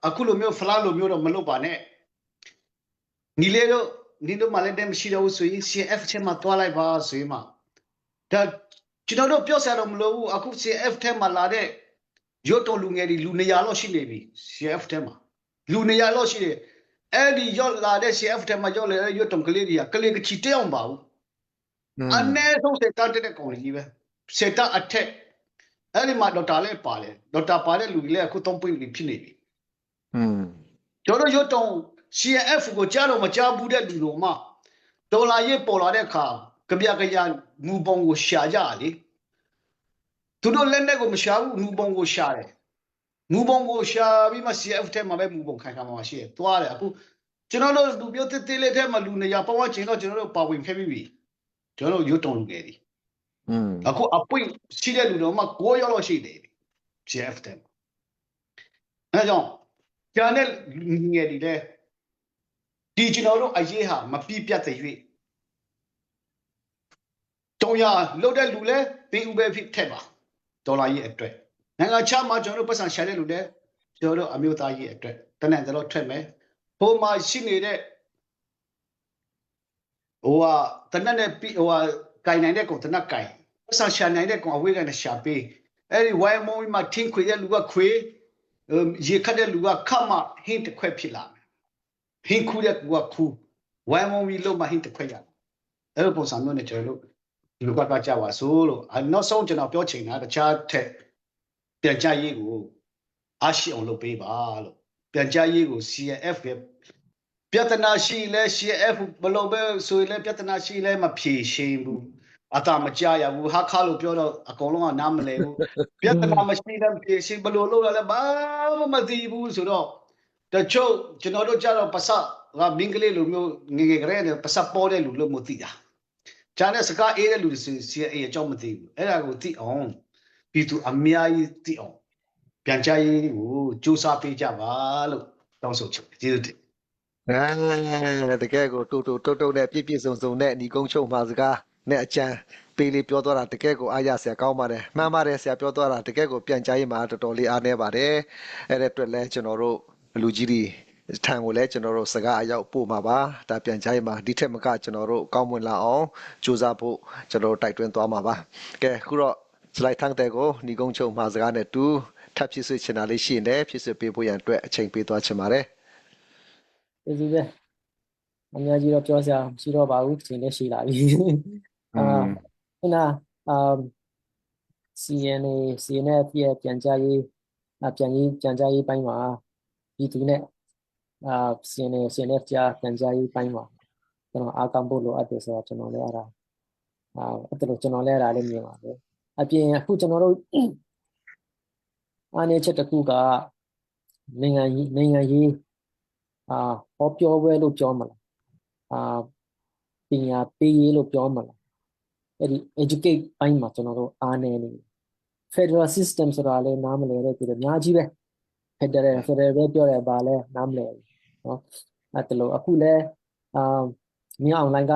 အခုလိုမျိုးဖလားလိုမျိုးတော့မလုပ်ပါနဲ့ညီလေးတို့နင်တို့မှလည်းတည်းမရှိတော့ဘူးဆိုရင် CF ထဲမှာတွားလိုက်ပါဆိုရင်မှဒါကျွန်တော်တို့ပြောစရာတော့မလိုဘူးအခု CF ထဲမှာလာတဲ့ရုပ်တော်လူငယ်တွေလူ200လောက်ရှိနေပြီ CF ထဲမှာ လူနေရလို့ရှိတယ်အဲ့ဒီရောက်လာတဲ့ CF ထဲမှာရောက်လာတဲ့ရွတ်တုံကလေးတွေကကလေးကချီတယောက်ပါဘူးအနည်းဆုံးစေတတဲ့ကောင်ကြီးပဲစေတအထက်အဲ့ဒီမှာဒေါက်တာလည်းပါတယ်ဒေါက်တာပါတဲ့လူတွေလည်းအခု3ပွင့်ဖြစ်နေပြီကျွန်တော်ရွတ်တုံ CF ကိုကြားတော့မကြားဘူးတဲ့လူတို့မှဒေါ်လာရေးပေါ်လာတဲ့အခါကြပြကြငူပုံကိုရှာကြလေသူတို့လက်နဲ့ကိုမရှာဘူးငူပုံကိုရှာတယ်ငူပုံကိုရှာပြီးမှ CF ထဲမှာပဲငူပုံခိုင်မှာရှိတယ်သွားတယ်အခုကျွန်တော်တို့လူမျိုးတေးလေးထဲမှာလူနေရပတ်ဝန်းကျင်တော့ကျွန်တော်တို့ပါဝင်ခဲ့ပြီကျွန်တော်တို့ရွတ်တုံလူငယ်တွေအခုအပွင့်ရှိတဲ့လူတော်မှ9ရောက်လို့ရှိတယ် CF ထဲမှာအဲကြောင့်ကျန်တဲ့လူငယ်တွေလည်းဒီကျွန်တော်တို့အရေးဟာမပြည့်ပြတ်တဲ့၍တုံးရလုတ်တဲ့လူလည်းဘေးဥပဲဖြစ်ထက်ပါဒေါ်လာရေးအတွက်နိုင်ငံခြားမှာကျွန်တော်တို့ပတ်စံရှာတဲ့လူလည်းကျွန်တော်တို့အမျိုးသားရေးအတွက်တနက်တော့ထွက်မယ်ဟိုမှာရှိနေတဲ့တနက်နဲ့ကင်နိုင်တဲ့ကောင်တနက်ကင်ပတ်စံရှာနိုင်တဲ့ကောင်အဝေးကနေရှာပေးအဲ့ဒီဝိုင်းမုံမှာထင်းခွေတဲ့လူကခွေရေခတ်တဲ့လူကခတ်မှဟင်းတစ်ခွက်ဖြစ်လာမယ်ဟင်းခူးတဲ့လူကခူးဝိုင်းမုံပြီးလို့မှဟင်းတစ်ခွက်ရအဲ့လိုပုံစံမျိုးနဲ့ကျွန်တော်တို့လူကကြပါစို့လို့နောက်ဆုံးကျွန်တော်ပြောချင်တာတခြားထက်ပြန်ကြရေးကိုအားရှိအောင်လုပ်ပေးပါလို့ပြန်ကြရေးကို CNF ပဲပြဿနာရှိလဲ CNF ဘလို့ပဲဆိုရင်လဲပြဿနာရှိလဲမဖြေရှင်းဘူးအတာမကြရဘူးဟာခါလို့ပြောတော့အကုန်လုံးကနားမလဲဘူးပြဿနာမရှိတဲ့ဖြေရှင်းဘလို့လုပ်ရလဲဘာမှမသိဘူးဆိုတော့တချို့ကျွန်တော်တို့ကြတော့ပစကမင်းကလေးလိုမျိုးငယ်ငယ်ကလေးနဲ့ပစပေါ်တဲ့လူလို့မသိတာကျန်တဲ့စကားအေးတဲ့လူတွေ CIA အကြောင်းမသိဘူးအဲ့ဒါကိုသိအောင်ပြည်သူအများကြီးသိအောင်ပြန်ကြားရေးကိုစူးစမ်းပေးကြပါလို့တောင်းဆိုချင်ကျေးဇူးတင်တကယ်ကိုတူနဲ့ပြည့်စုံနဲ့ညီကုန်းချုပ်မှာစကားနဲ့အချမ်းပေးလေးပြောသွားတာတကယ်ကိုအားရစရာကောင်းပါတယ်မှန်ပါတယ်ဆရာပြောသွားတာတကယ်ကိုပြန်ကြားရေးမှာတော်တော်လေးအားနည်းပါတယ်အဲ့တဲ့အတွက်လဲကျွန်တော်တို့လူကြီးတွေထံကိုလည်းကျွန်တော်တို့စကားအရောက်ပို့မှာပါဒါပြန်ကြားရေးမှာဒီထက်မကကျွန်တော်တို့ကောင်းမွန်လာအောင်ကြိုးစားဖို့ကျွန်တော်တို့တိုက်တွန်းသွားမှာပါကဲခုတော့စလိုက်ထန်းတဲ့ကိုညီကုန်းချုပ်မှာစကားနဲ့တူထပ်ဖြစ်စေချင်တာလေးရှိရင်လည်းဖြစ်စေပေးဖို့ရန်အတွက်အချိန်ပေးသွားချင်ပါတယ်ကျေးဇူးပဲအများကြီးတော့ပြောစရာရှိတော့ပါဘူးချိန်လည်းရှိလာပြီခုနCNF ရဲ့ပြန်ကြားရေးပိုင်းမှာပြည်သူနဲ့CNF ကြားပြန်ကြားရေးပိုင်းမှာကျွန်တော်အားကောင်းဖို့လိုအပ်တယ်ဆိုတော့ကျွန်တော်လည်းအဲ့ဒါကျွန်တော်လည်းအဲ့ဒါလေးမြင်ပါတယ်အပြင်အခုကျွန်တော်တို့အားနည်းချက်တစ်ခုကနိုင်ငံရေးဟောပြောပွဲလို့ပြောမှာလားပညာပေးရေးလို့ပြောမှာလားအဲ့ဒီ educate ပိုင်းမှာကျွန်တော်တို့အားနည်းနေ Federal System ဆိုတာလည်းနားမလည်တဲ့သူတွေအများကြီးပဲ Federal ပဲပြောတယ်ပါလဲနားမလည်ဘူးเนาะအဲ့ဒါလို့အခုလဲမြောက် online က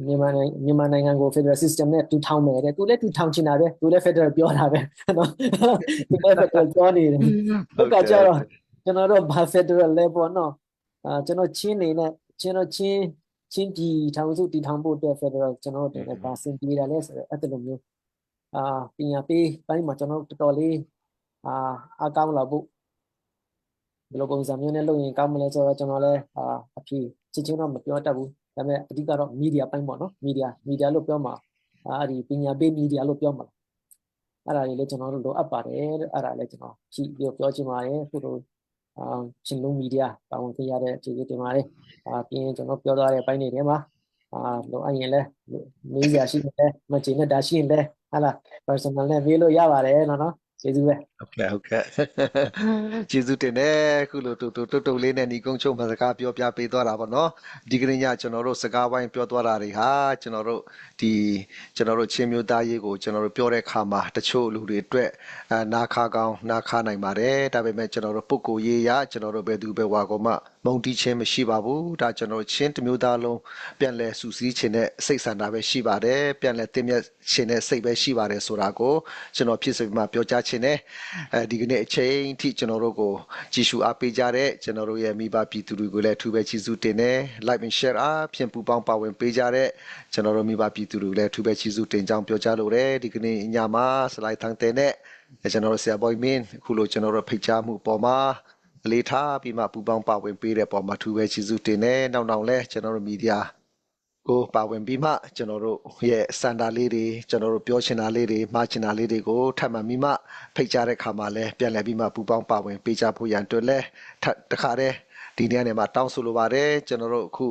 မြန်မာနိုင်ငံကို Federal System နဲ့တူထောင်မယ်တဲ့သူလည်းတူထောင်ချင်တာပဲသူလည်း Federal ပြောတာပဲเนาะသူလည်း Federal ပြောနေတယ်ဘက်ကကြတော့ကျွန်တော်တို့ဘာ Federal လဲပေါ့เนาะကျွန်တော်ချင်းဒီထောင်စုတီထောင်ဖို့အတွက် Federal ကျွန်တော်တို့တင်ပါစင်ပြေးတာလဲဆိုတော့အဲ့လိုမျိုးပညာပေးပိုင်းမှာကျွန်တော်တို့တော်တော်လေးအားကောင်းလာဖို့ဘယ်လိုပုံစံမျိုးနဲ့လုပ်ရင်ကောင်းမလဲဆိုတော့ကျွန်တော်လည်းအဖြေချက်ချင်းတော့မပြောတတ်ဘူးဒါပေမဲ့အဓိကတော့ media ပိုင်းပေါ့နော် media လို့ပြောမှာဒီပညာပေး media လို့ပြောမှာအဲ့ဒါလေးလည်းကျွန်တော်တို့လိုအပ်ပါတယ်အဲ့ဒါလည်းကျွန်တော်ကြည့်ပြောချင်ပါတယ်ခုလိုချင်းလုံး media ပါဝင်ခဲ့ရတဲ့အခြေအနေတင်ပါတယ်ပြီးရင်ကျွန်တော်ပြောသွားတဲ့ပိုင်းတွေထဲမှာလိုအပ်ရင်လည်းမေးစရာရှိရင်လည်းမချင်တဲ့ဒါရှိရင်လည်းဟာလား personal နဲ့မေးလို့ရပါတယ်နော်ကျေးဇူးပဲဟုတ်ကဲ့ကျေးဇူးတင်တယ်ခုလိုတူလေးနဲ့ညီကုန်းချုပ်မှာစကားပြောပြပေးသွားတာပေါ့နော်ဒီကနေ့ညကျွန်တော်တို့စကားပိုင်းပြောသွားတာတွေဟာကျွန်တော်တို့ချင်းမျိုးသားရေးကိုကျွန်တော်တို့ပြောတဲ့အခါမှာတချို့လူတွေအတွက်နာခါကောင်းနာခါနိုင်ပါတယ်ဒါပေမဲ့ကျွန်တော်တို့ပုဂ္ဂိုလ်ရေးရကျွန်တော်တို့ဘယ်သူပဲဝါကောမှမုံတီးခြင်းမရှိပါဘူးဒါကျွန်တော်ချင်းတစ်မျိုးသားလုံးပြန်လဲစူးစီးခြင်းနဲ့စိတ်ဆန္ဒပဲရှိပါတယ်ပြန်လဲတင်မြတ်ခြင်းနဲ့စိတ်ပဲရှိပါတယ်ဆိုတာကိုကျွန်တော်ဖြစ်စေမှာပြောကြားခြင်းနဲ့ဒီကနေ့အချိန်ထိကျွန်တော်တို့ကိုကြည့်ရှုအားပေးကြတဲ့ကျွန်တော်တို့ရဲ့မိဘပြည်သူတွေကိုလည်းအထူးပဲကျေးဇူးတင်တယ် like and share ဖြင့်ပူပေါင်းပါဝင်ပေးကြတဲ့ကျွန်တော်တို့မိဘပြည်သူတွေကိုလည်းအထူးပဲကျေးဇူးတင်ကြောင်းပြောကြားလိုတယ်ဒီကနေ့ညမှာစလိုက်ထန်းတဲ့နဲ့ကျွန်တော်တို့ဆရာဘော်မင်းအခုလိုကျွန်တော်တို့ဖိတ်ကြားမှုပေါ်မှာ အလေးထားပြီးမှပူပေါင်းပါဝင်ပေးတဲ့ပေါ်မှာထူပဲကျေးဇူးတင်တယ်နောက်လဲကျွန်တော်တို့မီဒီယာကိုပါဝင်ပြီးမှကျွန်တော်တို့ရဲ့စန္ဒာလေးတွေကျွန်တော်တို့ပြောချင်တာလေးတွေမှားချင်တာလေးတွေကိုထပ်မံပြီးမှဖိတ်ကြားတဲ့ခါမှာလဲပြန်လည်ပြီးမှပူပေါင်းပါဝင်ပေးကြဖို့ရန်အတွက်လဲတခါတည်းဒီနေ့နဲ့မှာတောင်းဆိုလိုပါတယ်ကျွန်တော်တို့အခု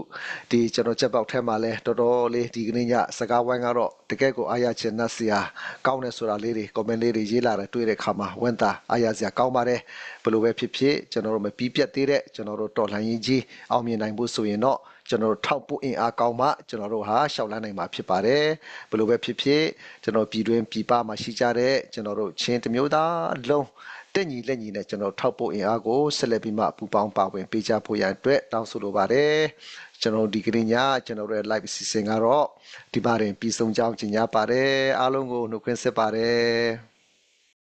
ဒီကျွန်တော်ချက်ပေါက်ထဲမှာလဲတော်တော်လေးဒီကနေ့ညစကားဝိုင်းကတော့တကယ်ကိုအားရချင်နှက်စရာကောင်းတယ်ဆိုတာလေးတွေ comment လေးတွေရေးလာတယ်တွေ့တဲ့ခါမှာဝန်တာအားရစရာကောင်းပါတယ်ဘယ်လိုပဲဖြစ်ဖြစ်ကျွန်တော်တို့မပြီးပြတ်သေးတဲ့ကျွန်တော်တို့တော်လှန်ရေးကြီးအောင်မြင်နိုင်ဖို့ဆိုရင်တော့ကျွန်တော်တို့ထောက်ပို့အင်အားကောင်းမှကျွန်တော်တို့ဟာရှောက်လန်းနိုင်မှာဖြစ်ပါတယ်ဘယ်လိုပဲဖြစ်ဖြစ်ကျွန်တော်ပြည်တွင်းပြည်ပမှာရှိကြတဲ့ကျွန်တော်တို့ချင်းတစ်မျိုးသားလုံးတက်ညီလက်ညီနဲ့ကျွန်တော်ထောက်ပို့အင်အားကိုဆက်လက်ပြီးမှပူပေါင်းပါဝင်ပေးကြဖို့ရန်အတွက်တောင်းဆိုလိုပါတယ်ကျွန်တော်ဒီကနေ့ညကျွန်တော်တို့ရဲ့ live အစီအစဉ်ကတော့ဒီပါရင်ပြီးဆုံးကြောင်းကြီးညာပါတယ်အားလုံးကိုနှုတ်ခွန်းဆက်ပါတယ်